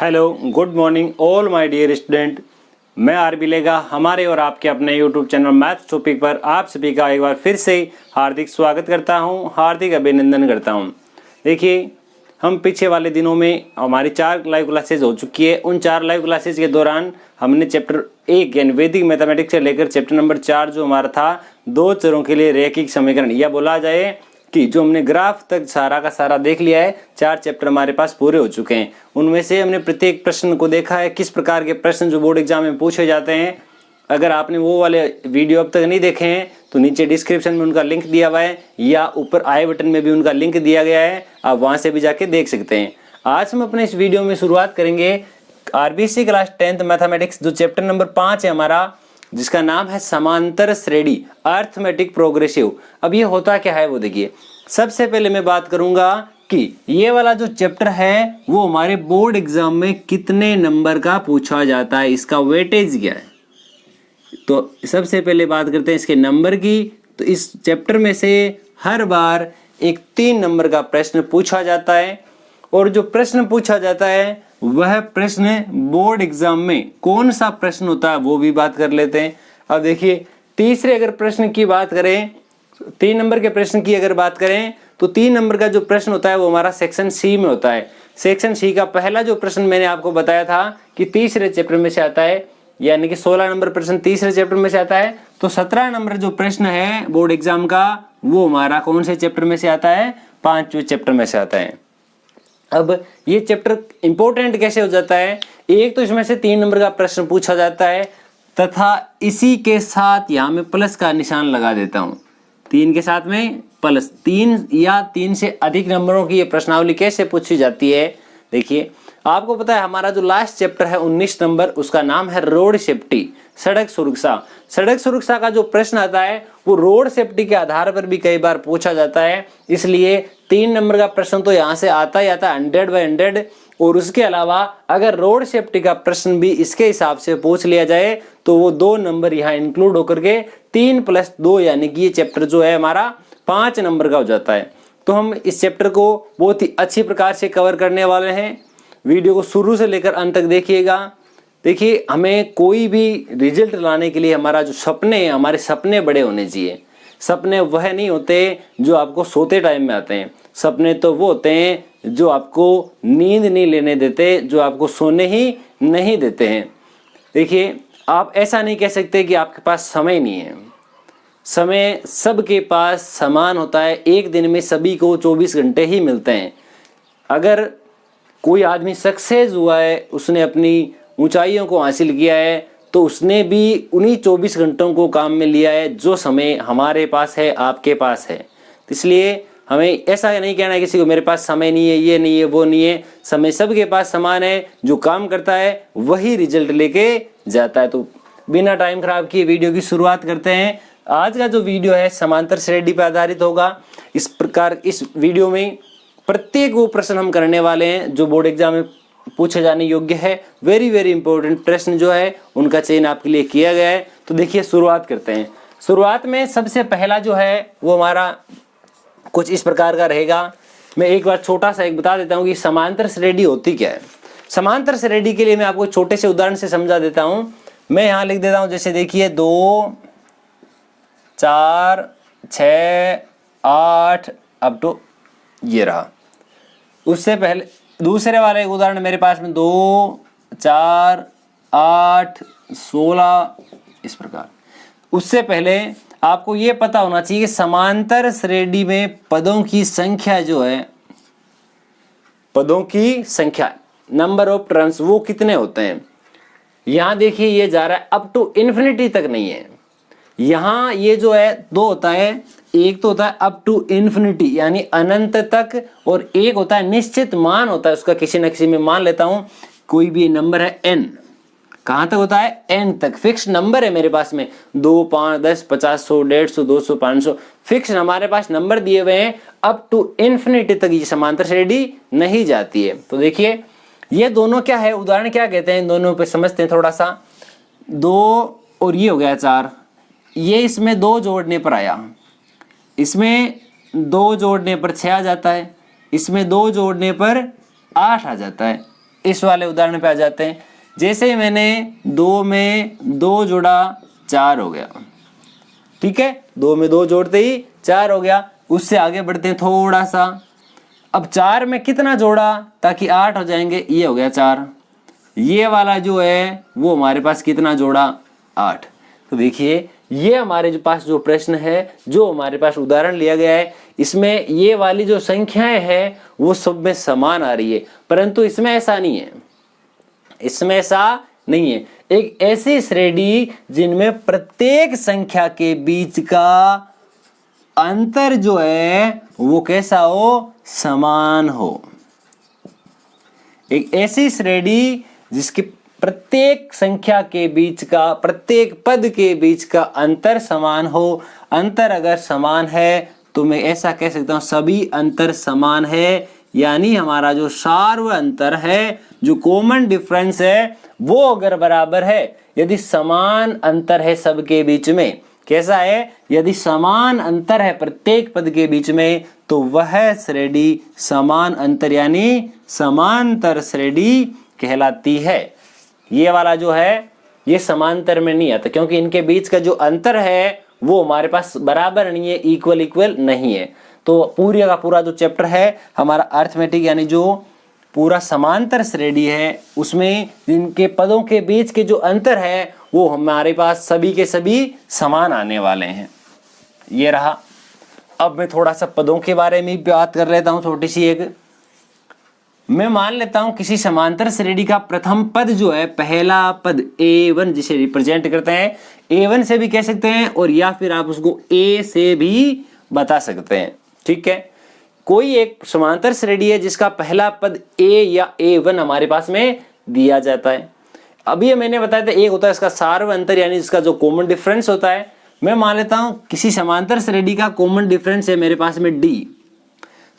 Hello, good morning all my dear student. मैं RB लेगा हमारे और आपके अपने यूट्यूब चैनल मैथ्स टॉपिक पर आप सभी का एक बार फिर से हार्दिक स्वागत करता हूं, हार्दिक अभिनंदन करता हूं। देखिए, हम पीछे वाले दिनों में हमारी 4 लाइव क्लासेज हो चुकी है। उन 4 लाइव क्लासेज के दौरान हमने चैप्टर 1 यानी वैदिक मैथमेटिक्स से लेकर चैप्टर नंबर 4 जो हमारा था दो चरों के लिए रैखिक समीकरण, या बोला जाए कि जो हमने ग्राफ तक सारा का सारा देख लिया है। 4 चैप्टर हमारे पास पूरे हो चुके हैं। उनमें से हमने प्रत्येक प्रश्न को देखा है, किस प्रकार के प्रश्न जो बोर्ड एग्जाम में पूछे जाते हैं। अगर आपने वो वाले वीडियो अब तक नहीं देखे हैं तो नीचे डिस्क्रिप्शन में उनका लिंक दिया हुआ है या ऊपर आई बटन में भी उनका लिंक दिया गया है, आप वहां से भी जाके देख सकते हैं। आज हम अपने इस वीडियो में शुरुआत करेंगे आरबीसी क्लास 10th मैथमेटिक्स जो चैप्टर नंबर 5 है हमारा, जिसका नाम है समांतर श्रेणी अर्थमेटिक प्रोग्रेसिव। अब ये होता क्या है वो देखिए। सबसे पहले मैं बात करूंगा कि ये वाला जो चैप्टर है वो हमारे बोर्ड एग्जाम में कितने नंबर का पूछा जाता है, इसका वेटेज क्या है। तो सबसे पहले बात करते हैं इसके नंबर की। तो इस चैप्टर में से हर बार एक 3 नंबर का प्रश्न पूछा जाता है, और जो प्रश्न पूछा जाता है वह प्रश्न बोर्ड एग्जाम में कौन सा प्रश्न होता है वो भी बात कर लेते हैं। अब देखिए, तीसरे अगर प्रश्न की बात करें, 3 नंबर के प्रश्न की अगर बात करें तो 3 नंबर का जो प्रश्न होता है वो हमारा सेक्शन सी में होता है। सेक्शन सी का पहला जो प्रश्न मैंने आपको बताया था कि तीसरे चैप्टर में से आता है, यानी कि 16 नंबर प्रश्न तीसरे चैप्टर में से आता है। तो 17 नंबर जो प्रश्न है बोर्ड एग्जाम का वो हमारा कौन से चैप्टर में से आता है, 5वें चैप्टर में से आता है। अब ये चैप्टर इंपॉर्टेंट कैसे हो जाता है, एक तो इसमें से 3 नंबर का प्रश्न पूछा जाता है, तथा इसी के साथ यहाँ में प्लस का निशान लगा देता हूँ। 3 के साथ में प्लस, 3 या 3 से अधिक नंबरों की ये प्रश्नावली कैसे पूछी जाती है। देखिए, आपको पता है हमारा जो लास्ट चैप्टर है 19 नंबर, उसका नाम है रोड सेफ्टी, सड़क सुरक्षा। सड़क सुरक्षा का जो प्रश्न आता है वो रोड सेफ्टी के आधार पर भी कई बार पूछा जाता है, इसलिए 3 नंबर का प्रश्न तो यहाँ से आता ही आता है 100/100। और उसके अलावा अगर रोड सेफ्टी का प्रश्न भी इसके हिसाब से पूछ लिया जाए तो वो 2 नंबर यहाँ इंक्लूड होकर के 3 + 2 यानी कि ये चैप्टर जो है हमारा 5 नंबर का हो जाता है। तो हम इस चैप्टर को बहुत ही अच्छी प्रकार से कवर करने वाले हैं। वीडियो को शुरू से लेकर अंत तक देखिएगा। देखिए, हमें कोई भी रिजल्ट लाने के लिए हमारा जो सपने हैं, हमारे सपने बड़े होने चाहिए। सपने वह नहीं होते जो आपको सोते टाइम में आते हैं, सपने तो वो होते हैं जो आपको नींद नहीं लेने देते, जो आपको सोने ही नहीं देते हैं। देखिए, आप ऐसा नहीं कह सकते कि आपके पास समय नहीं है। समय सबके पास समान होता है, एक दिन में सभी को 24 घंटे ही मिलते हैं। अगर कोई आदमी सक्सेस हुआ है, उसने अपनी ऊंचाइयों को हासिल किया है, तो उसने भी उन्हीं 24 घंटों को काम में लिया है जो समय हमारे पास है, आपके पास है। इसलिए हमें ऐसा नहीं कहना है किसी को मेरे पास समय नहीं है, ये नहीं है, वो नहीं है। समय सबके पास समान है, जो काम करता है वही रिजल्ट लेके जाता है। तो बिना टाइम खराब किए वीडियो की शुरुआत करते हैं। आज का जो वीडियो है समांतर श्रेणी पर आधारित होगा। इस प्रकार इस वीडियो में प्रत्येक वो प्रश्न हम करने वाले हैं जो बोर्ड एग्जाम में पूछे जाने योग्य है। वेरी वेरी इंपॉर्टेंट प्रश्न जो है उनका चयन आपके लिए किया गया है। तो देखिए, शुरुआत करते हैं। शुरुआत में सबसे पहला जो है वो हमारा कुछ इस प्रकार का रहेगा। मैं एक बार छोटा सा एक बता देता हूँ कि समांतर श्रेणी होती क्या है। समांतर श्रेणी के लिए मैं आपको छोटे से उदाहरण से समझा देता हूँ। मैं यहाँ लिख देता हूँ, जैसे देखिए 2, 4, 6, 8 अप टू ये रहा। उससे पहले दूसरे वाले एक उदाहरण मेरे पास में 2, 4, 8, 16 इस प्रकार। उससे पहले आपको ये पता होना चाहिए कि समांतर श्रेणी में पदों की संख्या जो है, पदों की संख्या, नंबर ऑफ टर्म्स, वो कितने होते हैं। यहाँ देखिए ये जा रहा है अप टू इन्फिनिटी तक नहीं है। यहाँ ये जो है 2 होता है, एक तो होता है अप टू इन्फिनिटी यानी अनंत तक, और एक होता है निश्चित मान होता है उसका, किसी न किसी में मान लेता हूं कोई भी नंबर है n, कहां तक होता है n तक। फिक्स नंबर है मेरे पास में 2, 5, 10, 50, 100, 150, 200, 500 फिक्स हमारे पास नंबर दिए हुए हैं। अप टू इन्फिनिटी तक ये समांतर श्रेणी नहीं जाती है। तो देखिए ये दोनों क्या है, उदाहरण क्या कहते हैं, इन दोनों पे समझते हैं थोड़ा सा। 2 और ये हो गया 4, ये इसमें 2 जोड़ने पर आया, इसमें 2 जोड़ने पर 6 आ जाता है, इसमें 2 जोड़ने पर 8 आ जाता है। इस वाले उदाहरण पे आ जाते हैं। जैसे मैंने 2 में 2 जोड़ा 4 हो गया, ठीक है, 2 में 2 जोड़ते ही 4 हो गया। उससे आगे बढ़ते हैं थोड़ा सा, अब 4 में कितना जोड़ा ताकि 8 हो जाएंगे, ये हो गया 4। ये वाला जो है वो हमारे पास कितना जोड़ा, 8। तो देखिए ये हमारे जो पास जो प्रश्न है, जो हमारे पास उदाहरण लिया गया है, इसमें ये वाली जो संख्याएं हैं वो सब में समान आ रही है, परंतु इसमें ऐसा नहीं है, इसमें ऐसा नहीं है। एक ऐसी श्रेणी जिनमें प्रत्येक संख्या के बीच का अंतर जो है वो कैसा हो, समान हो। एक ऐसी श्रेणी जिसकी प्रत्येक संख्या के बीच का, प्रत्येक पद के बीच का अंतर समान हो। अंतर अगर समान है तो मैं ऐसा कह सकता हूं सभी अंतर समान है, यानी हमारा जो सार्व अंतर है, जो कॉमन डिफरेंस है, वो अगर बराबर है, यदि समान अंतर है सबके बीच में, कैसा है, यदि समान अंतर है प्रत्येक पद के बीच में, तो वह श्रेणी समान अंतर यानी समांतर श्रेणी कहलाती है। ये वाला जो है ये समांतर में नहीं आता, क्योंकि इनके बीच का जो अंतर है वो हमारे पास बराबर नहीं है, इक्वल नहीं है। तो पूरी का पूरा जो चैप्टर है हमारा अर्थमेटिक यानी जो पूरा समांतर श्रेणी है, उसमें जिनके पदों के बीच के जो अंतर है वो हमारे पास सभी के सभी समान आने वाले हैं। ये रहा। अब मैं थोड़ा सा पदों के बारे में बात कर लेता हूँ, छोटी सी एक। मैं मान लेता हूं किसी समांतर श्रेणी का प्रथम पद जो है, पहला पद A1 जिसे रिप्रेजेंट करते हैं, A1 से भी कह सकते हैं और या फिर आप उसको A से भी बता सकते हैं, ठीक है। कोई एक समांतर श्रेणी है जिसका पहला पद A या A1 हमारे पास में दिया जाता है। अभी मैंने बताया था एक होता है इसका सार्व अंतर यानी जिसका जो कॉमन डिफरेंस होता है। मैं मान लेता हूं किसी समांतर श्रेणी का कॉमन डिफरेंस है मेरे पास में D।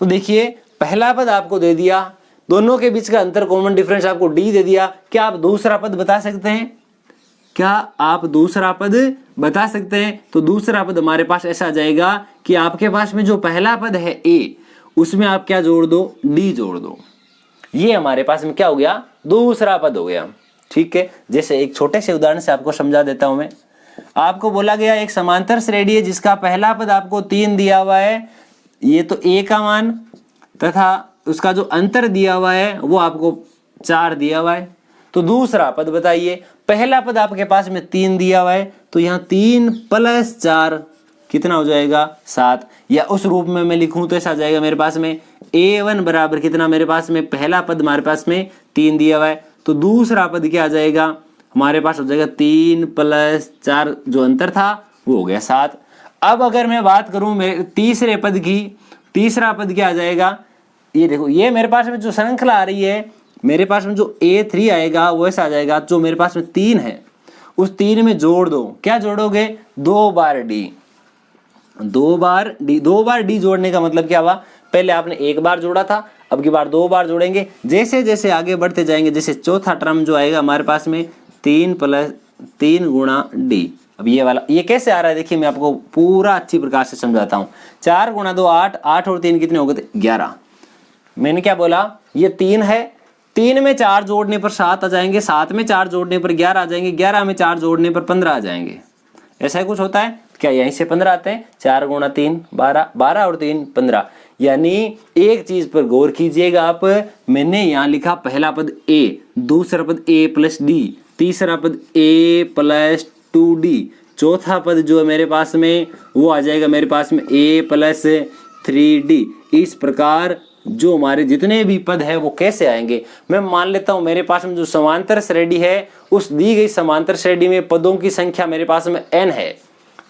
तो देखिए पहला पद आपको दे दिया, दोनों के बीच का अंतर कॉमन डिफरेंस आपको D दे दिया। क्या आप दूसरा पद बता सकते हैं? क्या आप दूसरा पद बता सकते हैं? तो दूसरा पद हमारे पास ऐसा आ जाएगा कि आपके पास में जो पहला पद है A, उसमें आप क्या जोड़ दो, D जोड़ दो। ये हमारे पास में क्या हो गया, दूसरा पद हो गया, ठीक है। जैसे एक छोटे से उदाहरण से आपको समझा देता हूं मैं। आपको बोला गया एक समांतर श्रेणी है जिसका पहला पद आपको 3 दिया हुआ है, ये तो A का मान, तथा उसका जो अंतर दिया हुआ है वो आपको 4 दिया हुआ है। तो दूसरा पद बताइए। पहला पद आपके पास में 3 दिया हुआ है, तो यहाँ 3 + 4 कितना हो जाएगा, 7। या उस रूप में मैं लिखूं तो ऐसा आ जाएगा मेरे पास में A1 बराबर कितना, मेरे पास में पहला पद हमारे पास में 3 दिया हुआ है, तो दूसरा पद क्या आ जाएगा हमारे पास, हो जाएगा 3 + 4 जो अंतर था वो हो गया 7। अब अगर मैं बात करूं मेरे तीसरे पद की, तीसरा पद क्या आ जाएगा, ये देखो ये मेरे पास में जो श्रृंखला आ रही है, मेरे पास में जो A3 आएगा वो ऐसा आ जाएगा, जो मेरे पास में 3 है उस 3 में जोड़ दो। क्या जोड़ोगे, 2 बार D। 2 बार D जोड़ने का मतलब क्या हुआ, पहले आपने 1 बार जोड़ा था, अब की बार 2 बार जोड़ेंगे। जैसे जैसे आगे बढ़ते जाएंगे, जैसे चौथा टर्म जो आएगा हमारे पास में 3 + 3 × D। अब ये वाला ये कैसे आ रहा है देखिए, मैं आपको पूरा अच्छी प्रकार से समझाता हूँ। 4 × 2 8, 8 और 3 कितने हो गए, 11। मैंने क्या बोला, ये 3 है, 3 में 4 जोड़ने पर 7 आ जाएंगे, 7 में 4 जोड़ने पर 11 आ जाएंगे, 11 में 4 जोड़ने पर 15 आ जाएंगे। ऐसा ही कुछ होता है क्या, यहीं से 15 आते हैं। 4 × 3 12, 12 और 3 15। यानी एक चीज पर गौर कीजिएगा आप, मैंने यहाँ लिखा पहला पद A, दूसरा पद A + D, तीसरा पद A + 2D, चौथा पद जो है मेरे पास में वो आ जाएगा मेरे पास में A + 3D। इस प्रकार जो हमारे जितने भी पद है वो कैसे आएंगे, मैं मान लेता हूं मेरे पास में जो समांतर श्रेणी है उस दी गई समांतर श्रेणी में पदों की संख्या मेरे पास में n है।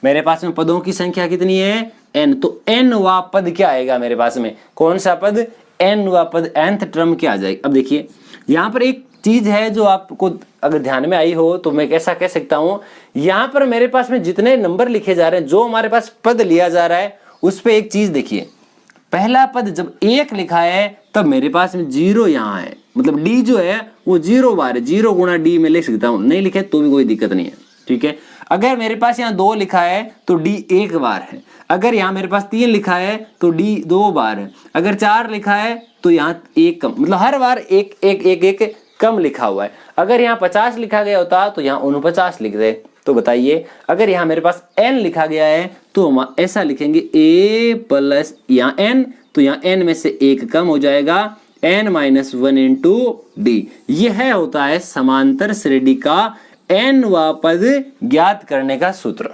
मेरे पास में पदों की संख्या कितनी है, n। तो n वा पद क्या आएगा मेरे पास में, कौन सा पद, n वा पद, nth टर्म क्या आ जाएगी। अब देखिए यहाँ पर एक चीज है जो आपको अगर ध्यान में आई हो तो मैं कैसा कह सकता हूं, यहाँ पर मेरे पास में जितने नंबर लिखे जा रहे हैं, जो हमारे पास पद लिया जा रहा है उस पर एक चीज देखिए। पहला पद जब 1 लिखा है तब मेरे पास में 0 यहाँ है, मतलब D जो है वो 0 बार है, 0 × D में लिख सकता हूँ, नहीं लिखे तो भी कोई दिक्कत नहीं है, ठीक है। अगर मेरे पास यहाँ 2 लिखा है तो D 1 बार है, अगर यहाँ मेरे पास 3 लिखा है तो D 2 बार है, अगर 4 लिखा है तो यहाँ 1 कम, मतलब हर बार एक कम लिखा हुआ है। अगर यहाँ 50 लिखा गया होता तो यहाँ 49 लिख दे। तो बताइए, अगर यहाँ मेरे पास n लिखा गया है तो हम ऐसा लिखेंगे a प्लस यहाँ n, तो यहाँ n में से एक कम हो जाएगा, n-1 इंटू डी। यह होता है समांतर श्रेणी का nवां पद ज्ञात करने का सूत्र।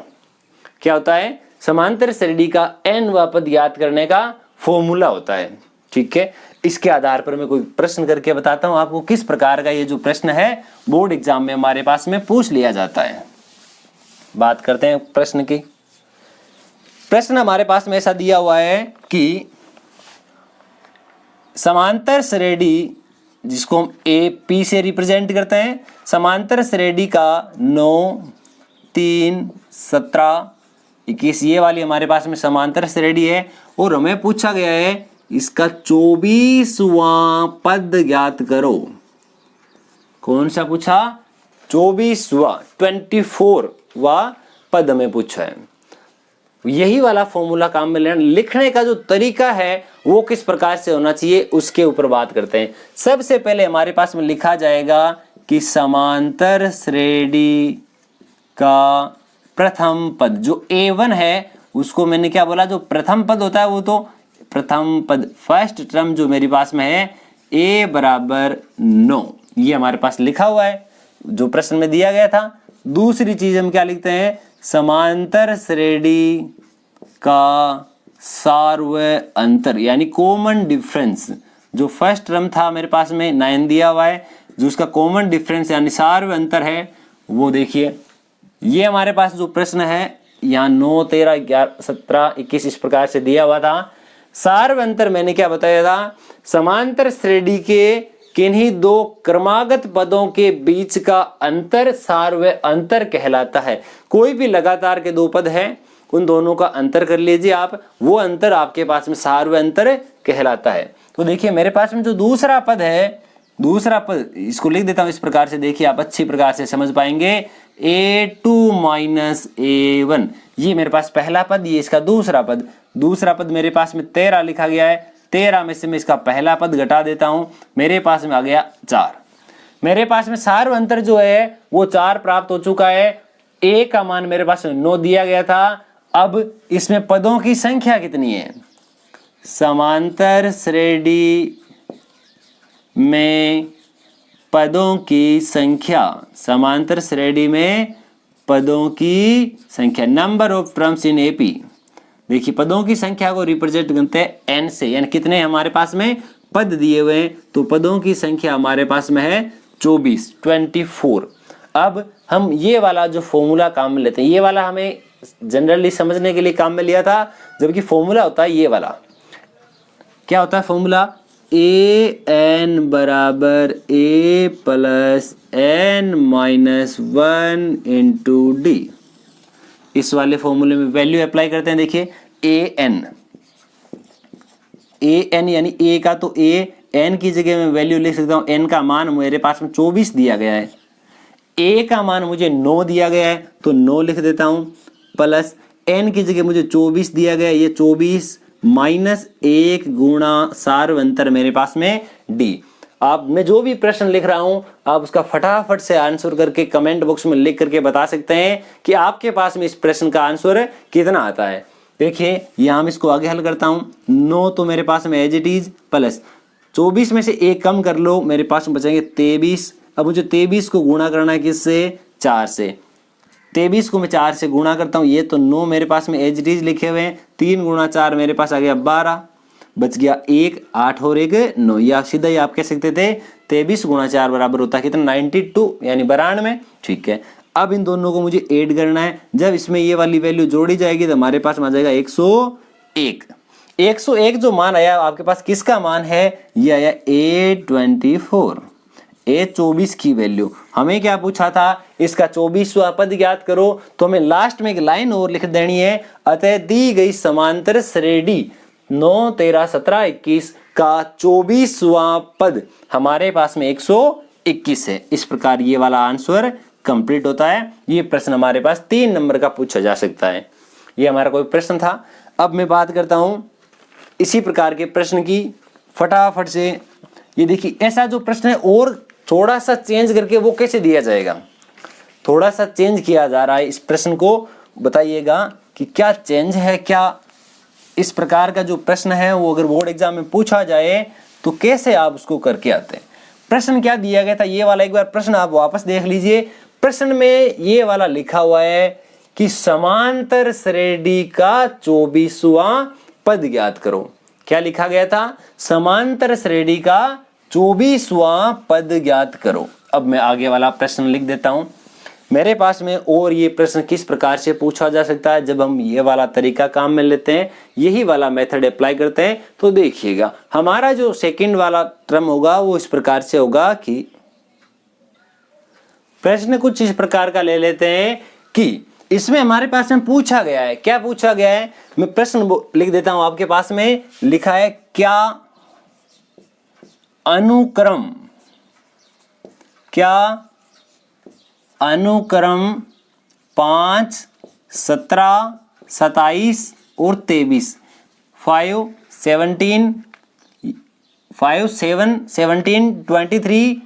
क्या होता है? समांतर श्रेणी का nवां पद ज्ञात करने का फॉर्मूला होता है। ठीक है, इसके आधार पर मैं कोई प्रश्न करके बताता हूं आपको किस प्रकार का ये जो प्रश्न है बोर्ड एग्जाम में हमारे पास में पूछ लिया जाता है। बात करते हैं प्रश्न की। प्रश्न हमारे पास में ऐसा दिया हुआ है कि समांतर श्रेणी, जिसको हम ए पी से रिप्रेजेंट करते हैं, समांतर श्रेणी का 9, 3, 17, 21 ये वाली हमारे पास में समांतर श्रेणी है और हमें पूछा गया है इसका 24वां पद ज्ञात करो। कौन सा पूछा? 24वां 24वां पद हमें पूछा है। यही वाला फॉर्मूला काम में लेना। लिखने का जो तरीका है वो किस प्रकार से होना चाहिए उसके ऊपर बात करते हैं। सबसे पहले हमारे पास में लिखा जाएगा कि समांतर श्रेणी का प्रथम पद जो A1 है उसको मैंने क्या बोला, जो प्रथम पद होता है वो तो प्रथम पद फर्स्ट टर्म जो मेरे पास में है a बराबर 9, ये हमारे पास लिखा हुआ है जो प्रश्न में दिया गया था। दूसरी चीज हम क्या लिखते हैं, समांतर श्रेणी का सार्वय अंतर यानी कॉमन डिफरेंस। जो फर्स्ट टर्म था मेरे पास में 9 दिया हुआ है, जो उसका कॉमन डिफरेंस यानी सार्वय अंतर है वो देखिए। ये हमारे पास जो प्रश्न है यहाँ 9, 13, 11, 17, 21 इस प्रकार से दिया हुआ था। सार्वय अंतर मैंने क्या बताया था, समांतर श्रेणी के किन्हीं दो क्रमागत पदों के बीच का अंतर सार्वय अंतर कहलाता है। कोई भी लगातार के दो पद है उन दोनों का अंतर कर लीजिए आप, वो अंतर आपके पास में सार्वय अंतर कहलाता है। तो देखिए मेरे पास में जो दूसरा पद है, दूसरा पद इसको लिख देता हूं इस प्रकार से, देखिए आप अच्छी प्रकार से समझ पाएंगे। A2 माइनस A1 ये मेरे पास पहला पद, ये इसका दूसरा पद। दूसरा पद मेरे पास में 13 लिखा गया है, 13 में से मैं इसका पहला पद घटा देता हूं, मेरे पास में आ गया 4। मेरे पास में सार्वय अंतर जो है वो 4 प्राप्त हो चुका है। A का मान मेरे पास में 9 दिया गया था। अब इसमें पदों की संख्या कितनी है, समांतर श्रेणी में पदों की संख्या, समांतर श्रेणी में पदों की संख्या, number of terms in AP. देखिए पदों की संख्या को रिप्रेजेंट करते हैं n से, यानी कितने हमारे पास में पद दिए हुए हैं, तो पदों की संख्या हमारे पास में है 24। अब हम ये वाला जो फॉर्मूला काम में लेते हैं, ये वाला हमें जनरली समझने के लिए काम में लिया था, जबकि फॉर्मूला होता है ये वाला। क्या होता है फॉर्मूला, an बराबर a plus n-1 into d. इस वाले फॉर्मूले में वैल्यू अप्लाई करते हैं। देखिए an यानी a का तो a, n की जगह में वैल्यू लिख सकता हूँ। n का मान मेरे पास में 24 दिया गया है, a का मान मुझे 9 दिया गया है तो 9 लिख देता हूँ, प्लस n की जगह मुझे 24 दिया गया है, ये 24 माइनस 1 गुणा सार्वय अंतर मेरे पास में d। आप मैं जो भी प्रश्न लिख रहा हूं आप उसका फटाफट से आंसर करके कमेंट बॉक्स में लिख करके बता सकते हैं कि आपके पास में इस प्रश्न का आंसर कितना आता है। देखिए यहां मैं इसको आगे हल करता हूं, 9 तो मेरे पास में एज इट इज, प्लस 24 में से 1 कम कर लो, मेरे पास में बचेंगे 23। अब मुझे 23 को गुणा करना है किससे, 4 से। 23 को मैं 4 से गुणा करता हूँ, ये तो 9 मेरे पास में एज इट इज लिखे हुए हैं, 3 गुणा 4 मेरे पास आ गया 12, बच गया 1, 8 और 1 9, या सीधा ही आप कह सकते थे 23 गुणा 4 बराबर होता है कितना, 92 यानी 92। ठीक है, अब इन दोनों को मुझे ऐड करना है। जब इसमें ये वाली वैल्यू जोड़ी जाएगी तो हमारे पास में आ जाएगा 101। 101 जो मान आया आपके पास किसका मान है, ये आया A24, A24 की वैल्यू। हमें क्या पूछा था, इसका 24वां पद ज्ञात करो, तो हमें लास्ट में एक लाइन और लिख देनी है, अतः दी गई समांतर श्रेणी 9, 13, 17, 21 का 24वां पद हमारे पास में 121 है। इस प्रकार ये वाला आंसर कंप्लीट होता है। ये प्रश्न हमारे पास 3 नंबर का पूछा जा सकता है। ये हमारा कोई प्रश्न था। अब मैं बात करता हूं इसी प्रकार के प्रश्न की फटाफट से। ये देखिए ऐसा जो प्रश्न है और थोड़ा सा चेंज करके वो कैसे दिया जाएगा, थोड़ा सा चेंज किया जा रहा है इस प्रश्न को, बताइएगा कि क्या चेंज है, क्या इस प्रकार का जो प्रश्न है वो अगर बोर्ड एग्जाम में पूछा जाए तो कैसे आप उसको करके आते हैं। प्रश्न क्या दिया गया था, ये वाला एक बार प्रश्न आप वापस देख लीजिए। प्रश्न में ये वाला लिखा हुआ है कि समांतर श्रेणी का 24वां पद ज्ञात करो। क्या लिखा गया था, समांतर श्रेणी का 24वां पद ज्ञात करो। अब मैं आगे वाला प्रश्न लिख देता हूं मेरे पास में। और ये प्रश्न किस प्रकार से पूछा जा सकता है जब हम ये वाला तरीका काम में लेते हैं, यही वाला मेथड अप्लाई करते हैं। तो देखिएगा हमारा जो सेकंड वाला टर्म होगा वो इस प्रकार से होगा कि प्रश्न कुछ इस प्रकार का ले लेते हैं कि इसमें हमारे पास में पूछा गया है, क्या पूछा गया है, मैं प्रश्न लिख देता हूं आपके पास में लिखा है, क्या अनुक्रम 5, 17, 27 और 23 5, 7, 23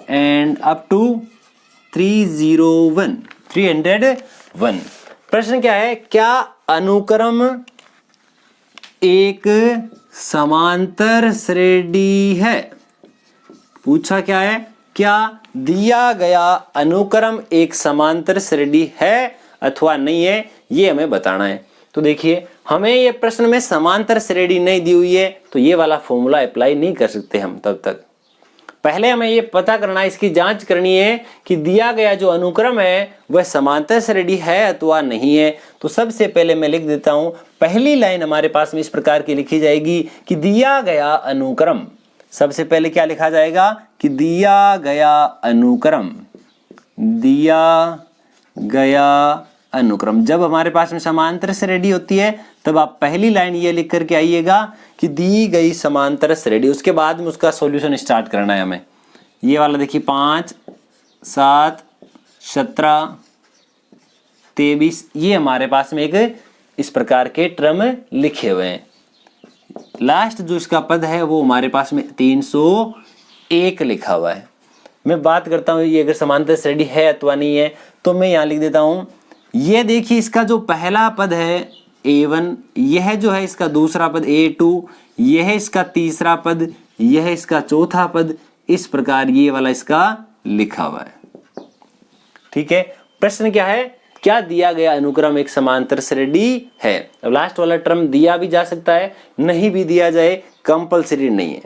एंड अप टू 301। प्रश्न क्या है, क्या अनुक्रम एक समांतर श्रेणी है। पूछा क्या है, क्या दिया गया अनुक्रम एक समांतर श्रेणी है अथवा नहीं है, ये हमें बताना है। तो देखिए हमें ये प्रश्न में समांतर श्रेणी नहीं दी हुई है तो ये वाला फॉर्मूला अप्लाई नहीं कर सकते हम। तब तक पहले हमें ये पता करना है, इसकी जांच करनी है कि दिया गया जो अनुक्रम है वह समांतर श्रेणी है अथवा नहीं है। तो सबसे पहले मैं लिख देता हूं, पहली लाइन हमारे पास में इस प्रकार की लिखी जाएगी कि दिया गया अनुक्रम। सबसे पहले क्या लिखा जाएगा कि दिया गया अनुक्रम। जब हमारे पास में समांतर श्रेणी होती है तब आप पहली लाइन ये लिख करके आइएगा कि दी गई समांतर श्रेणी, उसके बाद में उसका सॉल्यूशन स्टार्ट करना है हमें। ये वाला देखिए 5, 7, 17, 23 ये हमारे पास में एक इस प्रकार के टर्म लिखे हुए हैं। लास्ट जो इसका पद है वो हमारे पास में 301 लिखा हुआ है। मैं बात करता हूं ये अगर समांतर श्रेणी है अथवा नहीं है, तो मैं यहां लिख देता हूं, ये देखिए इसका जो पहला पद है A1, यह जो है इसका दूसरा पद A2, यह इसका तीसरा पद, यह इसका चौथा पद, इस प्रकार ये वाला इसका लिखा हुआ है। ठीक है, प्रश्न क्या है, क्या दिया गया अनुक्रम एक समांतर श्रेणी है। अब लास्ट वाला टर्म दिया भी जा सकता है, नहीं भी दिया जाए, कंपलसरी नहीं है,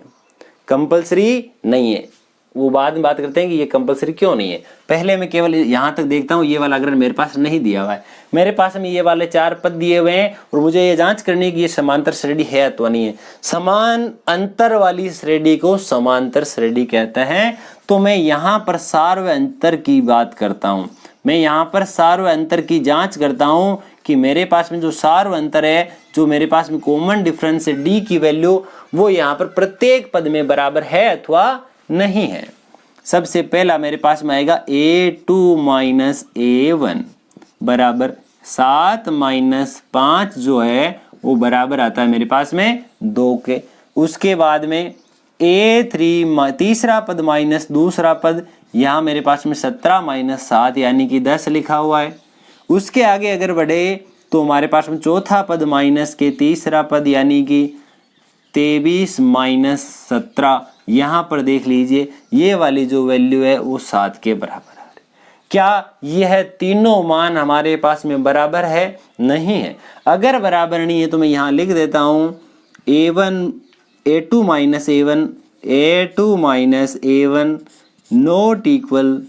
कंपलसरी नहीं है। वो बाद में बात करते हैं कि ये कंपलसरी क्यों नहीं है। पहले मैं केवल यहां तक देखता हूं, ये वाला अगर मेरे पास नहीं दिया हुआ है, मेरे पास में ये वाले 4 पद दिए हुए हैं और मुझे ये जांच करनी है कि ये समांतर श्रेणी है अथवा नहीं है। समान अंतर वाली श्रेणी को समांतर श्रेणी कहते हैं। तो मैं यहाँ पर सार्व अंतर की बात करता हूँ, मैं यहाँ पर सार्व अंतर की जांच करता हूँ कि मेरे पास में जो सार्व अंतर है, जो मेरे पास में कॉमन डिफरेंस है डी की वैल्यू, वो यहाँ पर प्रत्येक पद में बराबर है अथवा नहीं है। सबसे पहला मेरे पास में आएगा A2 माइनस A1 बराबर 7 माइनस 5 जो है वो बराबर आता है मेरे पास में 2 के। उसके बाद में A3 तीसरा पद माइनस दूसरा पद, यहाँ मेरे पास में 17 माइनस 7 यानी कि 10 लिखा हुआ है। उसके आगे अगर बढ़े तो हमारे पास में चौथा पद माइनस के तीसरा पद यानी कि 23 माइनस 17, यहाँ पर देख लीजिए ये वाली जो वैल्यू है वो 7 के बराबर है। क्या यह तीनों मान हमारे पास में बराबर है? नहीं है। अगर बराबर नहीं है तो मैं यहाँ लिख देता हूँ A2 minus A1 not equal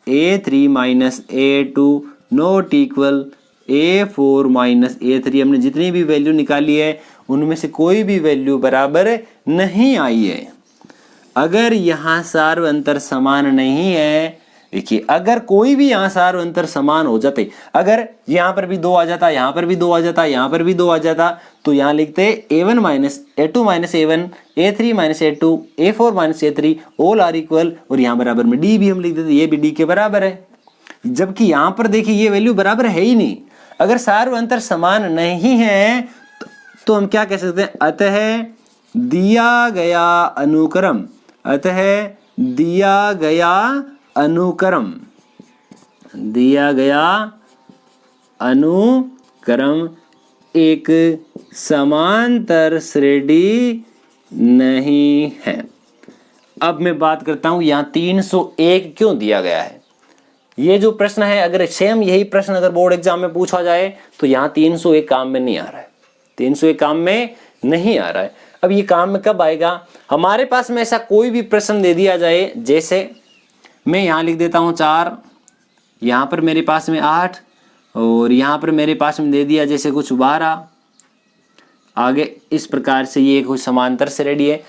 A3 minus A2 not equal A4 minus A3। हमने जितनी भी वैल्यू निकाली है उनमें से कोई भी वैल्यू बराबर नहीं आई है। अगर यहाँ सार्व अंतर समान नहीं है, देखिए अगर कोई भी यहाँ सार्व अंतर समान हो जाते, अगर यहाँ पर भी 2 आ जाता, यहाँ पर भी 2 आ जाता, यहाँ पर भी 2 आ जाता, तो यहाँ लिखते A1 minus A2 minus A1, A3 minus A2, A4 minus A3 all are equal, और यहाँ बराबर में D भी हम लिख देते, ये भी D के बराबर है। जबकि यहाँ पर देखिए ये वैल्यू बराबर है ही नहीं। अगर सार्व अंतर समान नहीं है तो हम क्या कह सकते हैं, अतः दिया गया अनुक्रम दिया गया अनुक्रम एक समांतर श्रेणी नहीं है। अब मैं बात करता हूं यहां 301 क्यों दिया गया है। ये जो प्रश्न है, अगर सेम यही प्रश्न अगर बोर्ड एग्जाम में पूछा जाए तो यहां 301 काम में नहीं आ रहा है, 301 काम में नहीं आ रहा है। अब ये काम में कब आएगा, हमारे पास में ऐसा कोई भी प्रश्न दे दिया जाए, जैसे मैं यहां लिख देता हूं 4, यहां पर मेरे पास में 8 और यहां पर मेरे पास में दे दिया जैसे कुछ 12, आगे इस प्रकार से ये कोई समांतर श्रेणी है।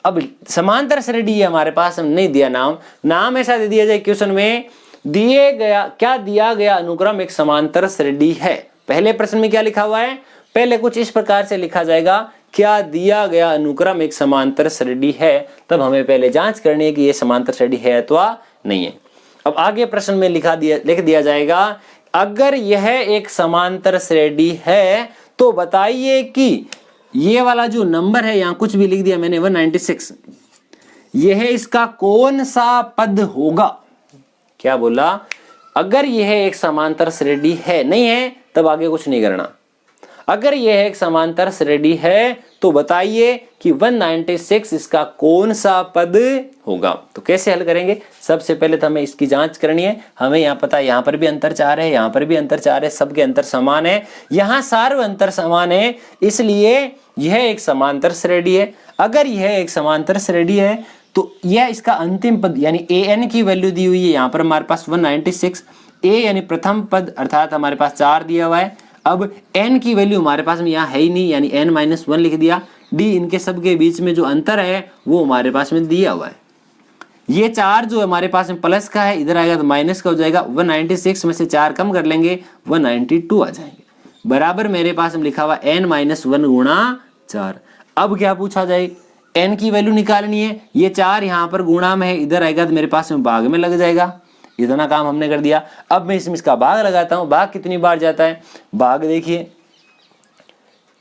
अब समांतर श्रेणी हमारे पास नहीं दिया, नाम ऐसा दे दिया जाए क्वेश्चन में, दिया गया अनुक्रम एक समांतर श्रेणी है। पहले प्रश्न में क्या लिखा हुआ है, पहले कुछ इस प्रकार से लिखा जाएगा, क्या दिया गया अनुक्रम एक समांतर श्रेणी है, तब हमें पहले जांच करनी है कि ये समांतर श्रेणी है अथवा नहीं है। अब आगे प्रश्न में लिख दिया जाएगा, अगर यह एक समांतर श्रेणी है तो बताइए कि ये वाला जो नंबर है, यहां कुछ भी लिख दिया मैंने 196, यह इसका कौन सा पद होगा। क्या बोला, अगर यह एक समांतर श्रेणी है, नहीं है तब आगे कुछ नहीं करना। अगर यह एक समांतर श्रेणी है तो बताइए कि 196 इसका कौन सा पद होगा। तो कैसे हल करेंगे, सबसे पहले तो हमें इसकी जांच करनी है। हमें यहाँ पता है यहाँ पर भी अंतर 4 है, यहाँ पर भी अंतर 4 है, सबके अंतर समान है, यहाँ सारे अंतर समान है, इसलिए यह एक समांतर श्रेणी है। अगर यह एक समांतर श्रेणी है तो यह इसका अंतिम पद यानी an की वैल्यू दी हुई है, यहाँ पर हमारे पास 196, a यानी प्रथम पद अर्थात हमारे पास 4 दिया हुआ है। अब n की वैल्यू हमारे पास में यहाँ है ही नहीं, यानी n-1 लिख दिया। d इनके सब के बीच में जो अंतर है वो हमारे पास में दिया हुआ है। ये 4 जो हमारे पास में प्लस का है, इधर आएगा तो माइनस का हो जाएगा। 196 में से 4 कम कर लेंगे, 192 आ जाएंगे, बराबर मेरे पास में लिखा हुआ n-1 गुणा 4। अब क्या पूछा जाए, n की वैल्यू निकालनी है। ये 4 यहाँ पर गुणा में है, इधर आएगा तो मेरे पास में भाग में लग जाएगा। इतना काम हमने कर दिया। अब मैं इसमें इसका भाग लगाता हूं, भाग कितनी बार जाता है, भाग देखिए,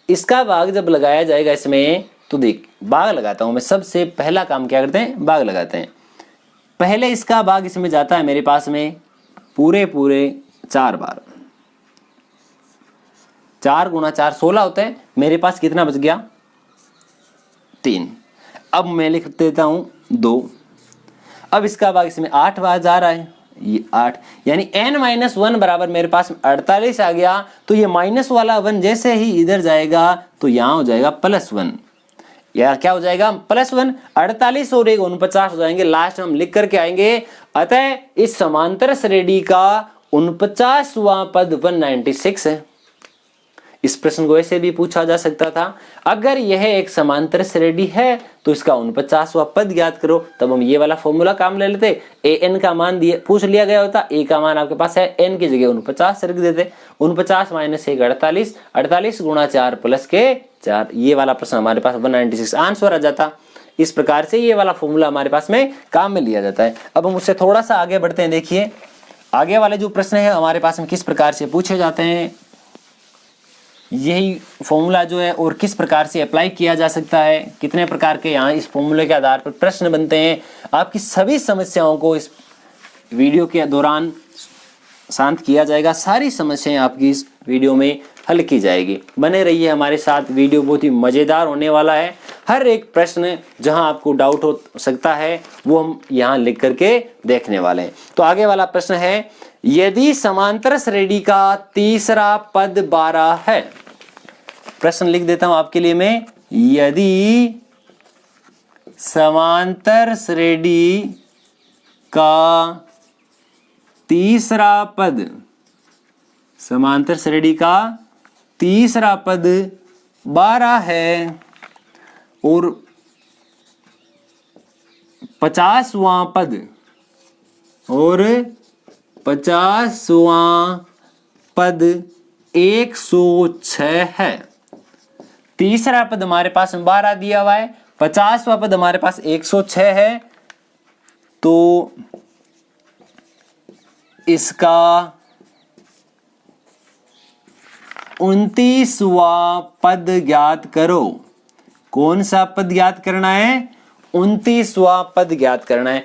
इसका भाग जब लगाया जाएगा इसमें तो देख भाग लगाता हूं मैं। सबसे पहला काम क्या करते हैं, भाग लगाते हैं। पहले इसका भाग इसमें जाता है मेरे पास में पूरे 4 बार, 4 गुणा 4 16 होते हैं, मेरे पास कितना बच गया 3। अब मैं लिख देता हूं 2। अब इसका भाग इसमें 8 बार जा रहा है, ये 8 यानी n-1 बराबर मेरे पास 48 आ गया। तो ये माइनस वाला 1 जैसे ही इधर जाएगा तो यहां हो जाएगा +1, या क्या हो जाएगा +1। 48 और 1 49 हो जाएंगे, लास्ट में हम लिख करके आएंगे। अतः इस समांतर श्रेणी का 49वां पद 196 है। इस प्रश्न को ऐसे भी पूछा जा सकता था, अगर यह एक समांतर श्रेणी है तो इसका 49वां पद ज्ञात करो। तब हम ये वाला फॉर्मूला काम ले लेते, an का मान दिए पूछ लिया गया होता, a का मान आपके पास है, n की जगह 49 रख देते। 49 माइनस 1 48, 48 गुणा 4 प्लस के 4, ये वाला प्रश्न हमारे पास 196 आंसर आ जाता। इस प्रकार से ये वाला फॉर्मूला हमारे पास में काम में लिया जाता है। अब हम उससे थोड़ा सा आगे बढ़ते हैं। देखिए आगे वाले जो प्रश्न है हमारे पास में किस प्रकार से पूछे जाते हैं, यही फॉर्मूला जो है और किस प्रकार से अप्लाई किया जा सकता है, कितने प्रकार के यहाँ इस फॉर्मूले के आधार पर प्रश्न बनते हैं। आपकी सभी समस्याओं को इस वीडियो के दौरान शांत किया जाएगा, सारी समस्याएं आपकी इस वीडियो में हल की जाएगी। बने रहिए हमारे साथ, वीडियो बहुत ही मज़ेदार होने वाला है। हर एक प्रश्न जहां आपको डाउट हो सकता है वो हम यहाँ लिख करके देखने वाले हैं। तो आगे वाला प्रश्न है, यदि समांतर श्रेणी का तीसरा पद 12 है। प्रश्न लिख देता हूं आपके लिए मैं, यदि समांतर श्रेणी का तीसरा पद, समांतर श्रेणी का तीसरा पद 12 है और 50वां पद और 50वां पद 106 है। तीसरा पद हमारे पास 12 दिया हुआ है, 50वां पद हमारे पास 106 है, तो इसका 29वां पद ज्ञात करो। कौन सा पद ज्ञात करना है, 29वां पद ज्ञात करना है।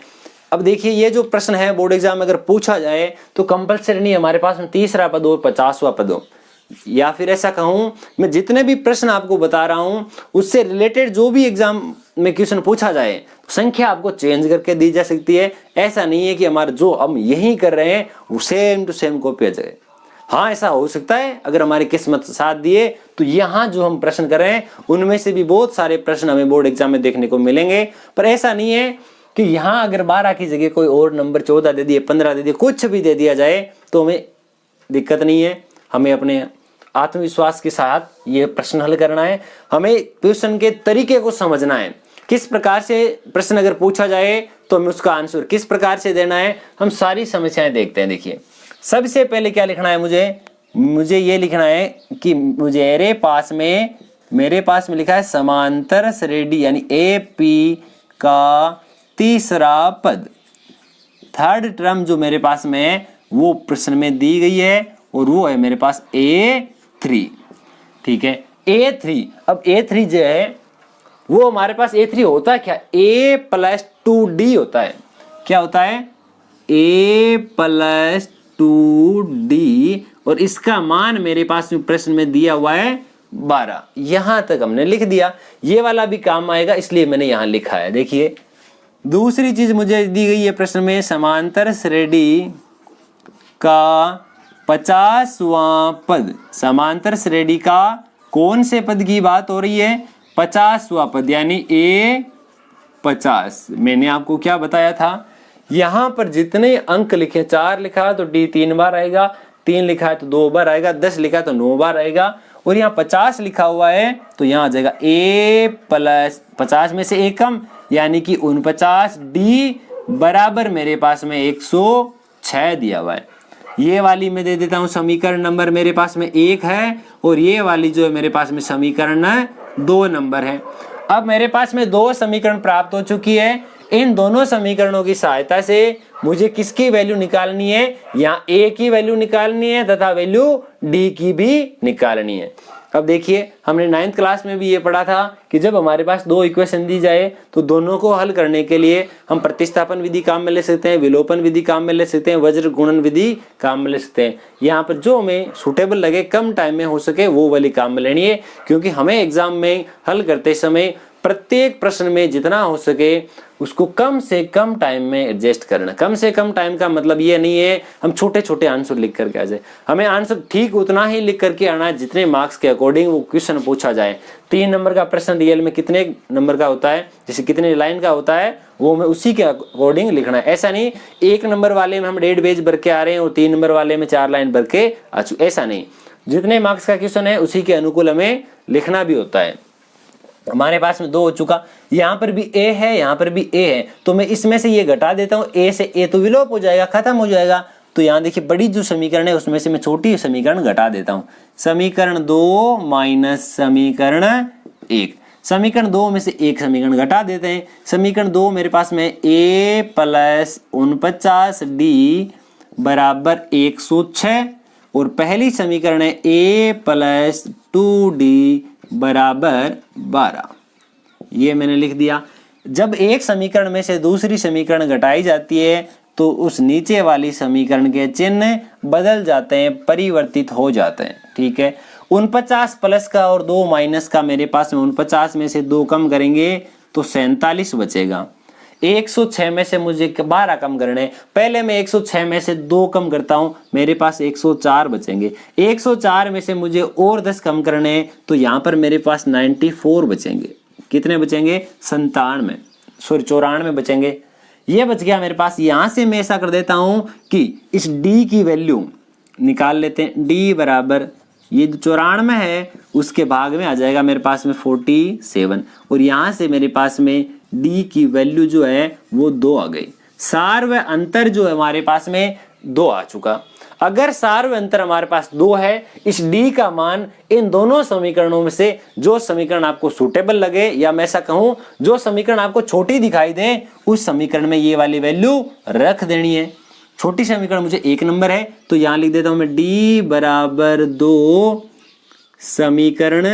अब देखिए ये जो प्रश्न है बोर्ड एग्जाम में अगर पूछा जाए तो कंपलसरी नहीं हमारे पास में तीसरा पद हो 50वां पद हो, या फिर ऐसा कहूं मैं जितने भी प्रश्न आपको बता रहा हूं उससे रिलेटेड जो भी एग्जाम में क्वेश्चन पूछा जाए तो संख्या आपको चेंज करके दी जा सकती है। ऐसा नहीं है कि हमारा जो हम यही कर रहे हैं वो सेम टू सेम कॉपी आ जाए। हाँ ऐसा हो सकता है अगर हमारी किस्मत साथ दिए तो यहाँ जो हम प्रश्न कर रहे हैं उनमें से भी बहुत सारे प्रश्न हमें बोर्ड एग्जाम में देखने को मिलेंगे। पर ऐसा नहीं है कि यहाँ अगर 12 की जगह कोई और नंबर 14 दे दिए, 15 दे दिए, कुछ भी दे दिया जाए तो हमें दिक्कत नहीं है। हमें अपने आत्मविश्वास के साथ ये प्रश्न हल करना है। हमें क्वेश्चन के तरीके को समझना है, किस प्रकार से प्रश्न अगर पूछा जाए तो हमें उसका आंसर किस प्रकार से देना है, हम सारी समस्याएं देखते हैं। देखिए सबसे पहले क्या लिखना है, मुझे ये लिखना है कि मेरे पास में लिखा है समांतर श्रेणी यानी AP का तीसरा पद, थर्ड टर्म जो मेरे पास में है वो प्रश्न में दी गई है और वो है मेरे पास A3। ठीक है A3। अब A3 जो है वो हमारे पास A3 होता है क्या, A + 2D होता है। क्या होता है, A + 2D और इसका मान मेरे पास में प्रश्न में दिया हुआ है 12। यहां तक हमने लिख दिया, ये वाला भी काम आएगा इसलिए मैंने यहां लिखा है। देखिए दूसरी चीज मुझे दी गई है प्रश्न में, समांतर श्रेणी का 50वां पद। समांतर श्रेणी का कौन से पद की बात हो रही है, 50वां पद यानी A50। मैंने आपको क्या बताया था, यहां पर जितने अंक लिखे, 4 लिखा तो D 3 बार आएगा, 3 लिखा है तो 2 बार आएगा, 10 लिखा है तो 9 बार आएगा और यहाँ 50 लिखा हुआ है तो यहाँ आ जाएगा A + 50 में से 1 कम यानी कि 49, D बराबर मेरे पास में 106 दिया हुआ है। ये वाली मैं दे देता हूं समीकरण नंबर मेरे पास में 1 है और ये वाली जो है मेरे पास में समीकरण 2 नंबर है। अब मेरे पास में 2 समीकरण प्राप्त हो चुकी है। इन दोनों समीकरणों की सहायता से मुझे किसकी वैल्यू निकालनी है, यहाँ A की वैल्यू निकालनी है तथा वैल्यू D की भी निकालनी है। अब देखिए हमने 9th क्लास में भी ये पढ़ा था कि जब हमारे पास 2 इक्वेशन दी जाए तो दोनों को हल करने के लिए हम प्रतिस्थापन विधि काम में ले सकते हैं, विलोपन विधि काम में ले सकते हैं, वज्र गुणन विधि काम में ले सकते हैं। यहाँ पर जो हमें सुटेबल लगे, कम टाइम में हो सके वो वाली काम में लेनी है, क्योंकि हमें एग्जाम में हल करते समय प्रत्येक प्रश्न में जितना हो सके उसको कम से कम टाइम में एडजस्ट करना। कम से कम टाइम का मतलब ये नहीं है हम छोटे छोटे आंसर लिख करके आ जाए, हमें आंसर ठीक उतना ही लिख करके आना है जितने मार्क्स के अकॉर्डिंग वो क्वेश्चन पूछा जाए। 3 नंबर का प्रश्न रियल में कितने नंबर का होता है, जैसे कितने लाइन का होता है, वो हमें उसी के अकॉर्डिंग लिखना है। ऐसा नहीं 1 नंबर वाले में हम 1.5 पेज भर के आ रहे हैं और 3 नंबर वाले में 4 लाइन भर के आ चुके, ऐसा नहीं। जितने मार्क्स का क्वेश्चन है उसी के अनुकूल हमें लिखना भी होता है। हमारे पास में 2 हो चुका, यहाँ पर भी A है, यहाँ पर भी A है, तो मैं इसमें से ये घटा देता हूँ, A से A तो विलोप हो जाएगा, खत्म हो जाएगा। तो यहाँ देखिए बड़ी जो समीकरण है उसमें से मैं छोटी समीकरण घटा देता हूँ। समीकरण 2 माइनस समीकरण 1, समीकरण 2 में से एक समीकरण घटा देते हैं। समीकरण 2 मेरे पास में A + 49D बराबर 106 और पहली समीकरण है A + 2D बराबर 12। ये मैंने लिख दिया। जब एक समीकरण में से दूसरी समीकरण घटाई जाती है तो उस नीचे वाली समीकरण के चिन्ह बदल जाते हैं, परिवर्तित हो जाते हैं। ठीक है, 49 प्लस का और 2 माइनस का मेरे पास में 49 में से 2 कम करेंगे तो 47 बचेगा। 106 में से मुझे 12 कम करने, पहले मैं 106 में से 2 कम करता हूं, मेरे पास 104 बचेंगे। 104 में से मुझे और 10 कम करने तो यहाँ पर मेरे पास 94 बचेंगे। कितने बचेंगे, 94 बचेंगे। ये बच गया मेरे पास। यहाँ से मैं ऐसा कर देता हूं कि इस D की वैल्यू निकाल लेते हैं। D बराबर ये जो 94 है उसके भाग में आ जाएगा मेरे पास में 47 और यहाँ से मेरे पास में D की वैल्यू जो है वो 2 आ गई। सार व अंतर जो है हमारे पास में 2 आ चुका। अगर सार व अंतर हमारे पास 2 है, इस D का मान इन दोनों समीकरणों में से जो समीकरण आपको सूटेबल लगे, या मैं ऐसा कहूं जो समीकरण आपको छोटी दिखाई दे, उस समीकरण में ये वाली वैल्यू रख देनी है। छोटी समीकरण मुझे 1 नंबर है तो यहां लिख देता हूं मैं D बराबर 2 समीकरण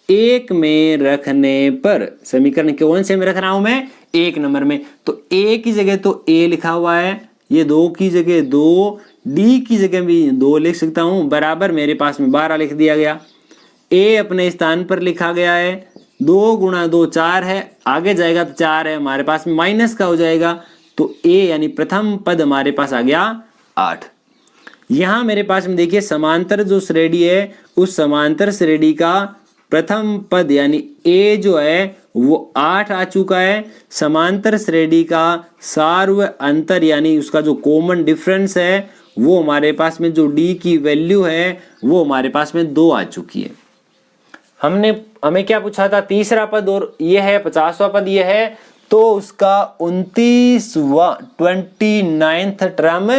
1 में रखने पर, समीकरण कौन से में रख रहा हूं मैं, 1 नंबर में, तो a की जगह तो a लिखा हुआ है, ये 2 की जगह 2, d की जगह भी 2 लिख सकता हूं, बराबर मेरे पास में 12 लिख दिया गया। a अपने स्थान पर लिखा गया है, 2 गुणा 2 4 है, आगे जाएगा तो 4 है, हमारे पास में माइनस का हो जाएगा, तो a यानी प्रथम पद हमारे पास आ गया 8। यहां मेरे पास में देखिए समांतर जो श्रेणी है उस समांतर श्रेणी का प्रथम पद यानी a जो है वो 8 आ चुका है। समांतर श्रेणी का सार्व अंतर यानी उसका जो कॉमन डिफरेंस है वो हमारे पास में जो d की वैल्यू है वो हमारे पास में 2 आ चुकी है। हमें क्या पूछा था, तीसरा पद और ये है 50वां पद ये है, तो उसका 29वां 29th टर्म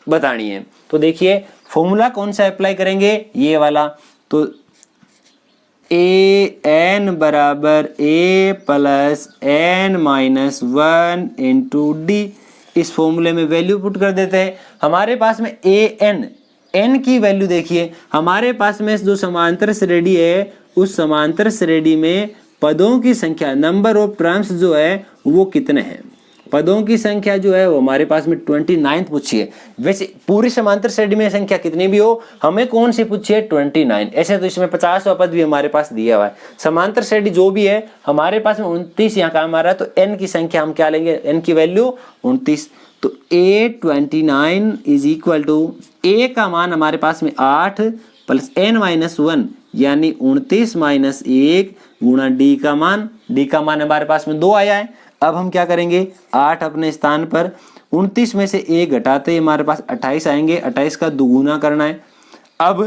बतानी है। तो देखिए फॉर्मूला कौन सा अप्लाई करेंगे, ये वाला, तो an बराबर a plus n minus 1 into d, इस फॉर्मूले में वैल्यू पुट कर देते हैं। हमारे पास में n की वैल्यू देखिए, हमारे पास में जो समांतर श्रेणी है उस समांतर श्रेणी में पदों की संख्या, नंबर ऑफ टर्म्स जो है वो कितने हैं, पदों की संख्या जो है वो हमारे पास में 29 पूछी है। वैसे पूरी समांतर श्रेणी में संख्या कितनी भी हो, हमें कौन सी पूछी है, 29। ऐसे तो इसमें 50वां पद भी हमारे पास दिया हुआ है। समांतर श्रेणी जो भी है हमारे पास में 29 यहाँ काम आ रहा है, तो n की संख्या हम क्या लेंगे, n की वैल्यू 29, तो a29 is equal to a का मान हमारे पास में 8 प्लस n माइनस 1 यानी 29 माइनस 1 गुणा d का मान हमारे पास में 2 आया है। अब हम क्या करेंगे, 8 अपने स्थान पर, 29 में से 1 घटाते हमारे पास 28 आएंगे, 28 का दुगुना करना है। अब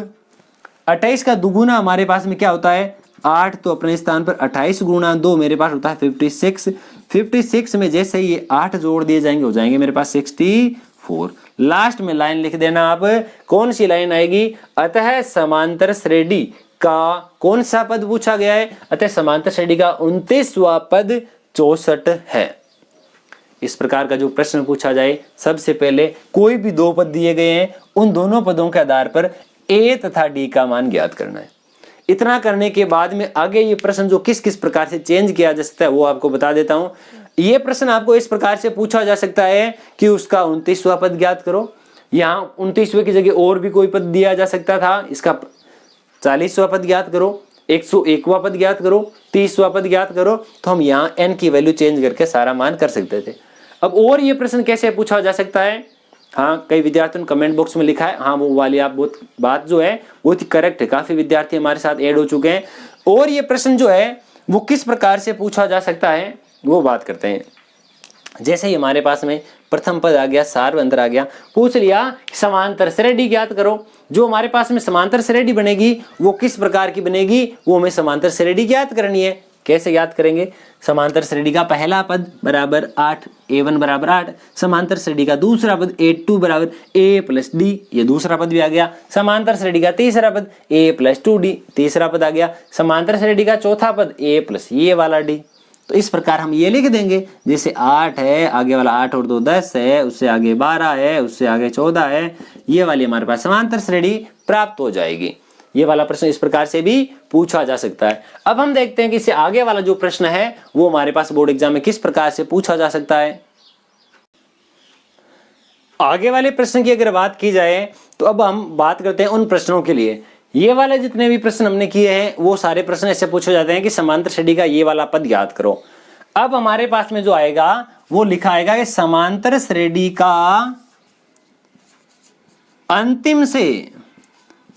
28 का दुगुना हमारे पास में क्या होता है, 8 तो अपने स्थान पर 28 गुणा 2 मेरे पास होता है 56। 56 में जैसे ये 8 जोड़ दिए जाएंगे हो जाएंगे मेरे पास 64। लास्ट में लाइन लिख देना आप, कौन सी लाइन आएगी, अतः समांतर श्रेणी का कौन सा पद पूछा गया है, अतः समांतर श्रेणी का 29वां पद 64 है। इस प्रकार का जो प्रश्न पूछा जाए, सबसे पहले कोई भी 2 पद दिए गए हैं, उन दोनों पदों के आधार पर a तथा d का मान ज्ञात करना है। इतना करने के बाद में आगे ये प्रश्न जो किस किस प्रकार से चेंज किया जा सकता है वो आपको बता देता हूं। ये प्रश्न आपको इस प्रकार से पूछा जा सकता है कि उसका 29वां पद ज्ञात करो, यहाँ 29वें की जगह और भी कोई पद दिया जा सकता था, इसका 40वां पद ज्ञात करो, 101वां पद ज्ञात करो, 30वां पद ज्ञात करो, तो हम यहाँ n की वैल्यू चेंज करके सारा मान कर सकते थे। अब और ये प्रश्न कैसे पूछा जा सकता है, हाँ कई विद्यार्थियों ने कमेंट बॉक्स में लिखा है, हाँ वो वाली आप बात जो है बहुत ही करेक्ट है, काफी विद्यार्थी हमारे साथ ऐड हो चुके हैं। और ये प्रश्न जो है वो किस प्रकार से पूछा जा सकता है वो बात करते हैं। जैसे ही हमारे पास में प्रथम पद आ गया, सार्व अंतर आ गया, पूछ लिया समांतर श्रेणी ज्ञात करो। जो हमारे पास में समांतर श्रेणी बनेगी वो किस प्रकार की बनेगी, वो हमें समांतर श्रेणी ज्ञात करनी है। कैसे ज्ञात करेंगे, समांतर श्रेणी का पहला पद बराबर 8, a1 बराबर 8, समांतर श्रेणी का दूसरा पद a2 बराबर a प्लस d, ये दूसरा पद भी आ गया। समांतर श्रेणी का तीसरा पद a प्लस 2d, तीसरा पद आ गया। समांतर श्रेणी का चौथा पद a प्लस ये वाला d। तो इस प्रकार हम ये लिख देंगे, जैसे 8 है, आगे वाला 8 और 2 10 है, उससे आगे 12 है, उससे आगे 14 है, ये वाली हमारे पास समांतर श्रेणी प्राप्त हो जाएगी। ये वाला प्रश्न इस प्रकार से भी पूछा जा सकता है। अब हम देखते हैं कि इससे आगे वाला जो प्रश्न है वो हमारे पास बोर्ड एग्जाम में किस प्रकार से पूछा जा सकता है। आगे वाले प्रश्न की अगर बात की जाए तो अब हम बात करते हैं उन प्रश्नों के लिए। ये वाले जितने भी प्रश्न हमने किए हैं वो सारे प्रश्न ऐसे पूछे जाते हैं कि समांतर श्रेणी का ये वाला पद याद करो। अब हमारे पास में जो आएगा वो लिखा आएगा कि समांतर श्रेणी का अंतिम से,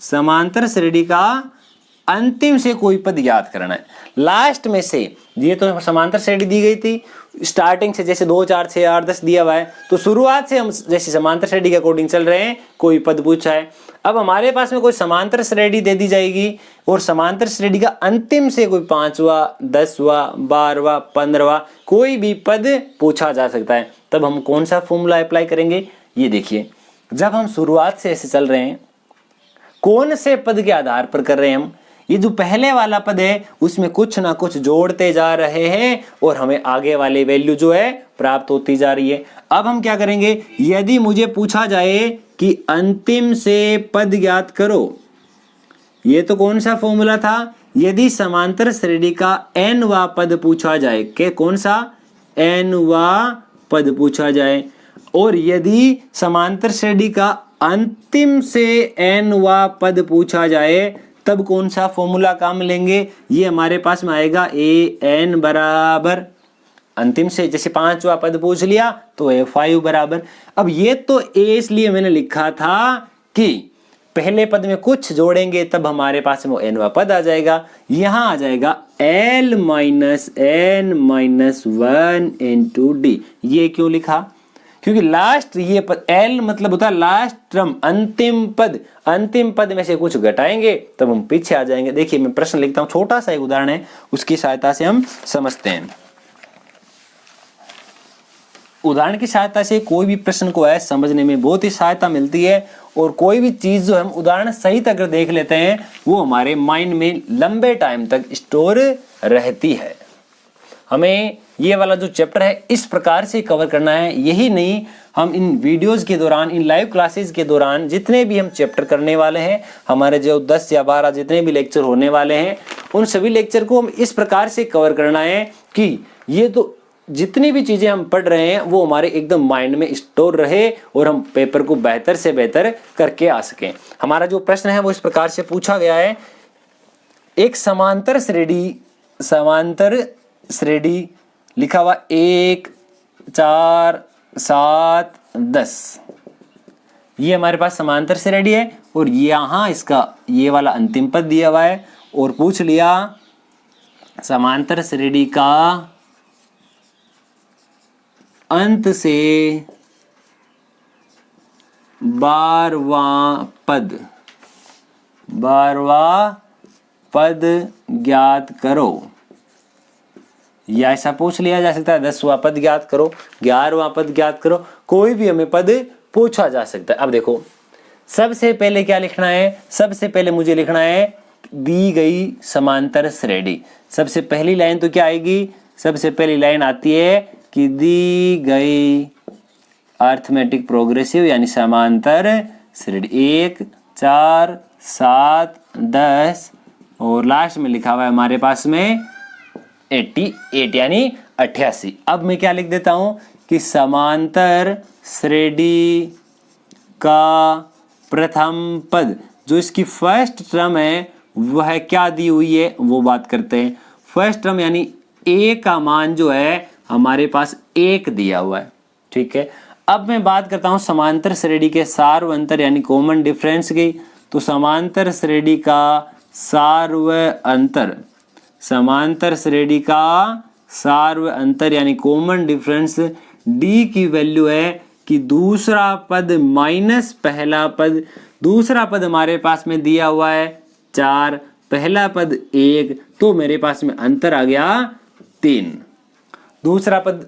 समांतर श्रेणी का अंतिम से कोई पद याद करना है। लास्ट में से, ये तो समांतर श्रेणी दी गई थी स्टार्टिंग से, जैसे 2 4 6 8 10 दिया हुआ है, तो शुरुआत से हम जैसे समांतर श्रेणी के अकॉर्डिंग चल रहे हैं, कोई पद पूछा है। अब हमारे पास में कोई समांतर श्रेणी दे दी जाएगी और समांतर श्रेणी का अंतिम से कोई 5वां 10वां 12वां 15वां कोई भी पद पूछा जा सकता है। तब हम कौन सा फॉर्मूला अप्लाई करेंगे, ये देखिए, जब हम शुरुआत से ऐसे चल रहे हैं, कौन से पद के आधार पर कर रहे हैं हम, ये जो पहले वाला पद है उसमें कुछ ना कुछ जोड़ते जा रहे हैं और हमें आगे वाली वैल्यू जो है प्राप्त होती जा रही है। अब हम क्या करेंगे, यदि मुझे पूछा जाए कि अंतिम से पद ज्ञात करो, ये तो कौन सा फॉर्मूला था, यदि समांतर श्रेणी का nवा पद पूछा जाए, के कौन सा nवा पद पूछा जाए, और यदि समांतर श्रेणी का अंतिम से nवा पद पूछा जाए तब कौन सा फॉर्मूला काम लेंगे, ये हमारे पास में आएगा ए एन बराबर अंतिम से, जैसे 5वां पद पूछ लिया तो A5 बराबर। अब ये तो A इसलिए मैंने लिखा था कि पहले पद में कुछ जोड़ेंगे तब हमारे पास में वो nवा पद आ जाएगा। यहां आ जाएगा L minus n minus 1 into d. ये क्यों लिखा, क्योंकि लास्ट ये पद L मतलब होता है लास्ट टर्म, अंतिम पद, अंतिम पद में से कुछ घटाएंगे तब हम पीछे आ जाएंगे। देखिए मैं प्रश्न लिखता हूं, छोटा सा एक उदाहरण है, उसकी सहायता से हम समझते हैं। उदाहरण की सहायता से कोई भी प्रश्न को है समझने में बहुत ही सहायता मिलती है, और कोई भी चीज जो हम उदाहरण सहित अगर देख लेते हैं वो हमारे माइंड में लंबे टाइम तक स्टोर रहती है। हमें ये वाला जो चैप्टर है इस प्रकार से कवर करना है। यही नहीं, हम इन वीडियोस के दौरान, इन लाइव क्लासेस के दौरान जितने भी हम चैप्टर करने वाले हैं, हमारे जो 10 या 12 जितने भी लेक्चर होने वाले हैं, उन सभी लेक्चर को हम इस प्रकार से कवर करना है कि ये तो जितनी भी चीजें हम पढ़ रहे हैं वो हमारे एकदम माइंड में स्टोर रहे और हम पेपर को बेहतर से बेहतर करके आ सकें। हमारा जो प्रश्न है वो इस प्रकार से पूछा गया है, एक समांतर श्रेणी लिखा हुआ 1 4 7 10, ये हमारे पास समांतर श्रेणी है, और यहां इसका ये वाला अंतिम पद दिया हुआ है, और पूछ लिया समांतर श्रेणी का अंत से 12वां पद ज्ञात करो, या ऐसा पूछ लिया जा सकता है 10वां पद ज्ञात करो, 11वां पद ज्ञात करो, कोई भी हमें पद पूछा जा सकता है। अब देखो सबसे पहले क्या लिखना है, सबसे पहले मुझे लिखना है दी गई समांतर श्रेणी। सबसे पहली लाइन तो क्या आएगी, सबसे पहली लाइन आती है कि दी गई अर्थमेटिक प्रोग्रेसिव यानी समांतर श्रेणी 1 4 7 10, और लास्ट में लिखा हुआ है हमारे पास में 88 यानी 88। अब मैं क्या लिख देता हूं कि समांतर श्रेणी का प्रथम पद, जो इसकी फर्स्ट टर्म है वह क्या दी हुई है वो बात करते हैं। फर्स्ट टर्म यानी a का मान जो है हमारे पास 1 दिया हुआ है, ठीक है। अब मैं बात करता हूं समांतर श्रेणी के सार्व अंतर यानी कॉमन डिफरेंस की। तो समांतर श्रेणी का सार्व अंतर, समांतर श्रेणी का सार्व अंतर यानी कॉमन डिफरेंस d की वैल्यू है कि दूसरा पद माइनस पहला पद। दूसरा पद हमारे पास में दिया हुआ है 4, पहला पद 1, तो मेरे पास में अंतर आ गया 3। दूसरा पद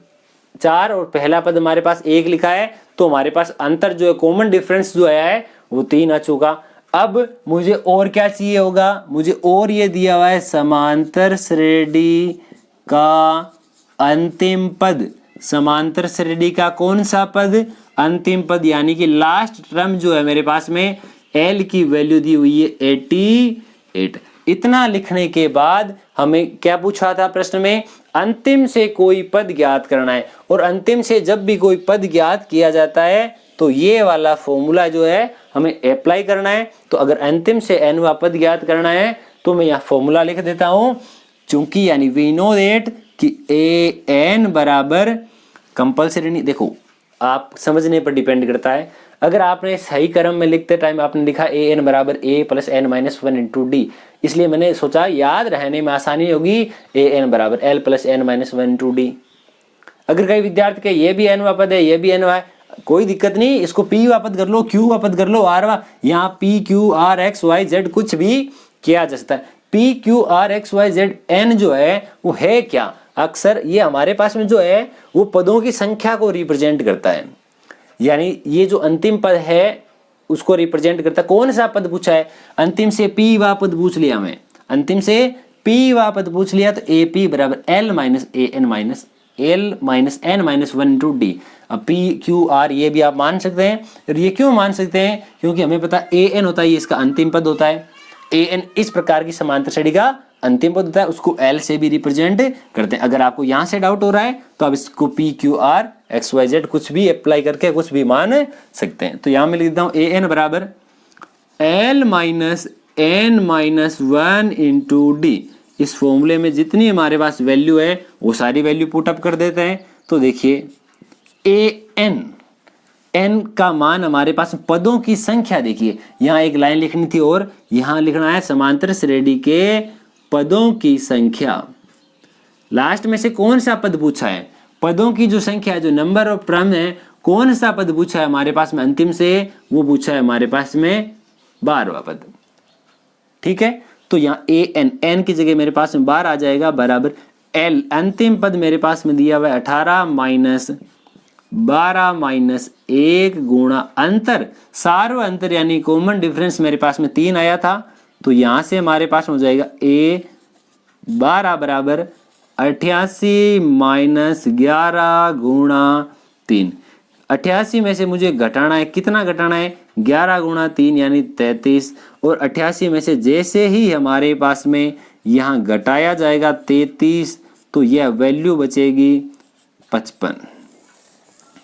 4 और पहला पद हमारे पास 1 लिखा है, तो हमारे पास अंतर जो है कॉमन डिफरेंस जो आया है वो 3 आ चुका। अब मुझे और क्या चाहिए होगा, मुझे और ये दिया हुआ है समांतर श्रेणी का अंतिम पद। समांतर श्रेणी का कौन सा पद, अंतिम पद, यानी कि लास्ट टर्म जो है मेरे पास में L की वैल्यू दी हुई है 88। इतना लिखने के बाद हमें क्या पूछा था प्रश्न में, अंतिम से कोई पद ज्ञात करना है। और अंतिम से जब भी कोई पद ज्ञात किया जाता है तो ये वाला फॉर्मूला जो है हमें अप्लाई करना है। तो अगर अंतिम से nवा पद ज्ञात करना है तो मैं यहाँ फॉर्मूला लिख देता हूं, चूंकि यानी वी नो दैट कि an बराबर कंपल्सरी नहीं, देखो आप समझने पर डिपेंड करता है। अगर आपने सही क्रम में लिखते टाइम आपने लिखा an बराबर a plus n minus 1 into D, इसलिए मैंने सोचा याद रहने में आसानी होगी an बराबर l plus n minus 1 into D. अगर कई विद्यार्थी के ये भी nवा पद है, ये भी nवा है, कोई दिक्कत नहीं, इसको p वापस कर लो, q वापस कर लो, r वा, यहाँ p q r x y z कुछ भी किया जा सकता है। p q r x y z n जो है वो है क्या, अक्सर ये हमारे पास में जो है वो पदों की संख्या को रिप्रेजेंट करता है, यानी ये जो अंतिम पद है उसको रिप्रेजेंट करता है। कौन सा पद पूछा है, अंतिम से p वा पद पूछ लिया, हमें अंतिम से p वा पद पूछ लिया, तो AP बराबर L minus an minus L minus n minus 1 into D. अब P Q R ये भी आप मान सकते हैं, और ये क्यों मान सकते हैं, क्योंकि हमें पता an होता है, ये इसका अंतिम पद होता है। an इस प्रकार की समांतर श्रेणी का अंतिम पद होता है उसको एल से भी रिप्रेजेंट करते हैं। अगर आपको यहाँ से डाउट हो रहा है तो आप इसको P Q R X Y Z कुछ भी अप्लाई करके कुछ भी मान सकते हैं। तो यहाँ मैं लिख देता हूँ ए एन बराबर L minus n minus 1 into d. इस फॉर्मूले में जितनी हमारे पास वैल्यू है वो सारी वैल्यू पुट अप कर देते हैं। तो देखिए ए एन का मान हमारे पास पदों की संख्या, देखिए यहाँ एक लाइन लिखनी थी और यहाँ लिखना है समांतर श्रेणी के पदों की संख्या। लास्ट में से कौन सा पद पूछा है, पदों की जो संख्या है, जो नंबर ऑफ टर्म है, कौन सा पद पूछा है हमारे पास में अंतिम से, वो पूछा है हमारे पास में 12वां पद। ठीक है, तो यहाँ ए एन की जगह मेरे पास में 12 आ जाएगा बराबर एल, अंतिम पद मेरे पास में दिया हुआ है 18 माइनस 12 माइनस 1 गुणा अंतर, सार्व अंतर यानी कॉमन डिफरेंस मेरे पास में 3 आया था। तो यहां से हमारे पास हो जाएगा ए 12 बराबर 88 माइनस 11 गुणा 3। 88 में से मुझे घटाना है, कितना घटाना है, 11 गुणा 3 यानी 33। और 88 में से जैसे ही हमारे पास में यहाँ घटाया जाएगा 33, तो यह वैल्यू बचेगी 55।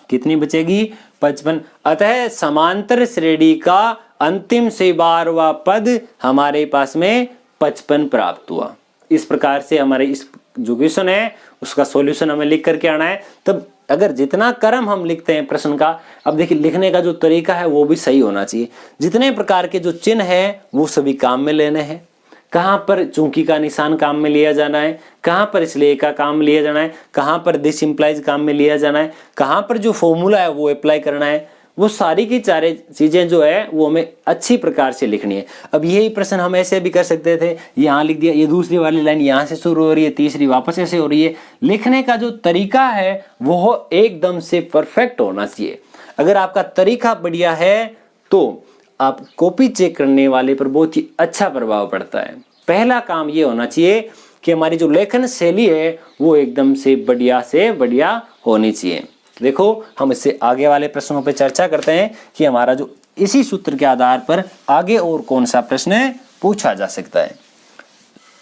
कितनी बचेगी, 55। अतः समांतर श्रेणी का अंतिम से 12वां पद हमारे पास में 55 प्राप्त हुआ। इस प्रकार से हमारे इस जो क्वेश्चन है उसका सॉल्यूशन हमें लिख करके आना है। तब अगर जितना क्रम हम लिखते हैं प्रश्न का, अब देखिए लिखने का जो तरीका है वो भी सही होना चाहिए। जितने प्रकार के जो चिन्ह है वो सभी काम में लेने हैं। कहाँ पर चूंकि का निशान काम में लिया जाना है, कहाँ पर इसलिए का काम लिया जाना है, कहाँ पर दिस इंप्लाइज काम में लिया जाना है, कहाँ पर जो फॉर्मूला है वो अप्लाई करना है, वो सारी की सारी चीजें जो है वो हमें अच्छी प्रकार से लिखनी है। अब यही प्रश्न हम ऐसे भी कर सकते थे, यहाँ लिख दिया, ये दूसरी वाली लाइन यहाँ से शुरू हो रही है, तीसरी वापस ऐसे हो रही है। लिखने का जो तरीका है वो एकदम से परफेक्ट होना चाहिए। अगर आपका तरीका बढ़िया है तो आप कॉपी चेक करने वाले पर बहुत ही अच्छा प्रभाव पड़ता है। पहला काम ये होना चाहिए कि हमारी जो लेखन शैली है वो एकदम से बढ़िया होनी चाहिए। देखो हम इससे आगे वाले प्रश्नों पर चर्चा करते हैं कि हमारा जो इसी सूत्र के आधार पर आगे और कौन सा प्रश्न पूछा जा सकता है।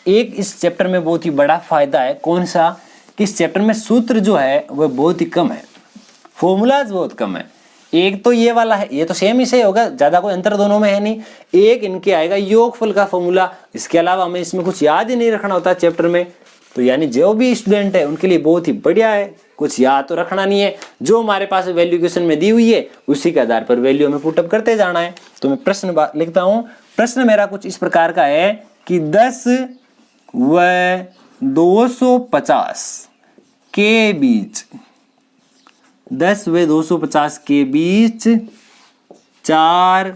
एक इस चैप्टर में बहुत ही बड़ा फायदा है, कौन सा, कि इस चैप्टर में सूत्र जो है वह बहुत ही कम है, फॉर्मूलाज बहुत कम है। एक तो ये वाला है, ये तो सेम ही से होगा, ज्यादा कोई अंतर दोनों में है नहीं। एक इनके आएगा योगफल का फॉर्मूला, इसके अलावा हमें इसमें कुछ याद ही नहीं रखना होता चैप्टर में। तो यानी जो भी स्टूडेंट है उनके लिए बहुत ही बढ़िया है, कुछ याद तो रखना नहीं है, जो हमारे पास वैल्यू क्वेश्चन में दी हुई है उसी के आधार पर वैल्यू हमें पुटअप करते जाना है। तो मैं प्रश्न लिखता हूं। प्रश्न मेरा कुछ इस प्रकार का है कि 10 व 250 के बीच, 10 व 250 के बीच 4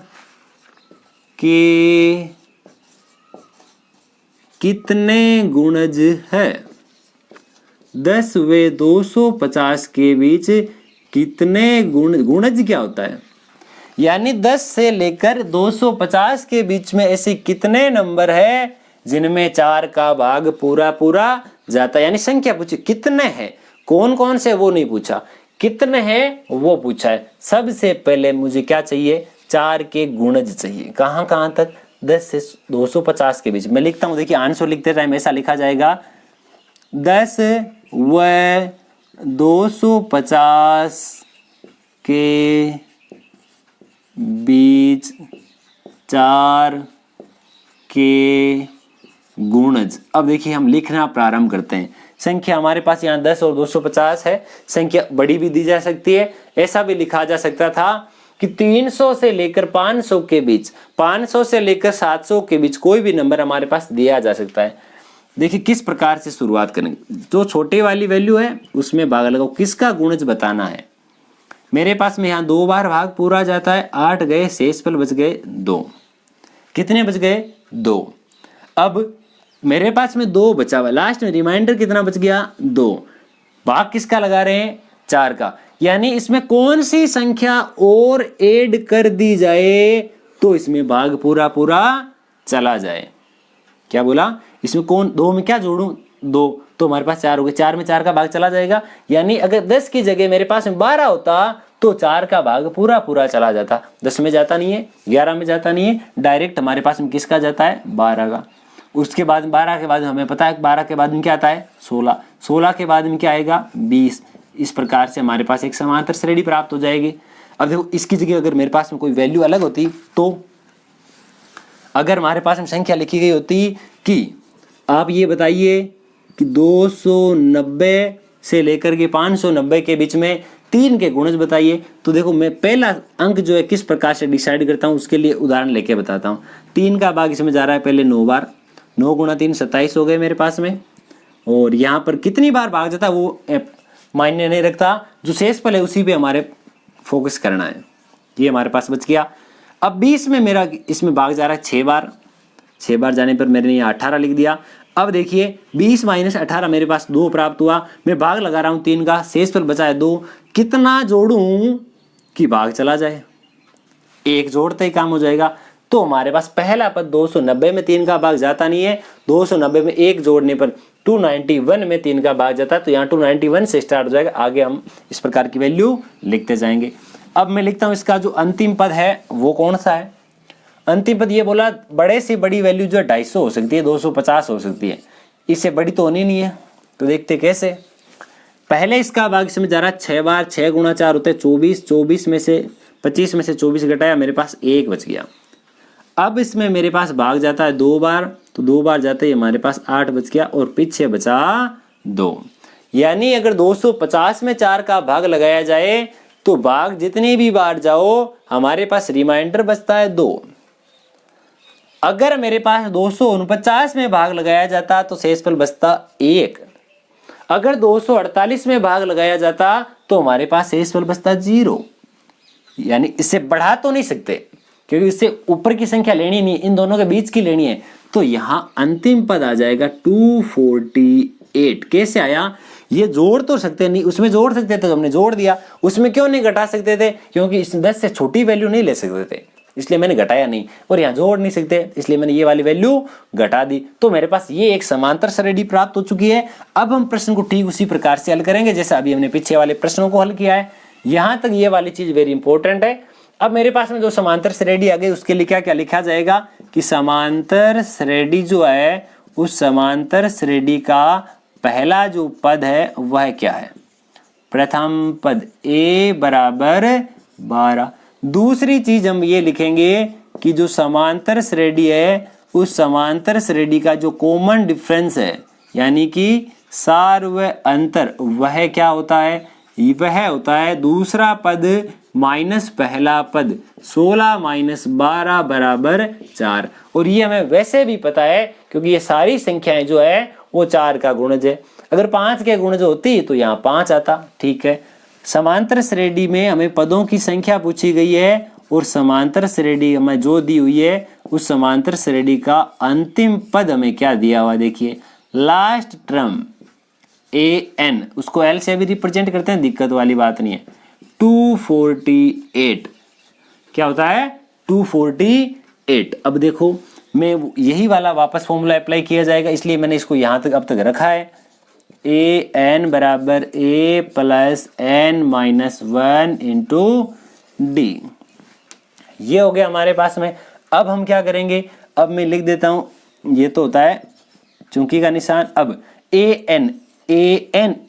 के कितने गुणज है। 10 व 250 के बीच कितने गुणज क्या होता है, यानी 10 से लेकर 250 के बीच में ऐसे कितने नंबर है जिनमें 4 का भाग पूरा जाता है। यानी संख्या पूछी, कितने हैं, कौन कौन से वो नहीं पूछा, कितने हैं वो पूछा है। सबसे पहले मुझे क्या चाहिए, 4 के गुणज चाहिए। कहां तक, 10 से 250 के बीच। मैं लिखता हूं, देखिए आंसर लिखते टाइम ऐसा लिखा जाएगा, 10 व 250 के बीच 4 के गुणज। अब देखिए हम लिखना प्रारंभ करते हैं। संख्या हमारे पास यहाँ 10 और 250 है, संख्या बड़ी भी दी जा सकती है। ऐसा भी लिखा जा सकता था कि 300 से लेकर 500 के बीच, 500 से लेकर 700 के बीच कोई भी नंबर हमारे पास दिया जा सकता है। देखिए किस प्रकार से शुरुआत करेंगे, जो छोटे वाली वैल्यू है उसमें भाग लगाओ, किसका गुणज बताना है। मेरे पास में यहाँ 2 बार भाग पूरा जाता है, 8 गए, शेषफल बच गए 2। कितने बच गए, 2। अब मेरे पास में 2 बचा हुआ, लास्ट में रिमाइंडर कितना बच गया, 2। भाग किसका लगा रहे हैं, 4 का। यानी इसमें कौन सी संख्या और ऐड कर दी जाए तो इसमें भाग पूरा चला जाए। क्या बोला, इसमें कौन, 2 में क्या जोड़ूं, 2, तो हमारे पास 4 हो गए, 4 में 4 का भाग चला जाएगा। यानी अगर 10 की जगह मेरे पास में 12 होता तो 4 का भाग पूरा चला जाता। 10 में जाता नहीं है, 11 में जाता नहीं है, डायरेक्ट हमारे पास में किसका जाता है, 12 का। उसके बाद 12 के बाद हमें पता है 12 के बाद में क्या आता है 16, 16 के बाद में क्या आएगा 20। इस प्रकार से हमारे पास एक समांतर श्रेणी प्राप्त हो जाएगी। अब देखो इसकी जगह अगर मेरे पास में कोई वैल्यू अलग होती, तो अगर हमारे पास में संख्या लिखी गई होती कि आप ये बताइए कि 290 से लेकर के 590 के बीच में 3 के गुणज बताइए, तो देखो मैं पहला अंक जो है किस प्रकार से डिसाइड करता हूँ उसके लिए उदाहरण लेके बताता हूँ। 3 का भाग इसमें जा रहा है पहले 9 बार, 9 गुणा 3 27 हो गए मेरे पास में। और यहाँ पर कितनी बार भाग जाता है वो मायने नहीं रखता, जो शेष पल है उसी पे हमारे फोकस करना है। ये हमारे पास बच गया। अब 20 में मेरा इसमें भाग जा रहा है 6 बार, 6 बार जाने पर मैंने यहाँ 18 लिख दिया। अब देखिए 20 माइनस 18 मेरे पास 2 प्राप्त हुआ। मैं भाग लगा रहा हूँ 3 का, शेष पर बचा है 2। कितना जोड़ूं कि भाग चला जाए, एक जोड़ते ही काम हो जाएगा। तो हमारे पास पहला पद 290 में 3 का भाग जाता नहीं है, 290 में 1 जोड़ने पर 291 में 3 का भाग जाता है। तो यहाँ 291 से स्टार्ट हो जाएगा, आगे हम इस प्रकार की वैल्यू लिखते जाएंगे। अब मैं लिखता हूँ इसका जो अंतिम पद है वो कौन सा है। अंतिम पद ये बोला बड़े से बड़ी वैल्यू जो है 250 हो सकती है, 250 हो सकती है, इससे बड़ी तो होनी नहीं है। तो देखते कैसे। पहले इसका भाग इसमें जा रहा है 6 बार, 6 गुणा 4 होते हैं 24, 24 में से 25 में से 24 घटाया, मेरे पास 1 बच गया। अब इसमें मेरे पास भाग जाता है 2 बार, तो 2 बार जाते ही हमारे पास 8 बच गया और पीछे बचा 2। यानी अगर 250 में 4 का भाग लगाया जाए तो भाग जितनी भी बार जाओ हमारे पास रिमाइंडर बचता है 2। अगर मेरे पास 249 में भाग लगाया जाता तो शेषफल बचता 1। अगर 248 में भाग लगाया जाता तो हमारे पास शेषफल बचता 0। यानी इससे बढ़ा तो नहीं सकते क्योंकि इससे ऊपर की संख्या लेनी नहीं, इन दोनों के बीच की लेनी है। तो यहां अंतिम पद आ जाएगा 248। कैसे आया, ये जोड़ तो सकते नहीं, उसमें जोड़ सकते थे तो हमने जोड़ दिया, उसमें क्यों नहीं घटा सकते थे, क्योंकि इस 10 से छोटी वैल्यू नहीं ले सकते थे, इसलिए मैंने घटाया नहीं। और यहाँ जोड़ नहीं सकते इसलिए मैंने ये वाली वैल्यू घटा दी। तो मेरे पास ये एक समांतर श्रेणी प्राप्त हो चुकी है। अब हम प्रश्न को ठीक उसी प्रकार से हल करेंगे जैसा अभी हमने पीछे वाले प्रश्नों को हल किया है। यहां तक ये वाली चीज वेरी इंपॉर्टेंट है। अब मेरे पास में जो समांतर श्रेणी आ गई उसके लिए क्या क्या लिखा जाएगा कि समांतर श्रेणी जो है उस समांतर श्रेणी का पहला जो पद है वह क्या है, प्रथम पद a बराबर 12। दूसरी चीज हम ये लिखेंगे कि जो समांतर श्रेणी है उस समांतर श्रेणी का जो कॉमन डिफरेंस है यानी कि सार व अंतर वह क्या होता है, वह होता है दूसरा पद माइनस पहला पद। 16 माइनस 12 बराबर 4। और ये हमें वैसे भी पता है क्योंकि ये सारी संख्याएं जो है वो 4 का गुणज है। अगर 5 के गुणज होती तो यहाँ 5 आता। ठीक है, समांतर श्रेणी में हमें पदों की संख्या पूछी गई है और समांतर श्रेणी हमें जो दी हुई है उस समांतर श्रेणी का अंतिम पद हमें क्या दिया हुआ, देखिए लास्ट टर्म an, उसको l से भी रिप्रेजेंट करते हैं, दिक्कत वाली बात नहीं है। 248 क्या होता है 248। अब देखो मैं यही वाला वापस फॉर्मूला अप्लाई किया जाएगा इसलिए मैंने इसको यहां तक अब तक रखा है। an बराबर a plus n minus 1 into d. ये हो गया हमारे पास में। अब हम क्या करेंगे, अब मैं लिख देता हूं, ये तो होता है चुंकी का निशान। अब an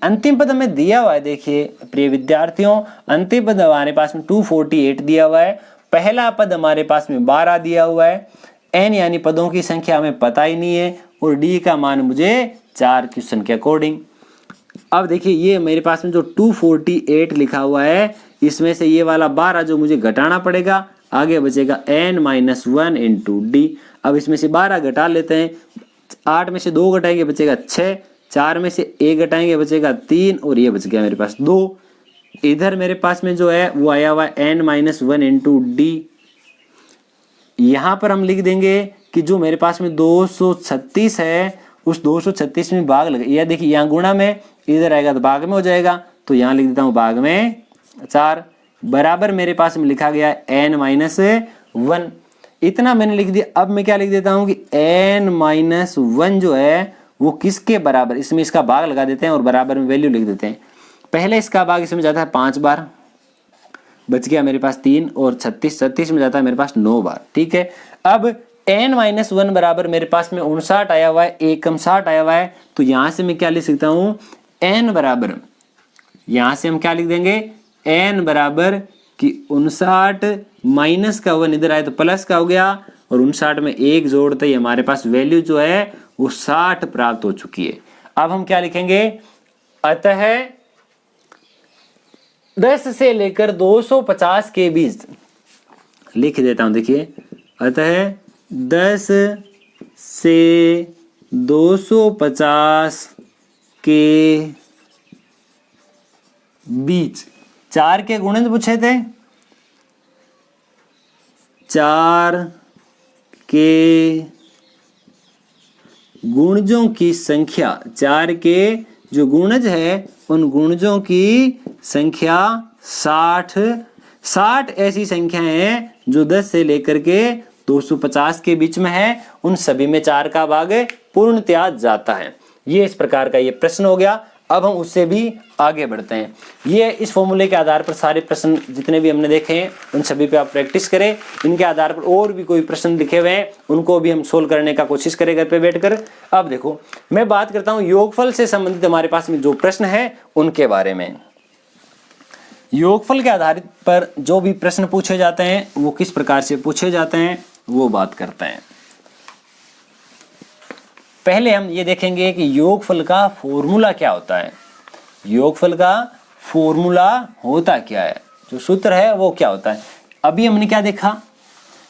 अंतिम पद हमें दिया हुआ है। देखिए प्रिय विद्यार्थियों, अंतिम पद हमारे पास में 248 दिया हुआ है, पहला पद हमारे पास में 12 दिया हुआ है, n यानी पदों की संख्या हमें पता ही नहीं है और d का मान मुझे 4 क्वेश्चन के अकॉर्डिंग। अब देखिए ये मेरे पास में जो 248 लिखा हुआ है इसमें से ये वाला 12 जो मुझे घटाना पड़ेगा, आगे बचेगा n माइनस 1 इंटू डी। अब इसमें से 12 घटा लेते हैं, 8 में से 2 घटाएंगे बचेगा 6, 4 में से 1 घटाएंगे बचेगा 3 और ये बच गया मेरे पास 2। इधर मेरे पास में जो है वो आया हुआ है n माइनस 1 इंटू डी। यहां पर हम लिख देंगे कि जो मेरे पास में 236 है उस 236 में भाग लगे, या देखिए यहाँ गुणा में, इधर आएगा तो भाग में हो जाएगा, तो यहाँ लिख देता हूँ भाग में 4 बराबर मेरे पास में लिखा गया है n माइनस 1। इतना मैंने लिख दिया। अब मैं क्या लिख देता हूँ कि n माइनस 1 जो है वो किसके बराबर, इसमें इसका भाग लगा देते हैं और बराबर में वैल्यू लिख देते हैं। पहले इसका भाग इसमें जाता है 5 बार, बच गया मेरे पास 3, और 36 में जाता है मेरे पास 9 बार। ठीक है, अब n-1 बराबर मेरे पास में 59 आया हुआ है, 1 कम 60 आया हुआ है, तो यहां से मैं क्या लिख सकता हूं, n बराबर, यहां से हम क्या लिख देंगे, n बराबर कि 59 माइनस का 1 इधर आए तो प्लस का हो गया, और 59 में 1 जोड़ते ही हमारे पास वैल्यू जो है वो 60 प्राप्त हो चुकी है। अब हम क्या लिखेंगे, अतः 10 से लेकर 250 के बीच लिख देता हूं, देखिए, अतः 10 से 250 के बीच 4 के गुणज पूछे थे, 4 के गुणजों की संख्या, 4 के जो गुणज है उन गुणजों की संख्या 60 ऐसी संख्याएं हैं जो 10 से लेकर के 250 के बीच में है, उन सभी में 4 का भाग पूर्णतया जाता है। ये इस प्रकार का ये प्रश्न हो गया। अब हम उससे भी आगे बढ़ते हैं। ये इस फॉर्मूले के आधार पर सारे प्रश्न जितने भी हमने देखे हैं उन सभी पे आप प्रैक्टिस करें। इनके आधार पर और भी कोई प्रश्न लिखे हुए हैं उनको भी हम सोल्व करने का कोशिश करें घर पे बैठकर। अब देखो, मैं बात करता हूँ योगफल से संबंधित हमारे पास में जो प्रश्न है उनके बारे में। योगफल के आधारित पर जो भी प्रश्न पूछे जाते हैं वो किस प्रकार से पूछे जाते हैं वो बात करते हैं। पहले हम ये देखेंगे कि योगफल का फॉर्मूला क्या होता है। योगफल का फॉर्मूला होता क्या है, जो सूत्र है वो क्या होता है। अभी हमने क्या देखा,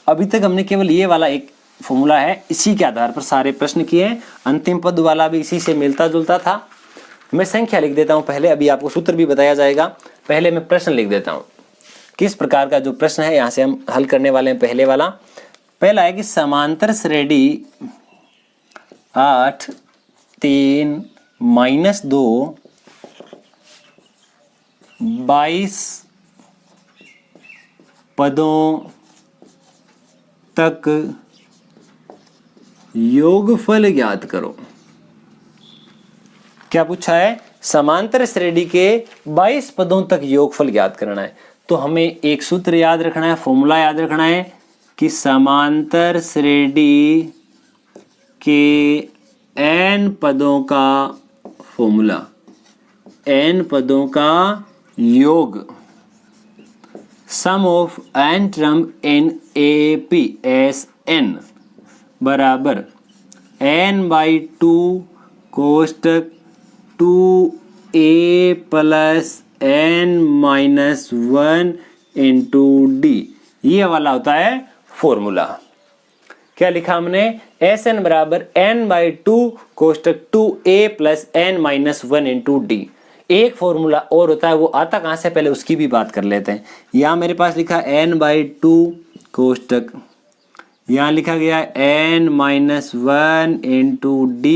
अभी तक हमने केवल ये वाला एक फॉर्मूला है, इसी के आधार पर सारे प्रश्न किए हैं। अंतिम पद वाला भी इसी से मिलता जुलता था। मैं संख्या लिख देता हूं पहले, अभी आपको सूत्र भी बताया जाएगा। पहले मैं प्रश्न लिख देता हूं किस प्रकार का जो प्रश्न है यहां से हम हल करने वाले हैं। पहला है कि समांतर श्रेणी 8 3 -2 22 पदों तक योगफल ज्ञात करो। क्या पूछा है, समांतर श्रेणी के 22 पदों तक योगफल ज्ञात करना है। तो हमें एक सूत्र याद रखना है, फॉर्मूला याद रखना है कि समांतर श्रेणी के n पदों का फॉर्मूला, n पदों का योग, sum of n term in AP as n बराबर n/2 कोष्टक 2a plus n-1 into d, ये वाला होता है फॉर्मूला। क्या लिखा हमने, Sn बराबर n/2 कोष्टक 2a plus n-1 into d। एक फॉर्मूला और होता है, वो आता कहां से पहले उसकी भी बात कर लेते हैं। यहां मेरे पास लिखा n/2 कोष्टक, यहां लिखा गया n-1 इंटू d,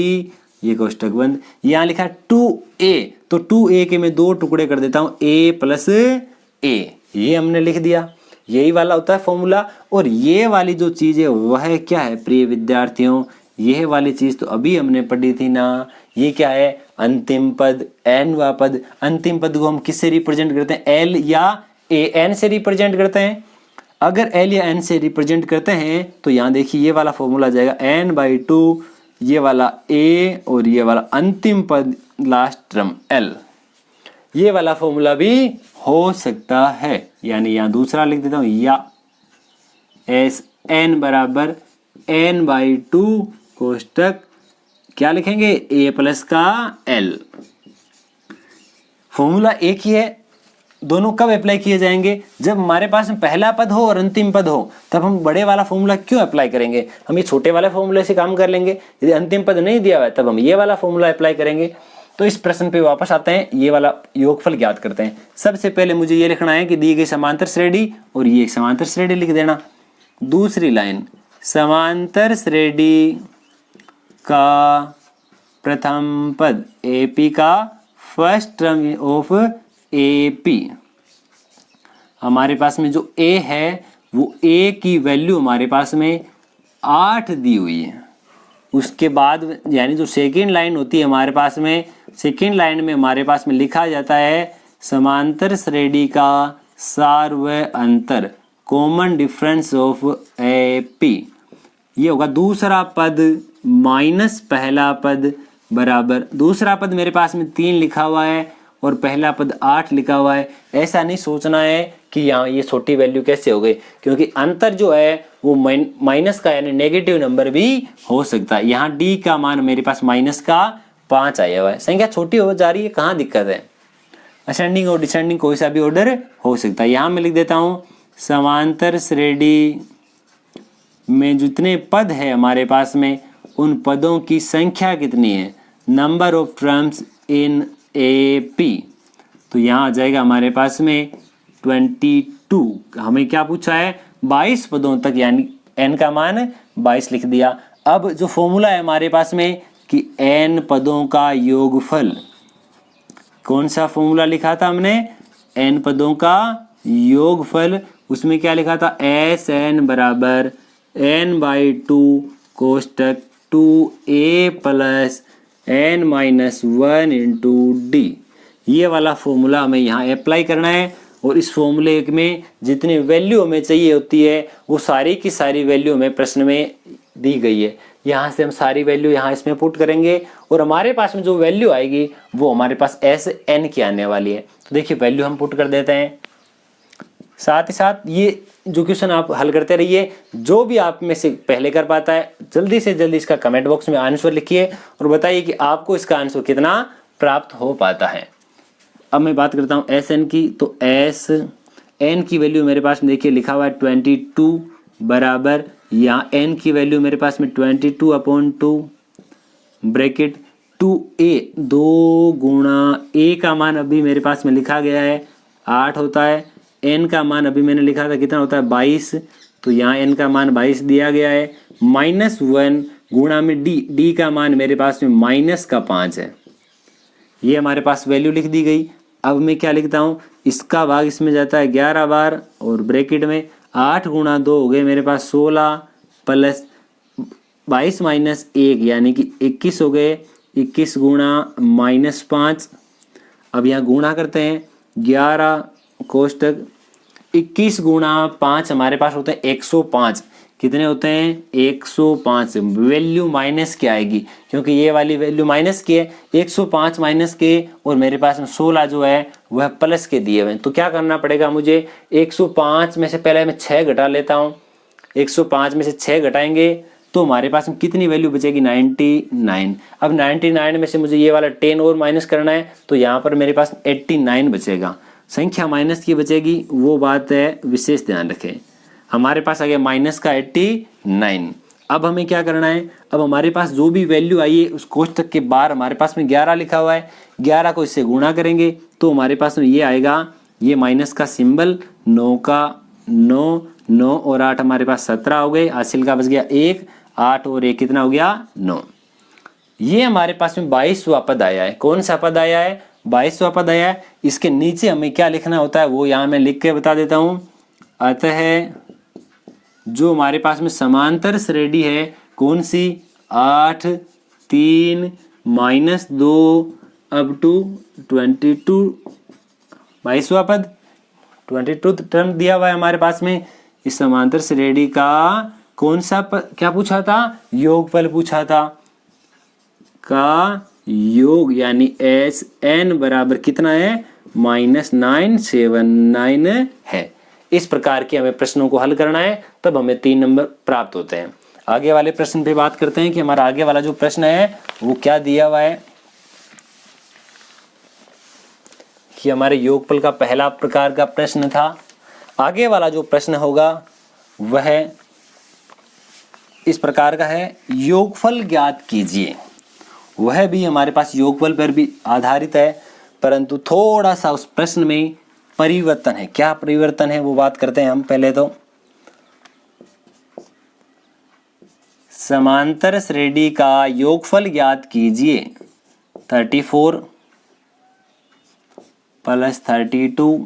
ये कोष्टक बंद। यहां लिखा 2a, तो 2a के मैं 2 टुकड़े कर देता हूं, a प्लस a, ये हमने लिख दिया। यही वाला होता है फॉर्मूला। और ये वाली जो चीज है वह क्या है प्रिय विद्यार्थियों, यह वाली चीज तो अभी हमने पढ़ी थी ना। ये क्या है, अंतिम पद, nवा पद। अंतिम पद को हम किससे रिप्रेजेंट करते हैं, l या an से रिप्रेजेंट करते हैं। अगर l या n से रिप्रेजेंट करते हैं तो यहाँ देखिए ये वाला फॉर्मूला जाएगा n/2, ये वाला a और ये वाला अंतिम पद लास्ट टर्म l। ये वाला फॉर्मूला भी हो सकता है, यानी यहाँ दूसरा लिख देता हूं, या Sn बराबर n/2 कोष्टक क्या लिखेंगे, a प्लस का l। फॉर्मूला एक ही है, दोनों कब अप्लाई किए जाएंगे, जब हमारे पास में पहला पद हो और अंतिम पद हो, तब हम बड़े वाला फॉर्मूला क्यों अप्लाई करेंगे, हम ये छोटे वाले फॉर्मूले से काम कर लेंगे। यदि अंतिम पद नहीं दिया हुआ है तब हम ये वाला फॉर्मूला अप्लाई करेंगे। तो इस प्रश्न पे वापस आते हैं, ये वाला योगफल ज्ञात करते हैं। सबसे पहले मुझे ये लिखना है कि दी गई समांतर श्रेणी, और ये समांतर श्रेणी लिख देना। दूसरी लाइन, समांतर श्रेणी का प्रथम पद AP का फर्स्ट टर्म ऑफ AP, हमारे पास में जो A है वो A की वैल्यू हमारे पास में 8 दी हुई है। उसके बाद यानी जो सेकेंड लाइन होती है हमारे पास में, सेकेंड लाइन में हमारे पास में लिखा जाता है समांतर श्रेणी का सार्वय अंतर, कॉमन डिफरेंस ऑफ AP। ये होगा दूसरा पद माइनस पहला पद बराबर, दूसरा पद मेरे पास में 3 लिखा हुआ है और पहला पद 8 लिखा हुआ है। ऐसा नहीं सोचना है कि यहाँ ये छोटी वैल्यू कैसे हो गई, क्योंकि अंतर जो है वो माइनस का यानी नेगेटिव नंबर भी हो सकता है। यहाँ डी का मान मेरे पास माइनस का 5 आया हुआ है, संख्या छोटी हो जा रही है, कहाँ दिक्कत है। असेंडिंग और डिसेंडिंग कोई सा भी ऑर्डर हो सकता है। यहाँ मैं लिख देता हूँ समांतर श्रेणी में जितने पद है हमारे पास में उन पदों की संख्या कितनी है, number of terms in A P. तो यहाँ आ जाएगा हमारे पास में 22। हमें क्या पूछा है, 22 पदों तक, यानी n का मान 22 लिख दिया। अब जो फॉर्मूला है हमारे पास में कि n पदों का योगफल, कौन सा फॉर्मूला लिखा था हमने, n पदों का योगफल, उसमें क्या लिखा था, एस एन बराबर n/2 कोष्टक 2a plus n-1 into d. ये वाला फॉर्मूला हमें यहाँ अप्लाई करना है और इस फॉर्मूले में जितनी वैल्यू हमें चाहिए होती है वो सारी की सारी वैल्यू हमें प्रश्न में दी गई है। यहाँ से हम सारी वैल्यू यहाँ इसमें पुट करेंगे और हमारे पास में जो वैल्यू आएगी वो हमारे पास एस एन की आने वाली है। तो देखिए वैल्यू हम पुट कर देते हैं, साथ ही साथ ये जो क्वेश्चन आप हल करते रहिए। जो भी आप में से पहले कर पाता है जल्दी से जल्दी इसका कमेंट बॉक्स में आंसर लिखिए और बताइए कि आपको इसका आंसर कितना प्राप्त हो पाता है। अब मैं बात करता हूँ एस एन की। तो एस एन की वैल्यू मेरे पास में देखिए लिखा हुआ है 22 बराबर, यहाँ एन की वैल्यू मेरे पास में 22/2 ब्रैकेट 2a, 2 गुणा a का मान अभी मेरे पास में लिखा गया है 8 होता है, n का मान अभी मैंने लिखा था कितना होता है 22, तो यहाँ n का मान 22 दिया गया है, -1 गुणा में d का मान मेरे पास में -5 है। ये हमारे पास वैल्यू लिख दी गई। अब मैं क्या लिखता हूँ, इसका भाग इसमें जाता है 11 बार और ब्रैकेट में 8 गुणा 2 हो गए मेरे पास 16 प्लस 22 माइनस 1 यानी कि 21 हो गए, 21 गुणा -5। अब यहाँ गुणा करते हैं 11 कोष्टक 21 गुणा 5 हमारे पास होते हैं 105। कितने होते हैं 105। वैल्यू माइनस की आएगी क्योंकि ये वाली वैल्यू माइनस की है, 105 माइनस के और मेरे पास में 16 जो है वह प्लस के दिए हुए हैं। तो क्या करना पड़ेगा मुझे, 105 में से पहले मैं 6 घटा लेता हूँ, 105 में से 6 घटाएंगे तो हमारे पास में कितनी वैल्यू बचेगी 99। अब 99 में से मुझे ये वाला 10 और माइनस करना है तो यहाँ पर मेरे पास 89 बचेगा। संख्या माइनस की बचेगी वो बात है विशेष ध्यान रखें। हमारे पास आ गया माइनस का 89। अब हमें क्या करना है, अब हमारे पास जो भी वैल्यू आई है उस कोष्टक के बाहर हमारे पास में 11 लिखा हुआ है, 11 को इससे गुणा करेंगे तो हमारे पास में ये आएगा, ये माइनस का सिंबल, 9 का 9, 9 और 8 हमारे पास 17 हो गए, हासिल का बच गया 1, 8 और 1 कितना हो गया 9। ये हमारे पास में 22वां पद आया है। कौन सा पद आया है, 22वां पद आया है। इसके नीचे हमें क्या लिखना होता है वो यहाँ मैं लिख के बता देता हूँ। अतः जो हमारे पास में समांतर श्रेणी है कौन सी, 8, 3, -2 अप टू 22, 22वां पद 22 टर्म दिया हुआ है हमारे पास में। इस समांतर श्रेणी का कौन सा पद, क्या पूछा था, योगफल पूछा था, का योग यानी एस एन बराबर कितना है -979 है। इस प्रकार के हमें प्रश्नों को हल करना है तब हमें 3 नंबर प्राप्त होते हैं। आगे वाले प्रश्न पे बात करते हैं कि हमारा आगे वाला जो प्रश्न है वो क्या दिया हुआ है कि हमारे योगफल का पहला प्रकार का प्रश्न था। आगे वाला जो प्रश्न होगा वह इस प्रकार का है, योगफल ज्ञात कीजिए। वह भी हमारे पास योगफल पर भी आधारित है परंतु थोड़ा सा उस प्रश्न में परिवर्तन है। क्या परिवर्तन है वो बात करते हैं हम। पहले तो समांतर श्रेणी का योगफल ज्ञात कीजिए, 34 प्लस 32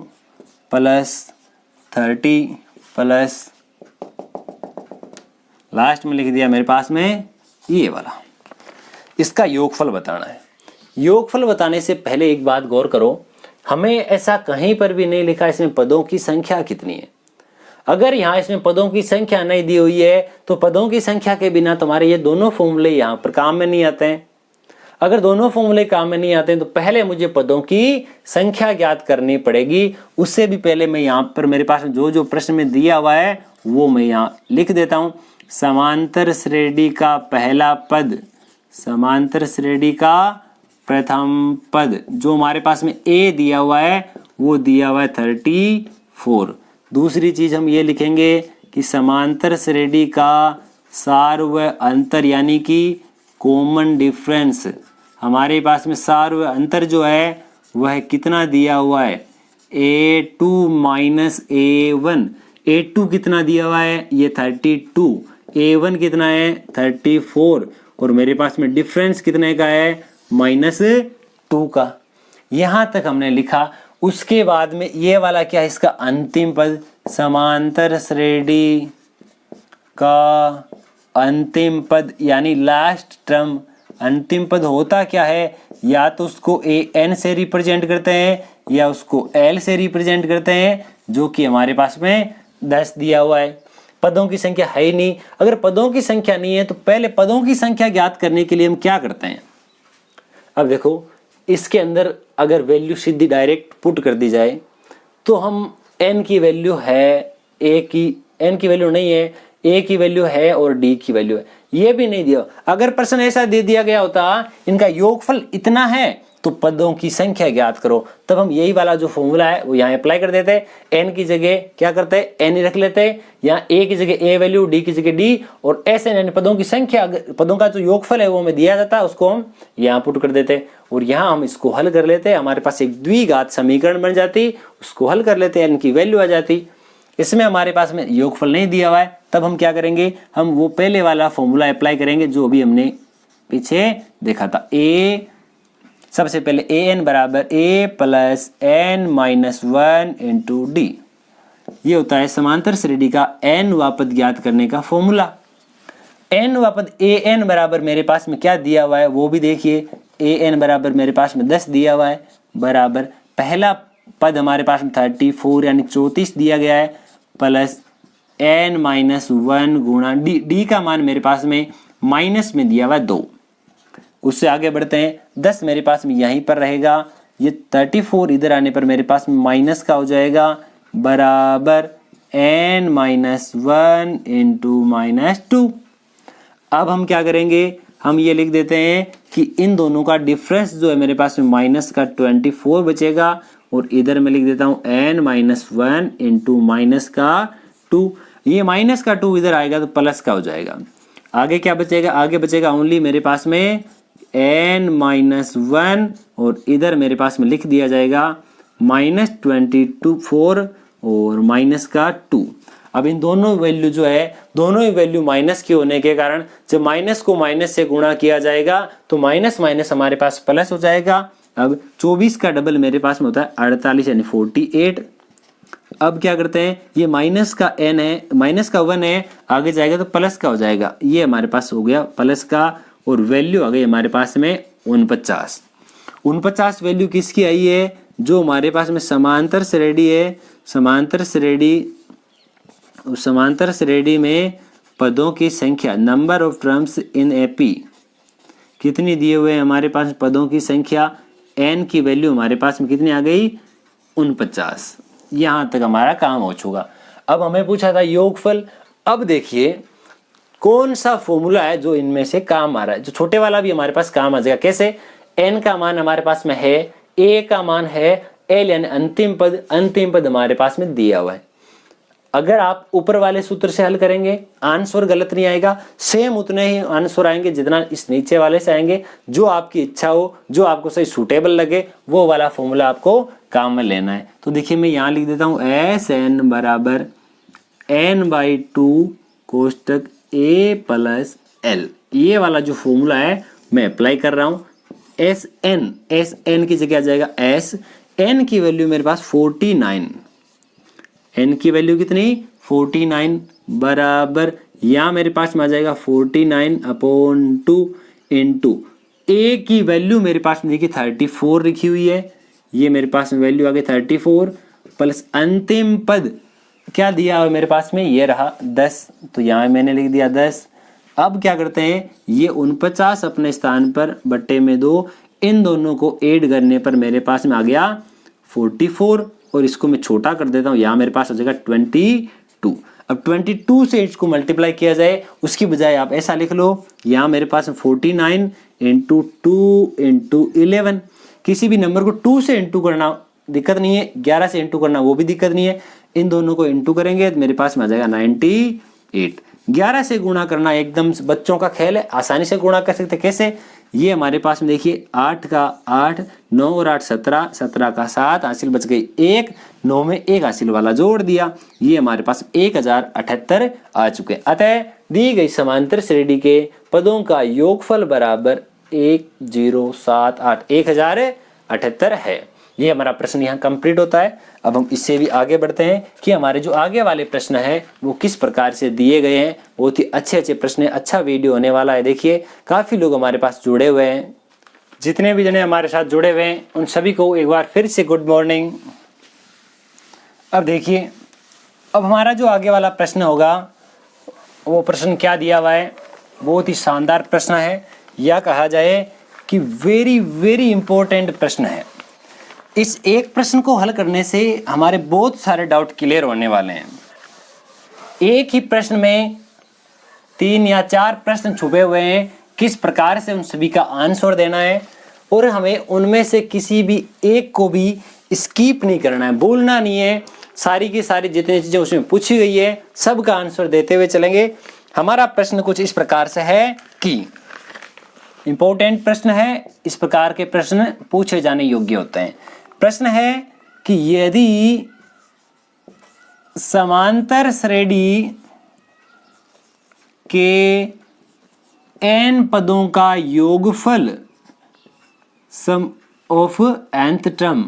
प्लस 30 प्लस लास्ट में लिख दिया मेरे पास में ये वाला, इसका योगफल बताना है। योगफल बताने से पहले एक बात गौर करो, हमें ऐसा कहीं पर भी नहीं लिखा इसमें पदों की संख्या कितनी है। अगर यहाँ इसमें पदों की संख्या नहीं दी हुई है तो पदों की संख्या के बिना तुम्हारे ये दोनों फॉर्मूले यहाँ पर काम में नहीं आते हैं। अगर दोनों फॉर्मूले काम में नहीं आते हैं तो पहले मुझे पदों की संख्या ज्ञात करनी पड़ेगी। उससे भी पहले मैं यहाँ पर मेरे पास जो जो प्रश्न में दिया हुआ है वो मैं यहाँ लिख देता हूँ। समांतर श्रेणी का पहला पद, समांतर श्रेणी का प्रथम पद, जो हमारे पास में ए दिया हुआ है वो दिया हुआ है 34। दूसरी चीज हम ये लिखेंगे कि समांतर श्रेणी का सार्वय अंतर यानी कि कॉमन डिफरेंस, हमारे पास में सार्वय अंतर जो है वह कितना दिया हुआ है, A2 माइनस A1। A2 कितना दिया हुआ है, ये 32, A1 कितना है 34, और मेरे पास में डिफरेंस कितने का है -2 का। यहां तक हमने लिखा। उसके बाद में ये वाला क्या है, इसका अंतिम पद, समांतर श्रेणी का अंतिम पद यानी लास्ट टर्म। अंतिम पद होता क्या है, या तो उसको an से रिप्रेजेंट करते हैं या उसको l से रिप्रेजेंट करते हैं, जो कि हमारे पास में 10 दिया हुआ है। पदों की संख्या है ही नहीं। अगर पदों की संख्या नहीं है तो पहले पदों की संख्या ज्ञात करने के लिए हम क्या करते हैं। अब देखो, इसके अंदर अगर वैल्यू सीधी डायरेक्ट पुट कर दी जाए तो हम n की वैल्यू है, a की n की वैल्यू नहीं है, a की वैल्यू है और d की वैल्यू है, ये भी नहीं दिया। अगर प्रश्न ऐसा दे दिया गया होता इनका योगफल इतना है तो पदों की संख्या ज्ञात करो, तब हम यही वाला जो फॉर्मूला है वो यहाँ अप्लाई कर देते। n की जगह क्या करते, n ही रख लेते, यहाँ a की जगह a वैल्यू, d की जगह d, और ऐसे यानी पदों की संख्या, पदों का जो योगफल है वो हमें दिया जाता है, उसको हम यहाँ पुट कर देते और यहाँ हम इसको हल कर लेते। हमारे पास एक द्विघात समीकरण बन जाती, उसको हल कर लेते, n की वैल्यू आ जाती। इसमें हमारे पास में योगफल नहीं दिया हुआ है, तब हम क्या करेंगे, हम वो पहले वाला फॉर्मूला अप्लाई करेंगे जो अभी हमने पीछे देखा था। a सबसे पहले an बराबर a plus n minus 1 into d, ये होता है समांतर श्रेणी का n वा पद ज्ञात करने का फॉर्मूला। n वा पद an बराबर मेरे पास में क्या दिया हुआ है वो भी देखिए। an बराबर मेरे पास में 10 दिया हुआ है, बराबर पहला पद हमारे पास में 34 यानी 34 दिया गया है, प्लस n माइनस 1 गुणा डी का मान मेरे पास में माइनस में दिया हुआ है 2। उससे आगे बढ़ते हैं, 10 मेरे पास में यहीं पर रहेगा, ये 34 इधर आने पर मेरे पास में माइनस का हो जाएगा, बराबर n माइनस 1 इंटू माइनस 2। अब हम क्या करेंगे, हम ये लिख देते हैं कि इन दोनों का डिफरेंस जो है मेरे पास में माइनस का 24 बचेगा, और इधर मैं लिख देता हूँ n माइनस 1 इंटू माइनस का 2। ये माइनस का 2 इधर आएगा तो प्लस का हो जाएगा। आगे क्या बचेगा, आगे बचेगा ओनली मेरे पास में n माइनस 1, और इधर मेरे पास में लिख दिया जाएगा -24 और माइनस का 2। अब इन दोनों वैल्यू जो है, दोनों ही वैल्यू माइनस के होने के कारण जब माइनस को माइनस से गुणा किया जाएगा तो माइनस माइनस हमारे पास प्लस हो जाएगा। अब 24 का डबल मेरे पास में होता है 48 यानी 48। अब क्या करते हैं, ये माइनस का n है, माइनस का 1 है, आगे जाएगा तो प्लस का हो जाएगा, ये हमारे पास हो गया प्लस का, और वैल्यू आ गई हमारे पास में 49 वैल्यू किसकी आई है, जो हमारे पास में समांतर श्रेणी है। समांतर श्रेणी में पदों की संख्या, number of terms in AP, कितनी दिए हुए हैं हमारे पास पदों की संख्या, n की वैल्यू हमारे पास में कितनी आ गई 49। यहाँ तक हमारा काम हो चुका। अब हमें पूछा था योगफल। अब देखिए कौन सा फॉर्मूला है जो इनमें से काम आ रहा है, जो छोटे वाला भी हमारे पास काम आ जाएगा। कैसे, n का मान हमारे पास में है, a का मान है l यानी अंतिम पद हमारे पास में दिया हुआ है। अगर आप ऊपर वाले सूत्र से हल करेंगे आंसर गलत नहीं आएगा, सेम उतने ही आंसर आएंगे जितना इस नीचे वाले से आएंगे। जो आपकी इच्छा हो, जो आपको सही सूटेबल लगे, वो वाला फॉर्मूला आपको काम में लेना है। तो देखिए मैं यहाँ लिख देता हूँ Sn बराबर n/2 कोष्टक a प्लस l। ये वाला जो फॉर्मूला है मैं अप्लाई कर रहा हूँ। Sn की जगह आ जाएगा s, n की वैल्यू मेरे पास 49, n की वैल्यू कितनी 49, बराबर यहाँ मेरे पास में आ जाएगा 49/2 इंटू a की वैल्यू मेरे पास में देखिए 34 लिखी हुई है, ये मेरे पास में वैल्यू आ गई 34, प्लस अंतिम पद क्या दिया हुआ मेरे पास में, ये रहा 10, तो यहाँ मैंने लिख दिया 10। अब क्या करते हैं, ये 49 अपने स्थान पर बट्टे में 2, इन दोनों को ऐड करने पर मेरे पास में आ गया 44, और इसको मैं छोटा कर देता हूँ, यहाँ मेरे पास हो जाएगा 22। अब 22 से इसको मल्टीप्लाई किया जाए, उसकी बजाय आप ऐसा लिख लो, यहाँ मेरे पास 49 इंटू 2 इंटू 11। किसी भी नंबर को 2 से इंटू करना दिक्कत नहीं है, 11 से इंटू करना वो भी दिक्कत नहीं है। इन दोनों को इंटू करेंगे तो मेरे पास में आ जाएगा 98। 11 से गुणा करना एकदम बच्चों का खेल है, आसानी से गुणा कर सकते। कैसे, ये हमारे पास में देखिए 8 का 8, 9 और 8 17, 17 का 7, हासिल बच गई 1, 9 में 1 हासिल वाला जोड़ दिया, ये हमारे पास 1078 आ चुके हैं। अतः दी गई समांतर श्रेणी के पदों का योगफल बराबर 1078 1078 है। ये हमारा प्रश्न यहाँ कंप्लीट होता है। अब हम इससे भी आगे बढ़ते हैं कि हमारे जो आगे वाले प्रश्न हैं वो किस प्रकार से दिए गए हैं। बहुत ही अच्छे प्रश्न है, अच्छा वीडियो होने वाला है। देखिए काफ़ी लोग हमारे पास जुड़े हुए हैं, जितने भी जने हमारे साथ जुड़े हुए हैं उन सभी को एक बार फिर से गुड मॉर्निंग। अब देखिए, अब हमारा जो आगे वाला प्रश्न होगा वो प्रश्न क्या दिया हुआ है, बहुत ही शानदार प्रश्न है, या कहा जाए कि वेरी वेरी इंपॉर्टेंट प्रश्न है। इस एक प्रश्न को हल करने से हमारे बहुत सारे डाउट क्लियर होने वाले हैं। एक ही प्रश्न में 3 या 4 प्रश्न छुपे हुए हैं, किस प्रकार से उन सभी का आंसर देना है, और हमें उनमें से किसी भी एक को भी स्किप नहीं करना है, भूलना नहीं है। सारी की सारी जितनी चीज़ें उसमें पूछी गई है सबका आंसर देते हुए चलेंगे। हमारा प्रश्न कुछ इस प्रकार से है कि इंपॉर्टेंट प्रश्न है, इस प्रकार के प्रश्न पूछे जाने योग्य होते हैं। प्रश्न है कि यदि समांतर श्रेणी के n पदों का योगफल सम ऑफ nth टर्म,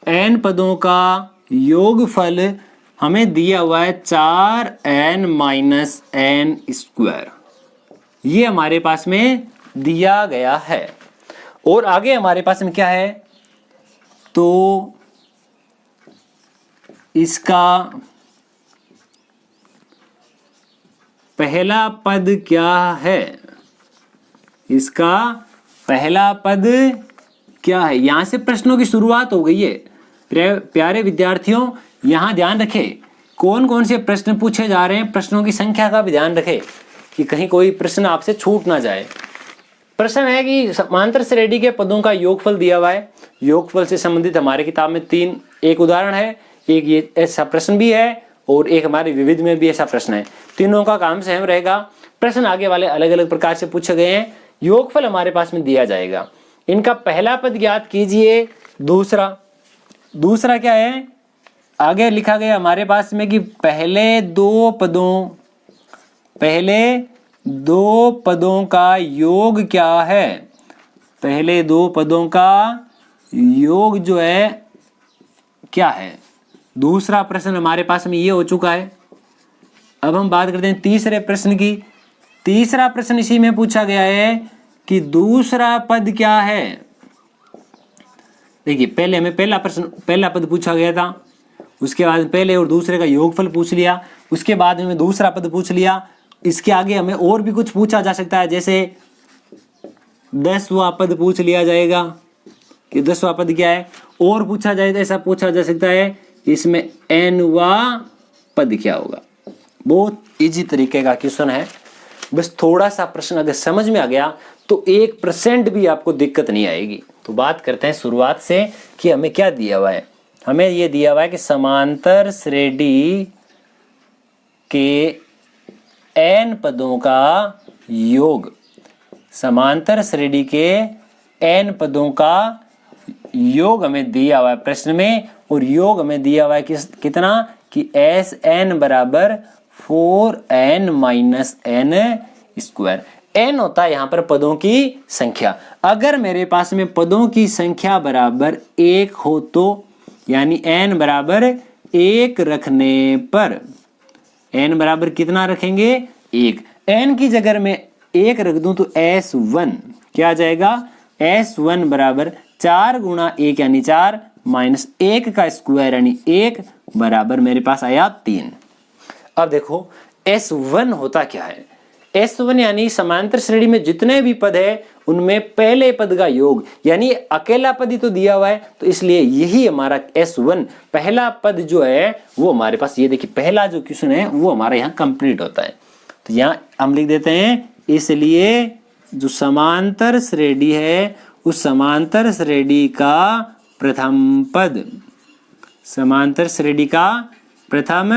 n पदों का योगफल हमें दिया हुआ है 4n माइनस n स्क्वायर, ये हमारे पास में दिया गया है। और आगे हमारे पास में क्या है, तो इसका पहला पद क्या है, इसका पहला पद क्या है। यहां से प्रश्नों की शुरुआत हो गई है। प्यारे विद्यार्थियों, यहां ध्यान रखें कौन कौन से प्रश्न पूछे जा रहे हैं, प्रश्नों की संख्या का भी ध्यान रखें कि कहीं कोई प्रश्न आपसे छूट ना जाए। प्रश्न है कि समांतर श्रेणी के पदों का योगफल दिया हुआ है। योगफल से संबंधित हमारे किताब में 3 एक उदाहरण है, एक ये ऐसा प्रश्न भी है और एक हमारे विविध में भी ऐसा प्रश्न है। तीनों का काम सेम रहेगा। प्रश्न आगे वाले अलग अलग प्रकार से पूछे गए हैं। योगफल हमारे पास में दिया जाएगा। इनका पहला पद ज्ञात कीजिए। दूसरा क्या है, आगे लिखा गया हमारे पास में कि पहले दो पदों का योग क्या है। पहले 2 पदों का योग जो है क्या है। दूसरा प्रश्न हमारे पास में ये हो चुका है। अब हम बात करते हैं तीसरे प्रश्न की। तीसरा प्रश्न इसी में पूछा गया है कि दूसरा पद क्या है। देखिए पहले हमें पहला पद पूछा गया था, उसके बाद पहले और दूसरे का योगफल पूछ लिया, उसके बाद हमें दूसरा पद पूछ लिया। इसके आगे हमें और भी कुछ पूछा जा सकता है, जैसे 10वां पद पूछ लिया जाएगा कि 10वां पद क्या है, और पूछा जाए तो ऐसा पूछा जा सकता है इसमें nवां पद क्या होगा। बहुत इजी तरीके का क्वेश्चन है। बस थोड़ा सा प्रश्न अगर समझ में आ गया तो 1% भी आपको दिक्कत नहीं आएगी। तो बात करते हैं शुरुआत से कि हमें क्या दिया हुआ है। हमें ये दिया हुआ है कि समांतर श्रेणी के n पदों का योग, समांतर श्रेणी के n पदों का योग हमें दिया हुआ है प्रश्न में। और योग हमें दिया हुआ है कितना कि Sn बराबर 4n minus n square. n होता है यहाँ पर पदों की संख्या। अगर मेरे पास में पदों की संख्या बराबर 1 हो तो, यानी n बराबर 1 रखने पर, n बराबर कितना रखेंगे 1, n की जगह में 1 रख दूं तो S1 क्या आ जाएगा, S1 बराबर 4 गुणा 1 यानी 4 माइनस 1 का स्क्वायर यानी 1 बराबर मेरे पास आया 3। अब देखो S1 होता क्या है, S1 यानी समांतर श्रेणी में जितने भी पद है उनमें पहले पद का योग, यानी अकेला पद ही तो दिया हुआ है, तो इसलिए यही हमारा S1 पहला पद जो है वो हमारे पास, ये देखिए पहला जो क्वेश्चन है वो हमारा यहाँ कंप्लीट होता है। तो यहाँ हम लिख देते हैं, इसलिए जो समांतर श्रेणी है उस समांतर श्रेणी का प्रथम पद, समांतर श्रेणी का प्रथम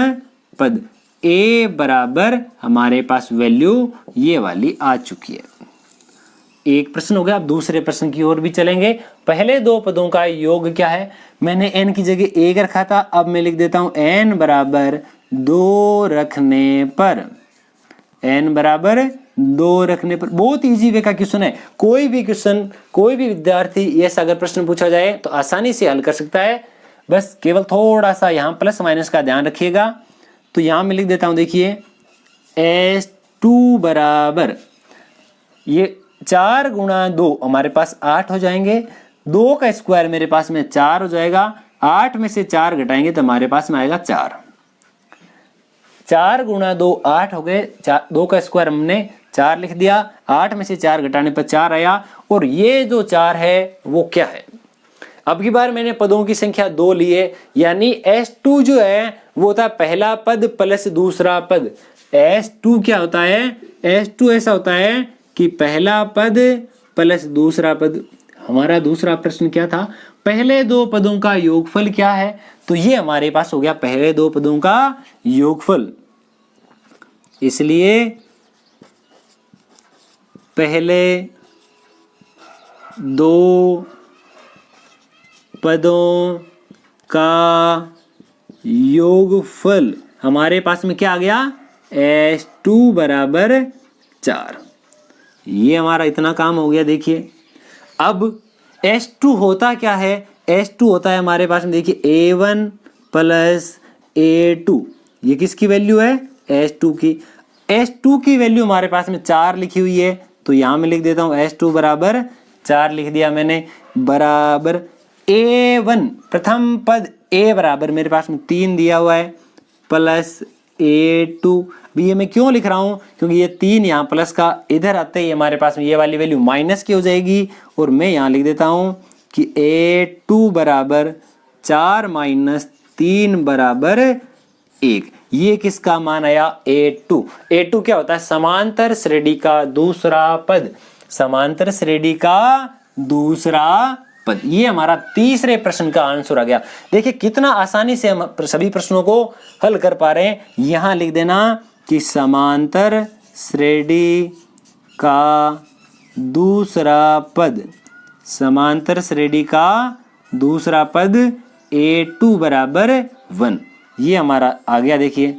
पद A बराबर हमारे पास वैल्यू ये वाली आ चुकी है। एक प्रश्न हो गया। अब दूसरे प्रश्न की ओर भी चलेंगे। पहले दो पदों का योग क्या है, मैंने n की जगह 1 रखा था, अब मैं लिख देता हूं n बराबर 2 रखने पर, n बराबर 2 रखने पर। बहुत इजी वे का क्वेश्चन है, कोई भी क्वेश्चन कोई भी विद्यार्थी ऐसा अगर प्रश्न पूछा जाए तो आसानी से हल कर सकता है, बस केवल थोड़ा सा यहाँ प्लस माइनस का ध्यान रखिएगा। तो यहाँ मैं लिख देता हूं, देखिए S2 बराबर ये 4 गुणा 2 हमारे पास 8 हो जाएंगे, 2 का स्क्वायर मेरे पास में 4 हो जाएगा, 8 में से 4 घटाएंगे तो हमारे पास में आएगा 4। 4 गुणा 2 8 हो गए, 2 का स्क्वायर हमने 4 लिख दिया, 8 में से 4 घटाने पर 4 आया। और ये जो 4 है वो क्या है, अब की बार मैंने पदों की संख्या 2 लिए, यानी S2 जो है वो होता है पहला पद प्लस दूसरा पद। S2 क्या होता है, S2 ऐसा होता है कि पहला पद प्लस दूसरा पद। हमारा दूसरा प्रश्न क्या था, पहले दो पदों का योगफल क्या है, तो ये हमारे पास हो गया पहले दो पदों का योगफल। इसलिए पहले दो पदों का योगफल हमारे पास में क्या आ गया, S2 बराबर 4। ये हमारा इतना काम हो गया। देखिए अब S2 होता क्या है, S2 होता है हमारे पास में, देखिए A1 प्लस A2, ये किसकी वैल्यू है, S2 की। S2 की वैल्यू हमारे पास में 4 लिखी हुई है, तो यहां में लिख देता हूं S2 बराबर 4 लिख दिया मैंने, बराबर A1 प्रथम पद A बराबर मेरे पास में 3 दिया हुआ है, प्लस A2। भी ये मैं क्यों लिख रहा हूं, क्योंकि ये 3 यहाँ प्लस का इधर आते ही हमारे पास में ये वाली वैल्यू माइनस की हो जाएगी, और मैं यहाँ लिख देता हूं कि A2 बराबर 4 माइनस 3 बराबर 1। ये किसका मान आया, A2। A2 क्या होता है, समांतर श्रेणी का दूसरा पद, समांतर श्रेणी का दूसरा पद। ये हमारा तीसरे प्रश्न का आंसर आ गया। देखिए कितना आसानी से हम सभी प्रश्नों को हल कर पा रहे हैं। यहां लिख देना कि समांतर श्रेणी का दूसरा पद, समांतर श्रेणी का दूसरा पद A2 बराबर 1। ये हमारा आ गया। देखिए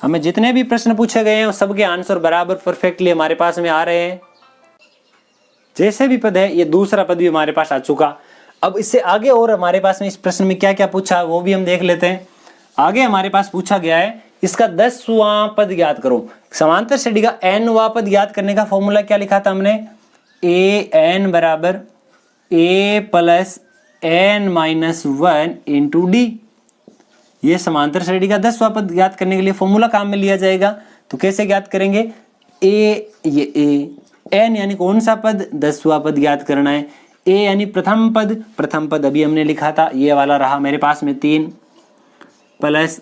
हमें जितने भी प्रश्न पूछे गए हैं सबके आंसर बराबर परफेक्टली हमारे पास में आ रहे हैं। जैसे भी पद है, ये दूसरा पद भी हमारे पास आ चुका। अब इससे आगे और हमारे पास में इस प्रश्न में क्या क्या पूछा वो भी हम देख लेते हैं। आगे हमारे पास पूछा गया है इसका 10वां पद ज्ञात करो। समांतर श्रेणी का nवां पद ज्ञात करने का फॉर्मूला क्या लिखा था हमने, an बराबर a plus n minus 1 into d. ये समांतर श्रेणी का 10वां पद ज्ञात करने के लिए फॉर्मूला काम में लिया जाएगा। तो कैसे ज्ञात करेंगे, ये a, n यानी कौन सा पद, 10वां पद ज्ञात करना है। a यानी प्रथम पद अभी हमने लिखा था, ये वाला रहा मेरे पास में 3, प्लस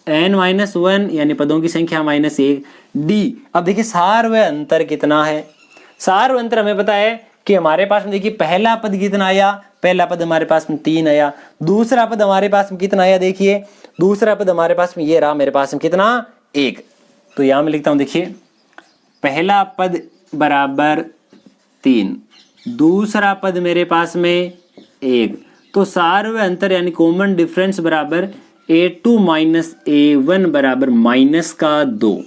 n माइनस 1 यानी पदों की संख्या माइनस 1 d। अब देखिए सार व अंतर कितना है, सार व अंतर हमें पता है कि हमारे पास में देखिए पहला पद कितना आया, पहला पद हमारे पास में 3 आया, दूसरा पद हमारे पास में कितना आया, देखिए दूसरा पद हमारे पास में ये रहा मेरे पास में कितना, 1। तो यहां में लिखता हूं, देखिए पहला पद बराबर 3, दूसरा पद मेरे पास में 1। तो सार व अंतर यानी कॉमन डिफरेंस बराबर A2 माइनस A1 बराबर माइनस का 2।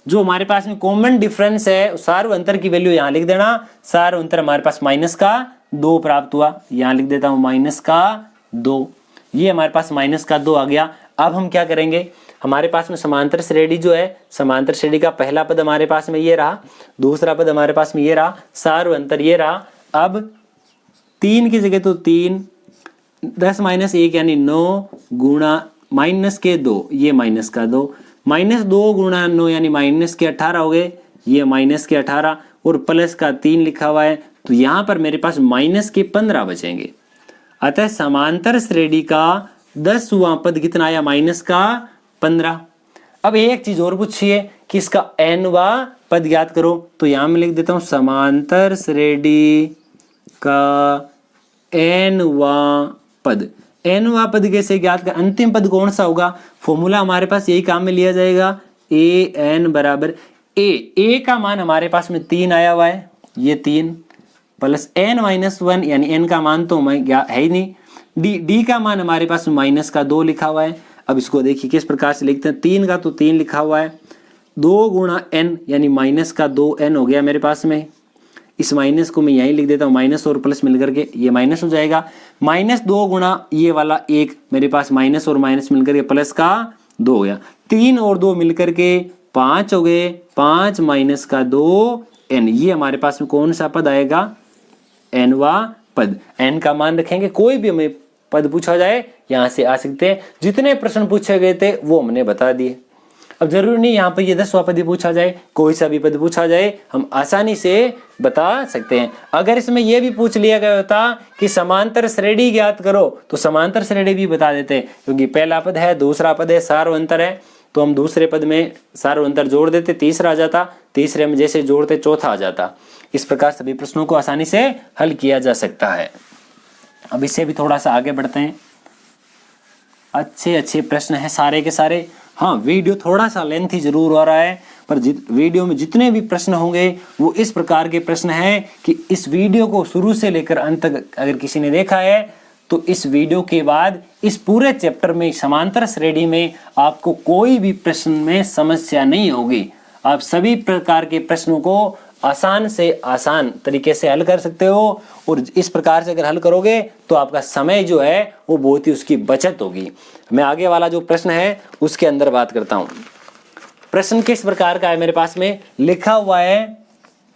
जो हमारे पास में कॉमन डिफरेंस है सार व अंतर की वैल्यू यहां लिख देना। सार व अंतर हमारे पास माइनस का 2 प्राप्त हुआ, यहां लिख देता हूं माइनस का 2। ये हमारे पास माइनस का 2 आ गया। अब हम क्या करेंगे, हमारे पास में समांतर श्रेणी जो है, समांतर श्रेणी का पहला पद हमारे पास में ये रहा, दूसरा पद हमारे पास में ये रहा, सार व अंतर ये रहा। अब 3 की जगह तो 3, 10 माइनस 1 यानी 9 गुणा माइनस के 2, ये माइनस का 2, -2 गुणा 9 यानी माइनस के 18 हो गए, ये माइनस के 18 और प्लस का 3 लिखा हुआ है, तो यहाँ पर मेरे पास माइनस के 15 बचेंगे। अतः समांतर श्रेणी का 10वां पद कितना आया, माइनस का 15। अब एक चीज और पूछिए कि इसका nवां पद ज्ञात करो, तो यहां मैं लिख देता हूं समांतर श्रेणी का nवां पद। nवां पद कैसे ज्ञात कर, अंतिम पद कौन सा होगा, फॉर्मूला हमारे पास यही काम में लिया जाएगा, an बराबर a का मान हमारे पास में 3 आया हुआ है, ये 3 प्लस n-1 यानी n का मान तो है ही नहीं, d का मान हमारे पास माइनस का 2 लिखा हुआ है। अब इसको देखिए किस प्रकार से लिखते हैं, 3 का तो 3 लिखा हुआ है, 2 गुणा n यानी माइनस का 2n हो गया मेरे पास में। इस माइनस को मैं यहीं लिख देता हूँ, माइनस और प्लस मिलकर के ये माइनस हो जाएगा, -2 गुणा ये वाला 1 मेरे पास माइनस और माइनस मिलकर के प्लस का 2 हो गया, 3 और 2 मिलकर के 5 हो गए, 5 माइनस का 2n, ये हमारे पास में कौन सा पद आएगा, nवां पद। n का मान रखेंगे, कोई भी हमें पद पूछा जाए यहां से आ सकते हैं, जितने प्रश्न पूछे गए थे वो हमने बता दिए। अब जरूरी नहीं यहाँ पर ये 10वां पद पूछा जाए, कोई सा भी पद पूछा जाए हम आसानी से बता सकते हैं। अगर इसमें यह भी पूछ लिया गया होता कि समांतर श्रेणी ज्ञात करो, तो समांतर श्रेणी भी बता देते, क्योंकि पहला पद है, दूसरा पद है, सार्वंतर है, तो हम दूसरे पद में सार्वंतर जोड़ देते, तीसरा आ जाता, तीसरे में जैसे जोड़ते चौथा आ जाता। इस प्रकार सभी प्रश्नों को आसानी से हल किया जा सकता है। अब इससे भी थोड़ा सा आगे बढ़ते हैं, अच्छे प्रश्न हैं सारे के सारे। हाँ, वीडियो थोड़ा सा लेंथी जरूर हो रहा है, पर वीडियो में जितने भी प्रश्न होंगे वो इस प्रकार के प्रश्न हैं कि इस वीडियो को शुरू से लेकर अंत तक अगर किसी ने देखा है तो इस वीडियो के बाद इस पूरे चैप्टर में समांतर श्रेणी में आपको कोई भी प्रश्न में समस्या नहीं होगी। आप सभी प्रकार के प्रश्नों को आसान से आसान तरीके से हल कर सकते हो, और इस प्रकार से अगर हल करोगे तो आपका समय जो है वो बहुत ही उसकी बचत होगी। मैं आगे वाला जो प्रश्न है उसके अंदर बात करता हूं। प्रश्न किस प्रकार का है, मेरे पास में लिखा हुआ है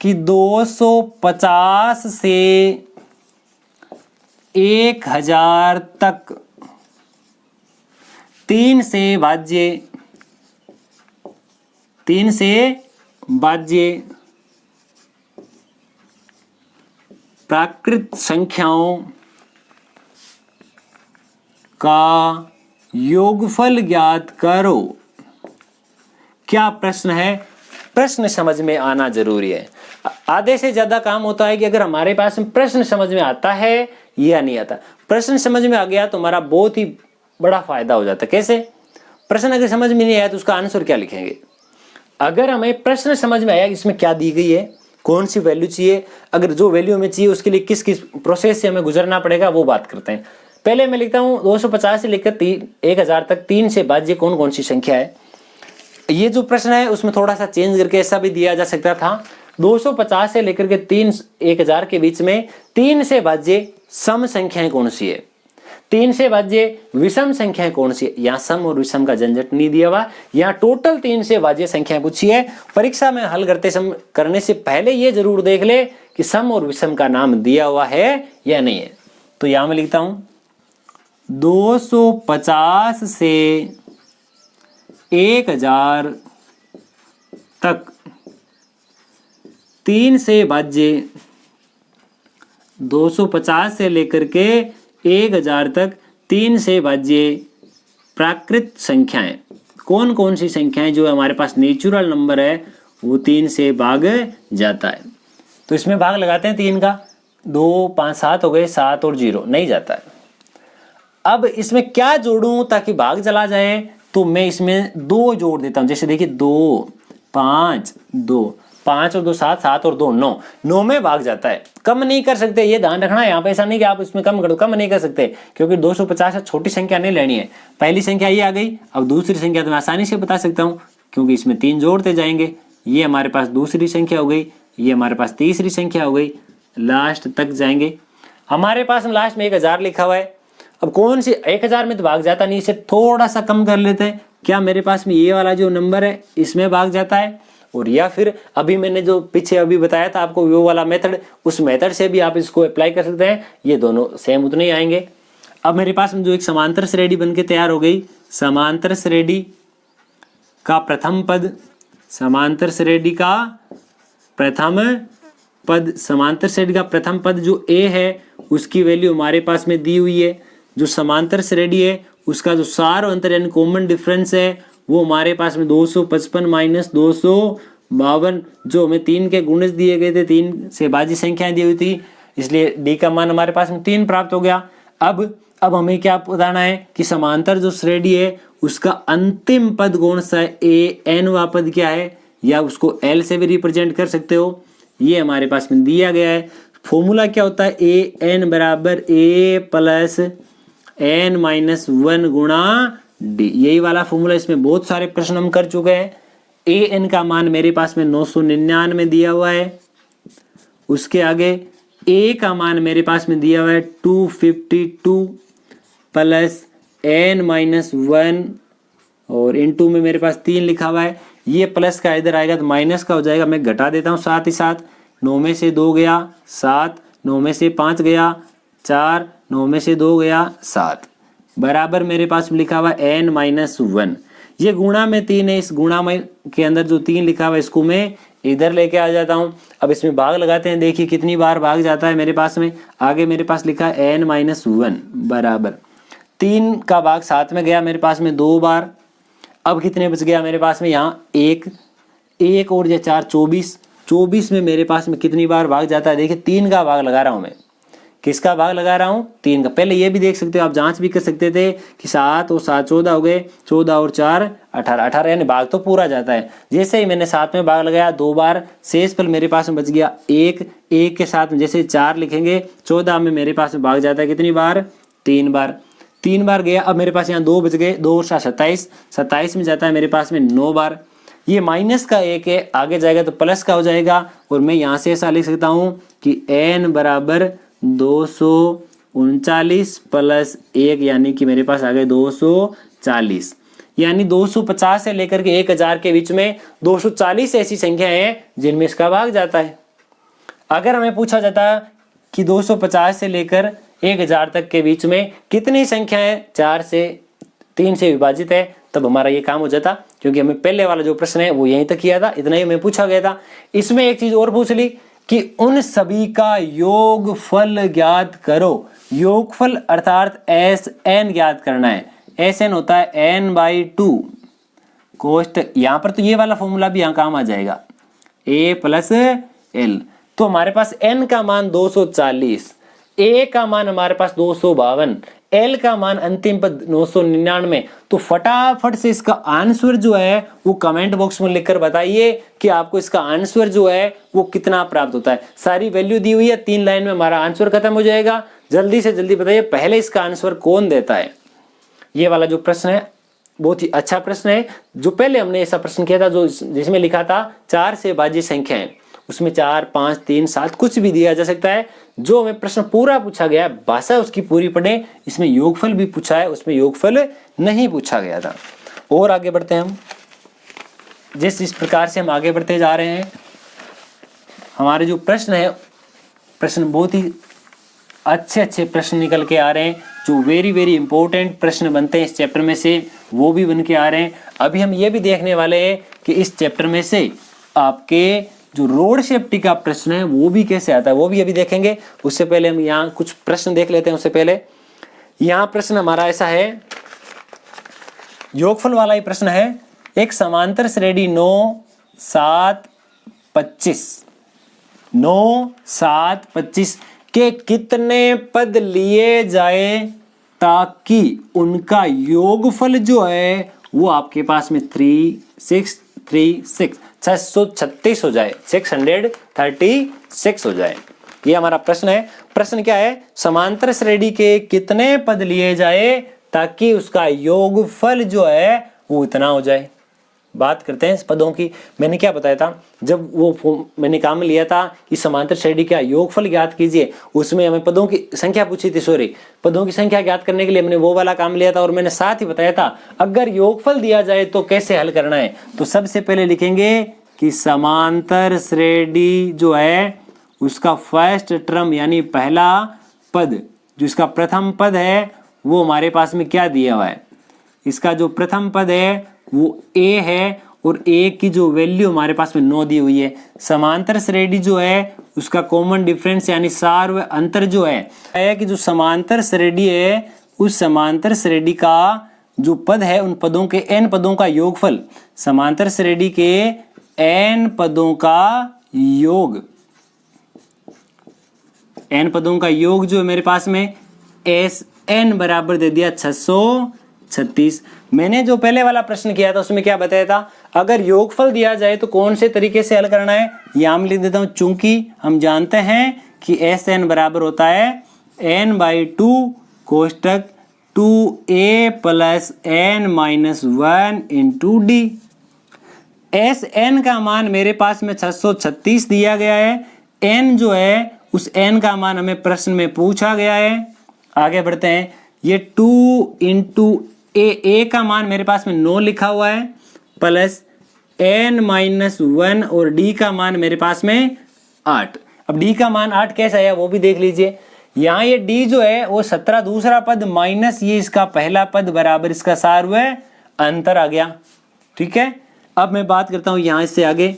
कि 250 से 1000 तक 3 से भाज्य प्राकृत संख्याओं का योगफल ज्ञात करो। क्या प्रश्न है, प्रश्न समझ में आना जरूरी है। आधे से ज्यादा काम होता है कि अगर हमारे पास प्रश्न समझ में आता है या नहीं आता। प्रश्न समझ में आ गया तो हमारा बहुत ही बड़ा फायदा हो जाता है। कैसे, प्रश्न अगर समझ में नहीं आया तो उसका आंसर क्या लिखेंगे। अगर हमें प्रश्न समझ में आया इसमें क्या दी गई है, कौन सी वैल्यू चाहिए, अगर जो वैल्यू हमें चाहिए उसके लिए किस किस प्रोसेस से हमें गुजरना पड़ेगा, वो बात करते हैं। पहले मैं लिखता हूं 250 से लेकर 1000 तक 3 से भाज्य कौन कौन सी संख्या है। ये जो प्रश्न है उसमें थोड़ा सा चेंज करके ऐसा भी दिया जा सकता था, 250 से लेकर के 1000 के बीच में 3 से भाज्य सम संख्याएं कौन सी है, 3 से भाज्य विषम संख्याएं कौन सी है। यहाँ सम और विषम का झंझट नहीं दिया हुआ, यहाँ टोटल 3 से भाज्य संख्याएं पूछी है। परीक्षा में हल करने से पहले ये जरूर देख ले कि सम और विषम का नाम दिया हुआ है या नहीं है। तो यहां मैं लिखता हूं 250 से 1000 तक 3 से भाज्य, 250 से लेकर के 1000 तक 3 से भाज्य प्राकृत संख्याएं, कौन कौन सी संख्याएं जो हमारे पास नेचुरल नंबर है वो 3 से भाग जाता है। तो इसमें भाग लगाते हैं 3 का, 2 5 7 हो गए, 7 और 0 नहीं जाता है। अब इसमें क्या जोड़ूं ताकि भाग चला जाए, तो मैं इसमें 2 जोड़ देता हूं। जैसे देखिए 2 5 2 5 और 2 7, 7 और 2 9, 9 में भाग जाता है। कम नहीं कर सकते, ये ध्यान रखना है। यहाँ पे ऐसा नहीं कि आप इसमें कम कर दो, कम नहीं कर सकते, क्योंकि 250 से छोटी संख्या नहीं लेनी है। पहली संख्या ये आ गई, अब दूसरी संख्या तो मैं आसानी से बता सकता हूँ क्योंकि इसमें 3 जोड़ते जाएंगे। ये हमारे पास दूसरी संख्या हो गई, ये हमारे पास तीसरी संख्या हो गई, लास्ट तक जाएंगे। हमारे पास लास्ट में 1000 लिखा हुआ है। अब कौन सी 1000 में तो भाग जाता नहीं, इसे थोड़ा सा कम कर लेते हैं। क्या मेरे पास में ये वाला जो नंबर है इसमें भाग जाता है, और या फिर अभी मैंने जो पीछे अभी बताया था आपको वो वाला मेथड, उस मेथड से भी आप इसको अप्लाई कर सकते हैं। ये दोनों सेम उतने ही आएंगे। अब मेरे पास में जो एक समांतर श्रेणी बनके तैयार हो गई, समांतर श्रेणी का प्रथम पद, समांतर श्रेणी का प्रथम पद, समांतर श्रेणी का प्रथम पद जो a है उसकी वैल्यू हमारे पास में दी हुई है। जो समांतर श्रेणी है उसका जो सार अंतर यानी कॉमन डिफरेंस है वो हमारे पास में 255 माइनस 252, जो हमें 3 के गुणज दिए गए थे, 3 से भाज्य संख्याएं दी हुई थी, इसलिए d का मान हमारे पास में 3 प्राप्त हो गया। अब हमें क्या बताना है कि समांतर जो श्रेणी है उसका अंतिम पद कौन सा है, a n वा पद क्या है, या उसको l से भी रिप्रेजेंट कर सकते हो, ये हमारे पास में दिया गया है। फॉर्मूला क्या होता है, ए एन बराबर a प्लस n माइनस 1 गुणा d, यही वाला फॉर्मूला। इसमें बहुत सारे प्रश्न हम कर चुके हैं। ए एन का मान मेरे पास में 999 दिया हुआ है, उसके आगे a का मान मेरे पास में दिया हुआ है 252 प्लस n माइनस 1 और इनटू में मेरे पास 3 लिखा हुआ है। ये प्लस का इधर आएगा तो माइनस का हो जाएगा, मैं घटा देता हूँ साथ ही साथ। 9 में से 2 गया 7, 9 में से 5 गया 4, 9 में से 2 गया 7, बराबर मेरे पास में लिखा हुआ n माइनस 1। ये गुणा में 3 है, इस गुणा में के अंदर जो 3 लिखा हुआ है इसको मैं इधर लेके आ जाता हूँ। अब इसमें भाग लगाते हैं, देखिए कितनी बार भाग जाता है मेरे पास में। आगे मेरे पास लिखा है n माइनस 1 बराबर 3 का भाग 7 में गया मेरे पास में 2 बार। अब कितने बच गया मेरे पास में, यहाँ 1 और ये 4 24 में मेरे पास में कितनी बार भाग जाता है, देखिए 3 का भाग लगा रहा हूँ मैं। किसका भाग लगा रहा हूँ, 3 का। पहले ये भी देख सकते हो, आप जांच भी कर सकते थे कि 7 और 7 14 हो गए, 14 और 4 18 यानी भाग तो पूरा जाता है। जैसे ही मैंने 7 में भाग लगाया 2 बार, शेष फल मेरे पास में बच गया 1 के साथ में जैसे 4 लिखेंगे, 14 में मेरे पास में भाग जाता है कितनी बार, 3 बार। 3 बार गया, अब मेरे पास यहाँ 2 बच गए, 2 और 7 27 में जाता है मेरे पास में 9 बार। ये माइनस का 1 है, आगे जाएगा तो प्लस का हो जाएगा, और मैं यहाँ से ऐसा लिख सकता हूँ कि n बराबर 239 प्लस 1 यानी कि मेरे पास आ गए 240, यानी 250 से लेकर के 1000 के बीच में 240 ऐसी संख्या है जिनमें इसका भाग जाता है। अगर हमें पूछा जाता कि 250 से लेकर 1000 तक के बीच में कितनी संख्याएं 4 से 3 से विभाजित है, तब हमारा ये काम हो जाता, क्योंकि हमें पहले वाला जो प्रश्न है वो यहीं तक किया था, इतना ही हमें पूछा गया था। इसमें एक चीज और पूछ ली कि उन सभी का योगफल ज्ञात करो। योगफल अर्थात SN ज्ञात करना है। SN होता है n/2 कोष्ट, यहाँ पर तो ये वाला फॉर्मूला भी यहाँ काम आ जाएगा, A प्लस L। तो हमारे पास n का मान 240, A का मान हमारे पास 252, L का मान अंतिम पद 999। तो फटाफट से इसका आंसर जो है वो कमेंट बॉक्स में लिखकर बताइए कि आपको इसका आंसर जो है वो कितना प्राप्त होता है। सारी वैल्यू दी हुई है, 3 लाइन में हमारा आंसर खत्म हो जाएगा। जल्दी से जल्दी बताइए पहले इसका आंसर कौन देता है। ये वाला जो प्रश्न है बहुत ही अच्छा प्रश्न है। जो पहले हमने ऐसा प्रश्न किया था जो जिसमें लिखा था 4 से भाज्य संख्याएं, उसमें 4 5 3 7 कुछ भी दिया जा सकता है। जो हमें प्रश्न पूरा पूछा गया है, भाषा उसकी पूरी पढ़े। इसमें योगफल भी पूछा है, उसमें योगफल नहीं पूछा गया था। और आगे बढ़ते हैं हम। जिस प्रकार से हम आगे बढ़ते जा रहे हैं, हमारे जो प्रश्न है, प्रश्न बहुत ही अच्छे प्रश्न निकल के आ रहे हैं, जो वेरी इंपॉर्टेंट प्रश्न बनते हैं इस चैप्टर में से, वो भी बन के आ रहे हैं। अभी हम ये भी देखने वाले हैं कि इस चैप्टर में से आपके जो रोड सेफ्टी का प्रश्न है वो भी कैसे आता है, वो भी अभी देखेंगे। उससे पहले हम यहाँ कुछ प्रश्न देख लेते हैं। उससे पहले यहाँ प्रश्न हमारा ऐसा है, योगफल वाला ही प्रश्न है। एक समांतर श्रेणी 9 7 25 9 7 25 के कितने पद लिए जाए ताकि उनका योगफल जो है वो आपके पास में 636 हो जाए, 636 हो जाए। ये हमारा प्रश्न है। प्रश्न क्या है, समांतर श्रेणी के कितने पद लिए जाए ताकि उसका योगफल जो है वो इतना हो जाए। बात करते हैं इस पदों की। मैंने क्या बताया था, जब वो मैंने काम लिया था कि समांतर श्रेणी का योगफल ज्ञात कीजिए, उसमें हमें पदों की संख्या पूछी थी। पदों की संख्या ज्ञात करने के लिए मैंने वो वाला काम लिया था, और मैंने साथ ही बताया था अगर योगफल दिया जाए तो कैसे हल करना है। तो सबसे पहले लिखेंगे कि समांतर श्रेणी जो है उसका फर्स्ट टर्म यानी पहला पद, जो इसका प्रथम पद है वो हमारे पास में क्या दिया हुआ है, इसका जो प्रथम पद है वो a है और a की जो वैल्यू हमारे पास में 9 दी हुई है। समांतर श्रेणी जो है उसका कॉमन डिफरेंस यानी सार व अंतर जो है कि जो समांतर श्रेणी है उस समांतर श्रेणी का जो पद है उन पदों के n पदों का योगफल, समांतर श्रेणी के n पदों का योग, n पदों का योग जो है मेरे पास में Sn बराबर दे दिया 636। मैंने जो पहले वाला प्रश्न किया था उसमें क्या बताया था, अगर योगफल दिया जाए तो कौन से तरीके से हल करना है, यहाँ मैं लिख देता हूँ। चूंकि हम जानते हैं कि Sn बराबर होता है n/2 कोष्टक 2a plus n-1 into D. Sn का मान मेरे पास में 636 दिया गया है, n जो है उस n का मान हमें प्रश्न में पूछा गया है। आगे बढ़ते हैं, ये 2 इंटू a का मान मेरे पास में 9 लिखा हुआ है प्लस n-1 और d का मान मेरे पास में 8। अब d का मान 8 कैसे आया वो भी देख लीजिए। यहाँ ये d जो है वो 17 दूसरा पद माइनस ये इसका पहला पद बराबर इसका सार हुआ अंतर आ गया। ठीक है, अब मैं बात करता हूँ यहाँ से आगे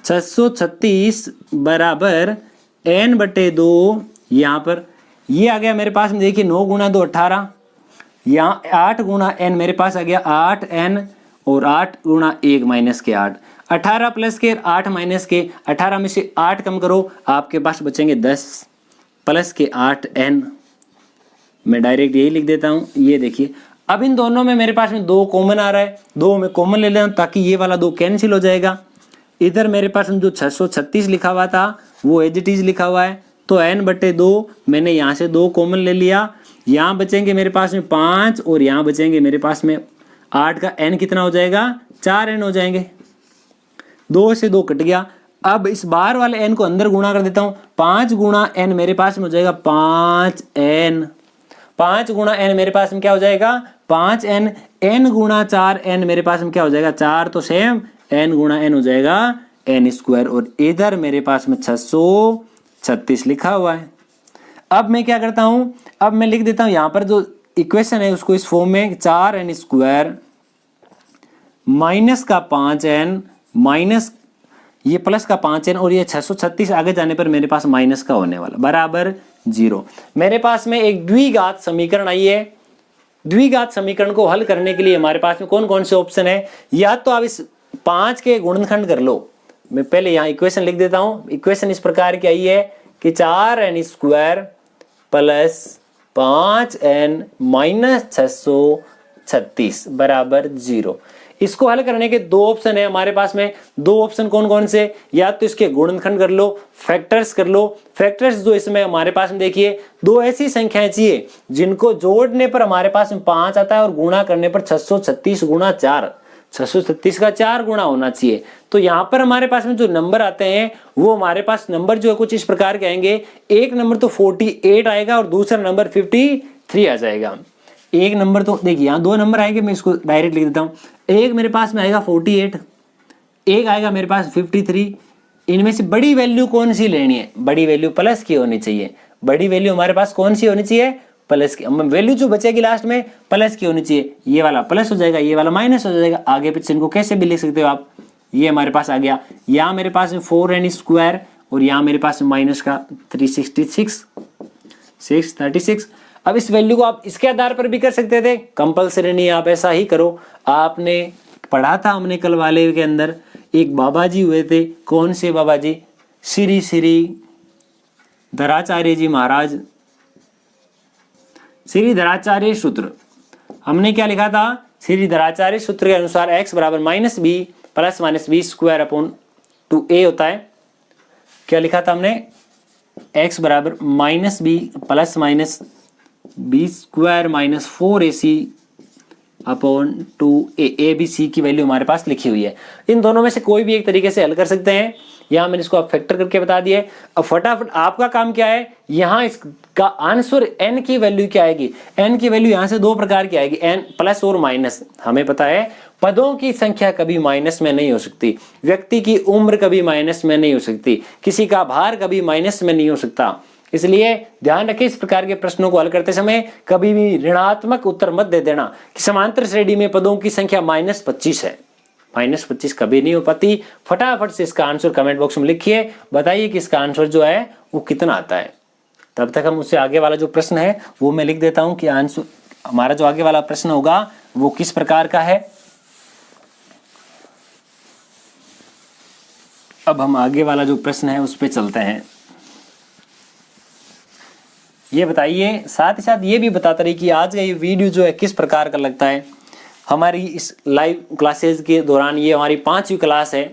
636 बराबर n/2, यहाँ पर ये आ गया मेरे पास में, देखिए 9 गुणा 2 18, यहाँ 8 गुणा n मेरे पास आ गया 8n और 8 गुणा 1 माइनस के 8, 18 प्लस के 8 माइनस के 18 में से 8 कम करो आपके पास बचेंगे 10 प्लस के 8n। मैं डायरेक्ट यही लिख देता हूँ। ये देखिए अब इन दोनों में मेरे पास में 2 कॉमन आ रहा है, 2 में कॉमन ले लेता हूँ ताकि ये वाला 2 कैंसिल हो जाएगा। इधर मेरे पास में जो 636 लिखा हुआ था वो एज इट इज लिखा हुआ है, तो n/2 मैंने यहाँ से 2 कॉमन ले लिया। यहाँ बचेंगे मेरे पास में 5 और यहाँ बचेंगे मेरे पास में 8 का n कितना हो जाएगा, 4n हो जाएंगे। 2 से 2 कट गया। अब इस बाहर वाले n को अंदर गुणा कर देता हूँ, 5 गुणा n मेरे पास में हो जाएगा 5n, 5 गुणा n मेरे पास में क्या हो जाएगा 5n, n गुणा 4n मेरे पास में क्या हो जाएगा 4, तो सेम n गुणा n हो जाएगा n² और इधर मेरे पास में 636 लिखा हुआ है। अब मैं क्या करता हूँ, अब मैं लिख देता हूँ यहाँ पर जो इक्वेशन है उसको इस फॉर्म में 4n² माइनस का 5n माइनस ये प्लस का 5n और ये 636 आगे जाने पर मेरे पास माइनस का होने वाला बराबर 0। मेरे पास में एक द्विघात समीकरण आई है। द्विघात समीकरण को हल करने के लिए हमारे पास में कौन कौन से ऑप्शन है, या तो आप इस 5 के गुणनखंड कर लो। मैं पहले यहाँ इक्वेशन लिख देता हूँ। इक्वेशन इस प्रकार की आई है कि 4n² प्लस 5n माइनस 636 बराबर 0। इसको हल करने के 2 ऑप्शन है हमारे पास में। 2 ऑप्शन कौन कौन से, या तो इसके गुणनखंड कर लो, फैक्टर्स कर लो। फैक्टर्स जो इसमें हमारे पास में देखिए 2 ऐसी संख्याएं चाहिए जिनको जोड़ने पर हमारे पास में 5 आता है और गुणा करने पर 636 गुणा 4, 636 का 4 गुणा होना चाहिए। तो यहाँ पर हमारे पास में जो नंबर आते हैं वो हमारे पास नंबर जो है कुछ इस प्रकार के आएंगे। एक नंबर तो 48 आएगा और दूसरा नंबर 53 आ जाएगा। एक नंबर तो देखिए यहाँ 2 नंबर आएंगे, मैं इसको डायरेक्ट लिख देता हूँ। एक मेरे पास में आएगा 48, एक आएगा मेरे पास 53। इनमें से बड़ी वैल्यू कौन सी लेनी है, बड़ी वैल्यू प्लस की होनी चाहिए। बड़ी वैल्यू हमारे पास कौन सी होनी चाहिए, प्लस की। वैल्यू जो बचेगी लास्ट में प्लस की होनी चाहिए। ये वाला प्लस हो जाएगा, ये वाला माइनस हो जाएगा। आगे पीछे इनको कैसे भी लिख सकते हो आप। ये हमारे पास आ गया, यहाँ मेरे पास में 4n² और यहाँ मेरे पास माइनस का 636। अब इस वैल्यू को आप इसके आधार पर भी कर सकते थे, कंपलसरी नहीं, आप ऐसा ही करो। आपने पढ़ा था हमने कल वाले के अंदर, एक बाबा जी हुए थे। कौन से बाबा जी, श्री श्री धराचार्य जी महाराज। श्री धराचार्य सूत्र हमने क्या लिखा था, श्री धराचार्य सूत्र के अनुसार x बराबर -b plus -b² upon 2a होता है। क्या लिखा था हमने, x बराबर -b plus -b² minus 4ac upon 2a। a b c की वैल्यू हमारे पास लिखी हुई है। इन दोनों में से कोई भी एक तरीके से हल कर सकते हैं। यहाँ मैंने इसको आप फैक्टर करके बता दिए। अब फटाफट आपका काम क्या है, यहाँ इसका आंसर n की वैल्यू क्या आएगी। n की वैल्यू यहाँ से 2 प्रकार की आएगी, n प्लस और माइनस। हमें पता है पदों की संख्या कभी माइनस में नहीं हो सकती, व्यक्ति की उम्र कभी माइनस में नहीं हो सकती, किसी का भार कभी माइनस में नहीं हो सकता, इसलिए ध्यान रखें, इस प्रकार के प्रश्नों को हल करते समय कभी भी ऋणात्मक उत्तर मत दे देना कि समांतर श्रेणी में पदों की संख्या -25 है। -25 कभी नहीं हो पाती। फटाफट से इसका आंसर कमेंट बॉक्स में लिखिए, बताइए कि इसका आंसर जो है वो कितना आता है। तब तक हम उससे आगे वाला जो प्रश्न है वो मैं लिख देता हूं कि आंसर हमारा जो आगे वाला प्रश्न होगा वो किस प्रकार का है। अब हम आगे वाला जो प्रश्न है उस पर चलते हैं। ये बताइए, साथ ही साथ ये भी बताते रहिए कि आज का ये वीडियो जो है किस प्रकार का लगता है। हमारी इस लाइव क्लासेस के दौरान ये हमारी 5वीं क्लास है।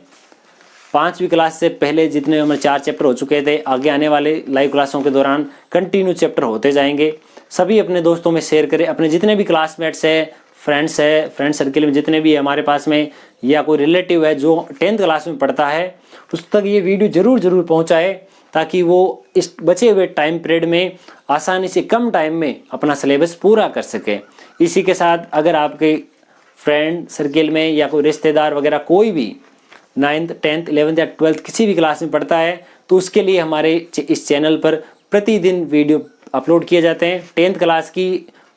5वीं क्लास से पहले जितने हमारे 4 चैप्टर हो चुके थे, आगे आने वाले लाइव क्लासों के दौरान कंटिन्यू चैप्टर होते जाएंगे। सभी अपने दोस्तों में शेयर करें, अपने जितने भी क्लासमेट्स है, फ्रेंड सर्किल में जितने भी हमारे पास में या कोई रिलेटिव है जो 10th क्लास में पढ़ता है, उस तक ये वीडियो जरूर पहुँचाए, ताकि वो इस बचे हुए टाइम पीरियड में आसानी से कम टाइम में अपना सिलेबस पूरा कर सके। इसी के साथ अगर आपके फ्रेंड सर्किल में या कोई रिश्तेदार वगैरह कोई भी 9th 10th 11th या 12th किसी भी क्लास में पढ़ता है, तो उसके लिए हमारे इस चैनल पर प्रतिदिन वीडियो अपलोड किए जाते हैं। 10th क्लास की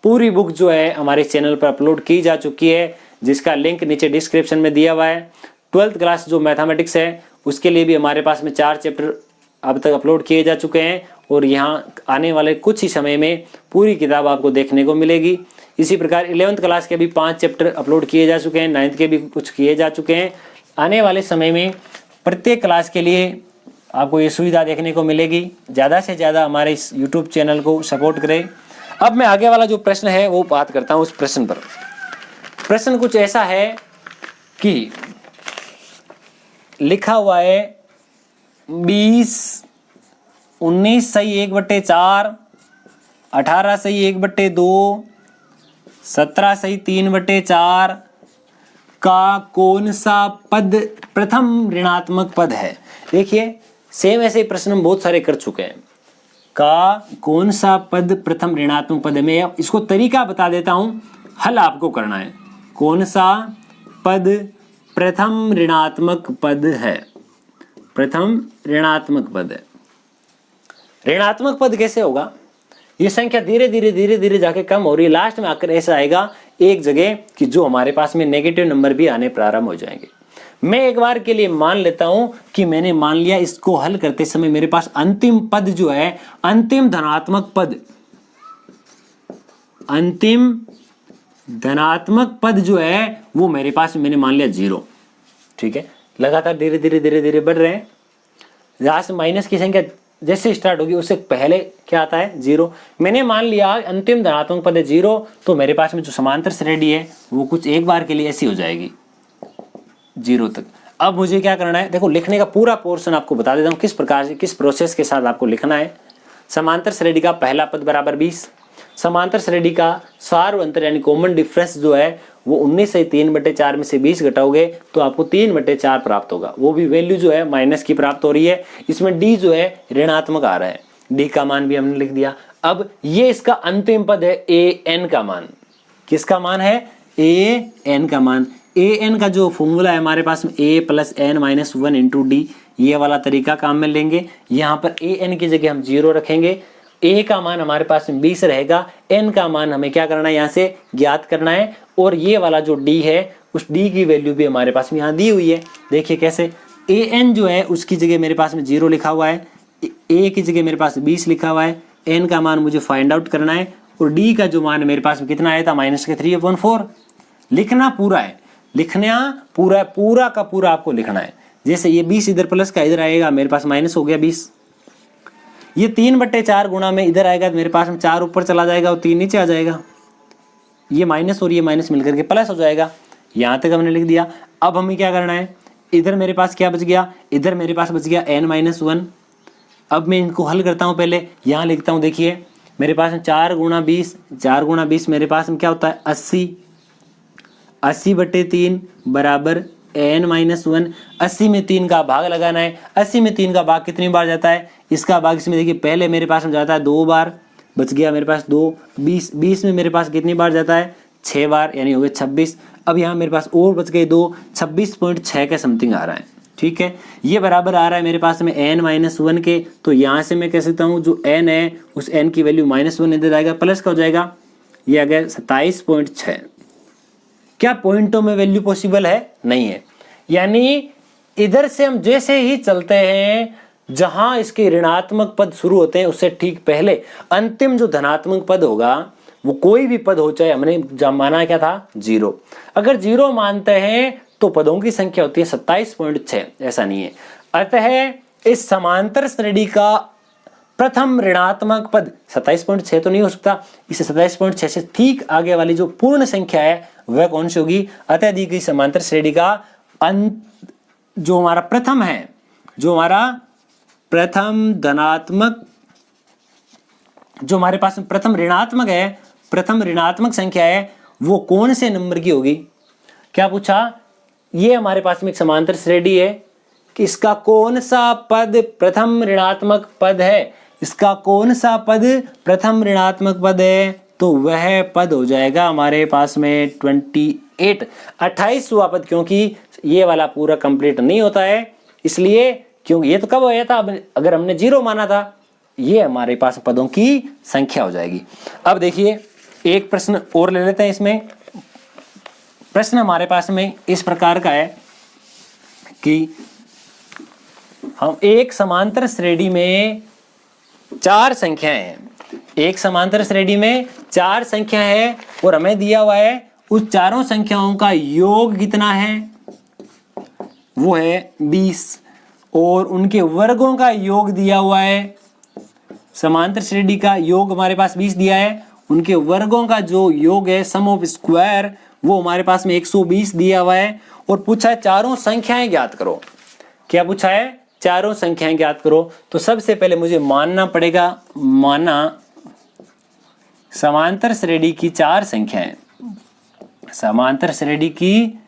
पूरी बुक जो है हमारे चैनल पर अपलोड की जा चुकी है, जिसका लिंक नीचे डिस्क्रिप्शन में दिया हुआ है। 12th क्लास जो मैथमेटिक्स है उसके लिए भी हमारे पास में 4 चैप्टर अब तक अपलोड किए जा चुके हैं, और यहाँ आने वाले कुछ ही समय में पूरी किताब आपको देखने को मिलेगी। इसी प्रकार 11th क्लास के भी 5 चैप्टर अपलोड किए जा चुके हैं, 9th के भी कुछ किए जा चुके हैं। आने वाले समय में प्रत्येक क्लास के लिए आपको ये सुविधा देखने को मिलेगी। ज़्यादा से ज़्यादा हमारे इस YouTube चैनल को सपोर्ट करें। अब मैं आगे वाला जो प्रश्न है वो बात करता हूँ उस प्रश्न पर। प्रश्न कुछ ऐसा है कि लिखा हुआ है 20 19 सही 1/4, 18 सही 1/2, 17 सही 3/4 का कौन सा पद प्रथम ऋणात्मक पद है। देखिए, सेम ऐसे प्रश्न हम बहुत सारे कर चुके हैं। का कौन सा पद प्रथम ऋणात्मक पद है। मैं इसको तरीका बता देता हूं, हल आपको करना है। कौन सा पद प्रथम ऋणात्मक पद है। प्रथम ऋणात्मक पद है। ऋणात्मक पद कैसे होगा, ये संख्या धीरे धीरे जाके कम हो रही है, लास्ट में आकर ऐसा आएगा एक जगह कि जो हमारे पास में नेगेटिव नंबर भी आने प्रारंभ हो जाएंगे। मैं एक बार के लिए मान लेता हूं कि मैंने मान लिया इसको हल करते समय मेरे पास अंतिम पद जो है, अंतिम धनात्मक पद जो है वो मेरे पास मैंने मान लिया 0। ठीक है, लगातार धीरे धीरे बढ़ रहे हैं। यहां से माइनस की संख्या जैसे स्टार्ट होगी उससे पहले क्या आता है 0। मैंने मान लिया अंतिम धनात्मक पद है 0, तो मेरे पास में जो समांतर श्रेणी है वो कुछ एक बार के लिए ऐसी हो जाएगी 0 तक। अब मुझे क्या करना है, देखो लिखने का पूरा पोर्शन आपको बता देता हूँ किस प्रकार से, किस प्रोसेस के साथ आपको लिखना है। समांतर श्रेणी का पहला पद बराबर 20। समांतर श्रेणी का सार अंतर यानी कॉमन डिफरेंस जो है वो 19 से 3/4 में से 20 घटाओगे तो आपको 3/4 प्राप्त होगा। वो भी वैल्यू जो है माइनस की प्राप्त हो रही है। इसमें डी जो है ऋणात्मक आ रहा है, डी का मान भी हमने लिख दिया। अब ये इसका अंतिम पद है ए एन का मान। किसका मान है, ए एन का मान। ए एन का जो फॉर्मूला है हमारे पास में a + n - 1 × d, ये वाला तरीका काम में लेंगे। यहाँ पर ए एन की जगह हम 0 रखेंगे। a का मान हमारे पास में 20 रहेगा, n का मान हमें क्या करना है यहाँ से ज्ञात करना है, और ये वाला जो d है उस d की वैल्यू भी हमारे पास में यहाँ दी हुई है। देखिए कैसे, ए एन जो है उसकी जगह मेरे पास में 0 लिखा हुआ है, a की जगह मेरे पास 20 लिखा हुआ है, n का मान मुझे फाइंड आउट करना है, और d का जो मान मेरे पास में कितना आया था -3/4। लिखना पूरा है, लिखना पूरा का पूरा आपको लिखना है। जैसे ये 20 इधर प्लस का इधर आएगा, मेरे पास माइनस हो गया 20। ये 3/4 गुणा में इधर आएगा तो मेरे पास में 4 ऊपर चला जाएगा और 3 नीचे आ जाएगा। ये माइनस और ये माइनस मिलकर के प्लस हो जाएगा। यहाँ तक हमने लिख दिया। अब हमें क्या करना है, इधर मेरे पास क्या बच गया, इधर मेरे पास बच गया n - 1। अब मैं इनको हल करता हूँ। पहले यहाँ लिखता हूँ, देखिए मेरे पास में 4 × 20 मेरे पास में क्या होता है 80। 80/3 बराबर n - 1। 80 में 3 का भाग लगाना है। 80 में 3 का भाग कितनी बार जाता है, इसका भाग इसमें देखिए पहले मेरे पास में जाता है 2 बार, बच गया मेरे पास 2। 20 में मेरे पास कितनी बार जाता है 6 बार, यानी हो गए 26। अब यहाँ मेरे पास और बच गए 2, 26.6 के समथिंग आ रहा है। ठीक है, ये बराबर आ रहा है मेरे पास में n-1 के, तो यहाँ से मैं कह सकता हूँ जो n है उस n की वैल्यू -1 इधर आएगा, प्लस का हो जाएगा, ये आ गया 27.6। क्या पॉइंटों में वैल्यू पॉसिबल है? नहीं है। यानी इधर से हम जैसे ही चलते हैं जहां इसके ऋणात्मक पद शुरू होते हैं उससे ठीक पहले अंतिम जो धनात्मक पद होगा, वो कोई भी पद हो, चाहे हमने माना क्या था 0, अगर 0 मानते हैं तो पदों की संख्या होती है 27.6, ऐसा नहीं है। अतः इस समांतर श्रेणी का प्रथम ऋणात्मक पद 27.6 तो नहीं हो सकता, इसे 27.6 से ठीक आगे वाली जो पूर्ण संख्या है वह कौन सी होगी? अतः दी गई समांतर श्रेणी का जो हमारा प्रथम है, जो हमारा प्रथम धनात्मक, जो हमारे पास में प्रथम ऋणात्मक है, प्रथम ऋणात्मक संख्या है, वो कौन से नंबर की होगी? क्या पूछा? ये हमारे पास में एक समांतर श्रेणी है कि इसका कौन सा पद प्रथम ऋणात्मक पद है, इसका कौन सा पद प्रथम ऋणात्मक पद है, तो वह पद हो जाएगा हमारे पास में 28वां पद, क्योंकि ये वाला पूरा कंप्लीट नहीं होता है, इसलिए क्योंकि ये तो कब आया था, अगर हमने 0 माना था, ये हमारे पास पदों की संख्या हो जाएगी। अब देखिए एक प्रश्न और ले लेते हैं। इसमें प्रश्न हमारे पास में इस प्रकार का है कि हम एक समांतर श्रेणी में 4 संख्याएं हैं, एक समांतर श्रेणी में 4 संख्या है और हमें दिया हुआ है उस चारों संख्याओं का योग कितना है, वो है 20, और उनके वर्गों का योग दिया हुआ है। समांतर श्रेणी का योग हमारे पास 20 दिया है, उनके वर्गों का जो योग है सम ऑफ स्क्वायर वो हमारे पास में 120 दिया हुआ है, और पूछा है चारों संख्याएं ज्ञात करो। क्या पूछा है? चारों संख्याएं ज्ञात करो। तो सबसे पहले मुझे मानना पड़ेगा, माना समांतर श्रेणी की 4 संख्याएं, समांतर श्रेणी की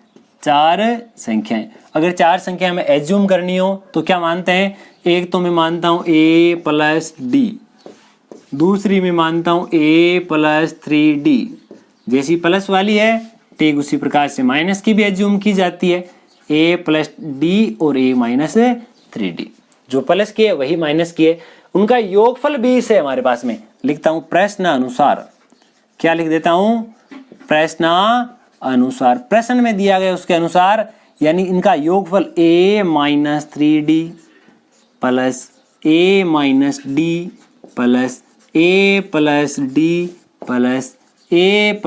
4 संख्याएं, अगर 4 संख्या में एज्यूम करनी हो तो क्या मानते हैं? एक तो मैं मानता हूं a + d, दूसरी में मानता हूं a + 3d, जैसी प्लस वाली है ठीक उसी प्रकार से माइनस की भी एज्यूम की जाती है, a + d और a - 3d, जो प्लस की है वही माइनस की है, उनका योगफल 20 है हमारे पास में। लिखता हूं प्रश्न अनुसार, क्या लिख देता हूं? प्रश्न अनुसार, प्रश्न में दिया गया उसके अनुसार, यानी इनका योगफल a - 3d plus a - d plus a + d plus a +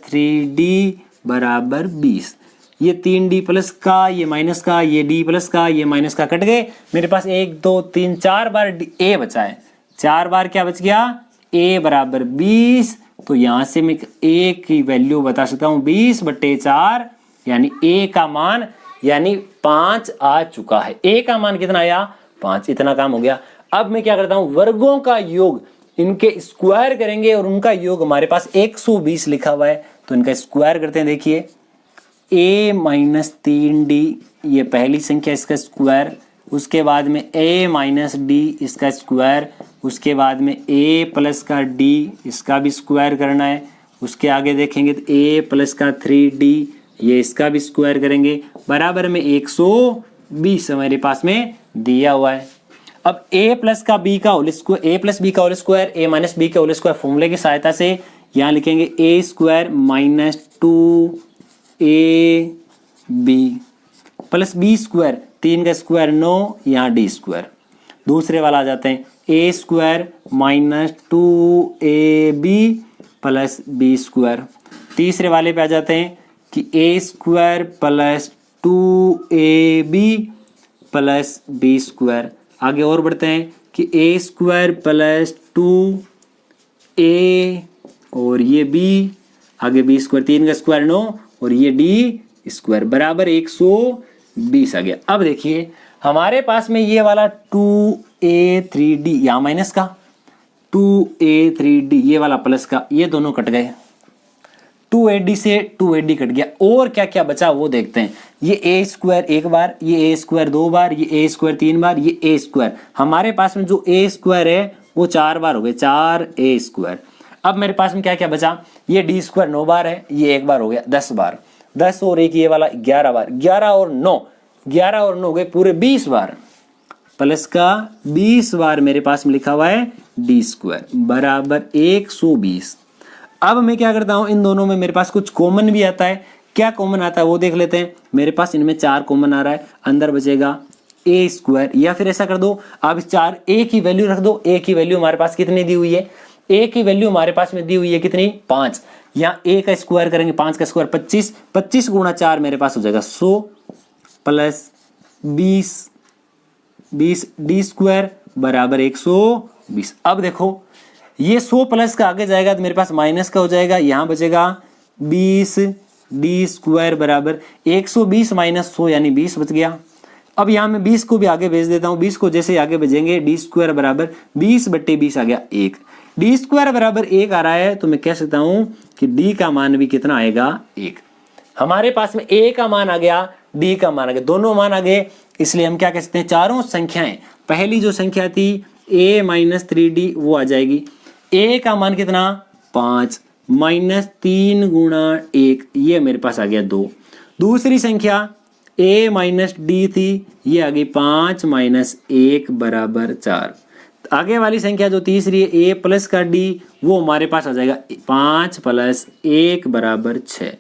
3d बराबर 20। ये 3d प्लस का, ये माइनस का, ये d प्लस का, ये माइनस का कट गए, मेरे पास 1 2 3 4 बार a बचा है, 4 बार क्या बच गया? a बराबर 20। तो यहां से मैं a की वैल्यू बता सकता हूं 20/4, यानी a का मान यानी 5 आ चुका है। a का मान कितना आया? 5। इतना काम हो गया। अब मैं क्या करता हूं? वर्गों का योग, इनके स्क्वायर करेंगे और उनका योग हमारे पास 120 लिखा हुआ है, तो इनका स्क्वायर करते हैं। देखिए a - 3d ये पहली संख्या, इसका स्क्वायर, उसके बाद में a - d इसका स्क्वायर, उसके बाद में a + का d इसका भी स्क्वायर करना है, उसके आगे देखेंगे तो a + का 3d ये इसका भी स्क्वायर करेंगे, बराबर में 120 हमारे पास में दिया हुआ है। अब a + का b का होल स्क्वायर, a + b का होल स्क्वायर, a - b का होल स्क्वायर फॉर्मूले की सहायता से यहाँ लिखेंगे a² - 2ab प्लस b² 3 का स्क्वायर 9, यहाँ d²। दूसरे वाला आ जाते हैं a² - 2ab प्लस b²। तीसरे वाले पे आ जाते हैं कि a² + 2ab प्लस b²। आगे और बढ़ते हैं कि a² + 2a और ये b, आगे b², 3 का स्क्वायर 9 और ये d² बराबर 120 आ गया। अब देखिए हमारे पास में ये वाला 2a3d, यहाँ माइनस का 2a3d, ये वाला प्लस का, ये दोनों कट गए, 2ad से 2ad कट गया। और क्या क्या बचा वो देखते हैं। ये a² एक बार, ये a² 2 बार, ये a² 3 बार, ये a²। हमारे पास में जो a² है वो 4 बार हो गए, 4a²। अब मेरे पास में क्या क्या बचा? ये d² 9 बार है, ये 1 बार हो गया 10 बार, 10 और 1 ये वाला 11 बार, 11 और 9 11 और 9 हो गए पूरे 20 बार, प्लस का 20 बार मेरे पास में लिखा हुआ है डी स्क्वायर बराबर 120। अब मैं क्या करता हूं, इन दोनों में मेरे पास कुछ कॉमन भी आता है। क्या कॉमन आता है वो देख लेते हैं। मेरे पास इनमें 4 कॉमन आ रहा है, अंदर बचेगा ए स्क्वायर, या फिर ऐसा कर दो आप 4 ए की वैल्यू रख दो। ए की वैल्यू हमारे पास कितनी दी हुई है, ए की वैल्यू हमारे पास में दी हुई है कितनी 5। यहाँ ए का स्क्वायर करेंगे 5 का स्क्वायर 25, 25 गुणा 4 मेरे पास हो जाएगा 100 प्लस 20 डी स्क्वायर बराबर 120। अब देखो ये 100 प्लस का आगे जाएगा तो मेरे पास माइनस का हो जाएगा, यहाँ बचेगा 20 डी स्क्वायर बराबर 120 माइनस 100 यानी 20 बच गया। अब यहाँ मैं 20 को भी आगे भेज देता हूँ, 20 को जैसे आगे भेजेंगे डी स्क्वायर बराबर 20/20 आ गया 1। डी स्क्वायर बराबर 1 आ रहा है तो मैं कह सकता हूँ कि डी का मान भी कितना आएगा 1। हमारे पास में ए का मान आ गया, डी का मान आ गया, दोनों मान आ गए, इसलिए हम क्या कह सकते हैं चारों संख्याएं, पहली जो संख्या थी a माइनस 3d वो आ जाएगी। a का मान कितना 5 माइनस 3 गुणा 1 ये मेरे पास आ गया 2। दूसरी संख्या a माइनस डी थी ये आ गई 5 माइनस 1 बराबर 4। आगे वाली संख्या जो तीसरी है a प्लस का d वो हमारे पास आ जाएगा 5 प्लस 1 बराबर 6।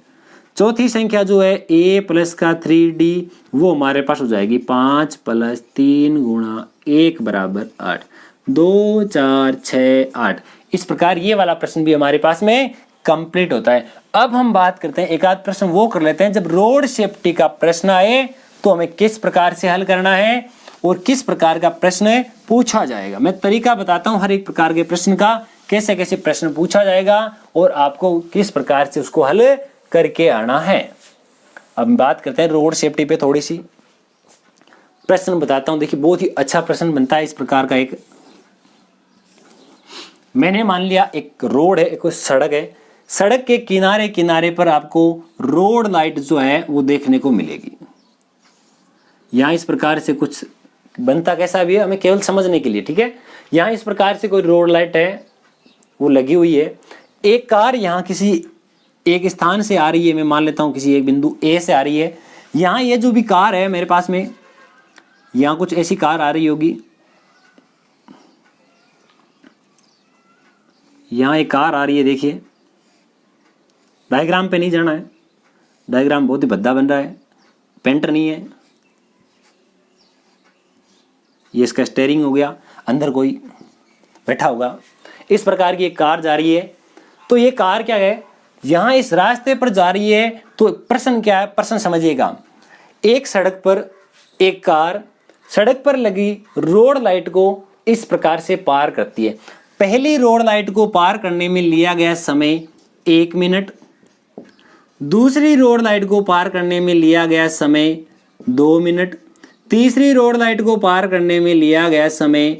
चौथी संख्या जो है a प्लस का 3d वो हमारे पास हो जाएगी 5 प्लस 3 गुणा 1 बराबर 8। 2 4 6 8। इस प्रकार ये वाला प्रश्न भी हमारे पास में कंप्लीट होता है। अब हम बात करते हैं, एक आध प्रश्न वो कर लेते हैं, जब रोड सेफ्टी का प्रश्न आए तो हमें किस प्रकार से हल करना है और किस प्रकार का प्रश्न पूछा जाएगा। मैं तरीका बताता हूं हर एक प्रकार के प्रश्न का, कैसे कैसे प्रश्न पूछा जाएगा और आपको किस प्रकार से उसको हल करके आना है। अब बात करते हैं रोड सेफ्टी पे, थोड़ी सी प्रश्न बताता हूं। देखिए बहुत ही अच्छा प्रश्न बनता है इस प्रकार का। एक मैंने मान लिया एक रोड है, एक सड़क है, सड़क के किनारे किनारे पर आपको रोड लाइट जो है वो देखने को मिलेगी। यहां इस प्रकार से कुछ बनता कैसा भी है हमें केवल समझने के लिए, ठीक है। यहां इस प्रकार से कोई रोड लाइट है वो लगी हुई है। एक कार यहां किसी एक स्थान से आ रही है, मैं मान लेता हूं किसी एक बिंदु ए से आ रही है। यहां ये जो भी कार है मेरे पास में, यहां कुछ ऐसी कार आ रही होगी, यहां एक कार आ रही है। देखिए डायग्राम पे नहीं जाना है, डायग्राम बहुत ही भद्दा बन रहा है, पेंटर नहीं है। ये इसका स्टीयरिंग हो गया, अंदर कोई बैठा होगा। इस प्रकार की एक कार जा रही है। तो ये कार क्या है, यहां इस रास्ते पर जा रही है। तो प्रश्न क्या है, प्रश्न समझिएगा। एक सड़क पर एक कार सड़क पर लगी रोड लाइट को इस प्रकार से पार करती है। पहली रोड लाइट को पार करने में लिया गया समय 1 मिनट, दूसरी रोड लाइट को पार करने में लिया गया समय 2 मिनट, तीसरी रोड लाइट को पार करने में लिया गया समय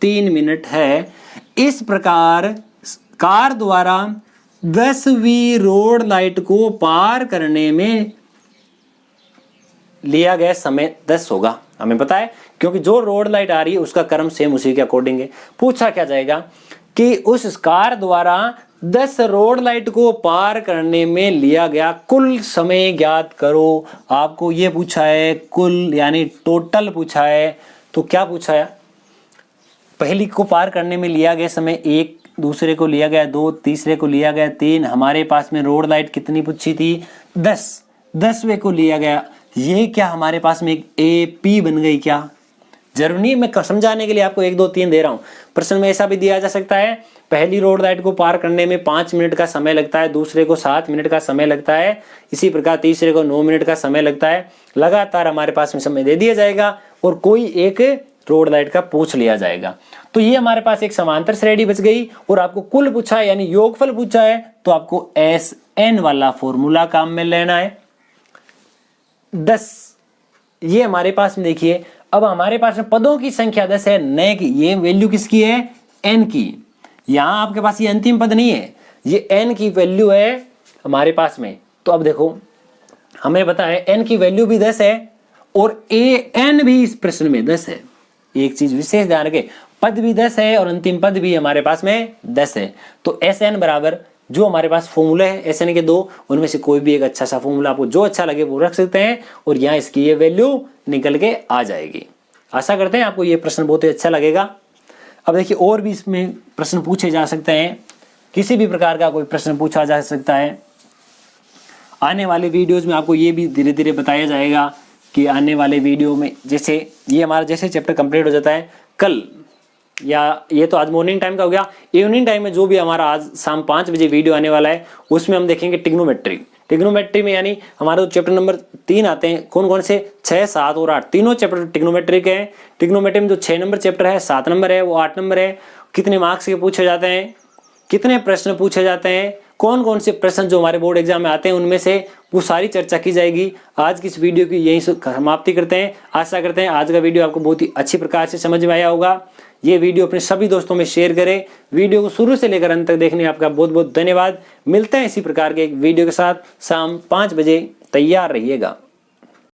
3 मिनट है। इस प्रकार कार द्वारा 10वीं रोड लाइट को पार करने में लिया गया समय 10 होगा। हमें पता है क्योंकि जो रोड लाइट आ रही है उसका क्रम सेम उसी के अकॉर्डिंग है। पूछा क्या जाएगा कि उस कार द्वारा 10 रोड लाइट को पार करने में लिया गया कुल समय ज्ञात करो। आपको ये पूछा है कुल यानी टोटल पूछा है। तो क्या पूछा है, पहली को पार करने में लिया गया समय 1, दूसरे को लिया गया 2, तीसरे को लिया गया 3। हमारे पास में रोड लाइट कितनी पूछी थी 10, 10वें को लिया गया। ये क्या हमारे पास में एक AP बन गई क्या? जरूरी नहीं, मैं समझाने के लिए आपको 1 2 3 दे रहा हूं। प्रश्न में ऐसा भी दिया जा सकता है, पहली रोड लाइट को पार करने में 5 मिनट का समय लगता है, दूसरे को 7 मिनट का समय लगता है, इसी प्रकार तीसरे को 9 मिनट का समय लगता है। लगातार हमारे पास में समय दे दिया जाएगा और कोई एक रोड लाइट का पूछ लिया जाएगा। तो ये हमारे पास एक समांतर श्रेणी बच गई और आपको कुल पूछा है यानी योगफल पूछा है तो आपको SN वाला फॉर्मूला काम में लेना है। 10 ये हमारे पास में देखिए। अब हमारे पास में पदों की संख्या 10 है, नए की ये वैल्यू किसकी है N की। यहां आपके पास ये अंतिम पद नहीं है, ये N की वैल्यू है हमारे पास में। तो अब देखो हमें पता है N की वैल्यू भी 10 है और AN भी इस प्रश्न में 10 है। एक चीज विशेष ध्यान रखें, पद भी 10 है और अंतिम पद भी हमारे पास में 10 है। तो SN बराबर जो हमारे पास फॉर्मूला है, ऐसे नहीं कि दो, उनमें से कोई भी एक अच्छा सा फॉर्मूला आपको जो अच्छा लगे वो रख सकते हैं और यहाँ इसकी ये वैल्यू निकल के आ जाएगी। आशा करते हैं आपको ये प्रश्न बहुत ही अच्छा लगेगा। अब देखिए और भी इसमें प्रश्न पूछे जा सकते हैं, किसी भी प्रकार का कोई प्रश्न पूछा जा सकता है। आने वाले वीडियोज़ में आपको ये भी धीरे धीरे बताया जाएगा कि आने वाले वीडियो में जैसे ये हमारा जैसे चैप्टर कंप्लीट हो जाता है कल, या ये तो आज मॉर्निंग टाइम का हो गया, इवनिंग टाइम में जो भी हमारा आज शाम 5 बजे वीडियो आने वाला है उसमें हम देखेंगे टिग्नोमेट्री में, यानी हमारे चैप्टर नंबर 3 आते हैं। कौन कौन से? 6, 7 और 8 तीनों चैप्टर टिग्नोमेट्री के हैं। टिग्नोमेट्री में जो 6 नंबर चैप्टर है, 7 नंबर है, वो 8 नंबर है। कितने मार्क्स के पूछे जाते हैं, कितने प्रश्न पूछे जाते हैं, कौन कौन से प्रश्न जो हमारे बोर्ड एग्जाम में आते हैं उनमें से वो सारी चर्चा की जाएगी। आज की इस वीडियो की यही समाप्ति करते हैं। आशा करते हैं आज का वीडियो आपको बहुत ही अच्छी प्रकार से समझ में आया होगा। ये वीडियो अपने सभी दोस्तों में शेयर करें। वीडियो को शुरू से लेकर अंत तक देखने आपका बहुत बहुत धन्यवाद। मिलते हैं इसी प्रकार के एक वीडियो के साथ शाम 5 बजे। तैयार रहिएगा।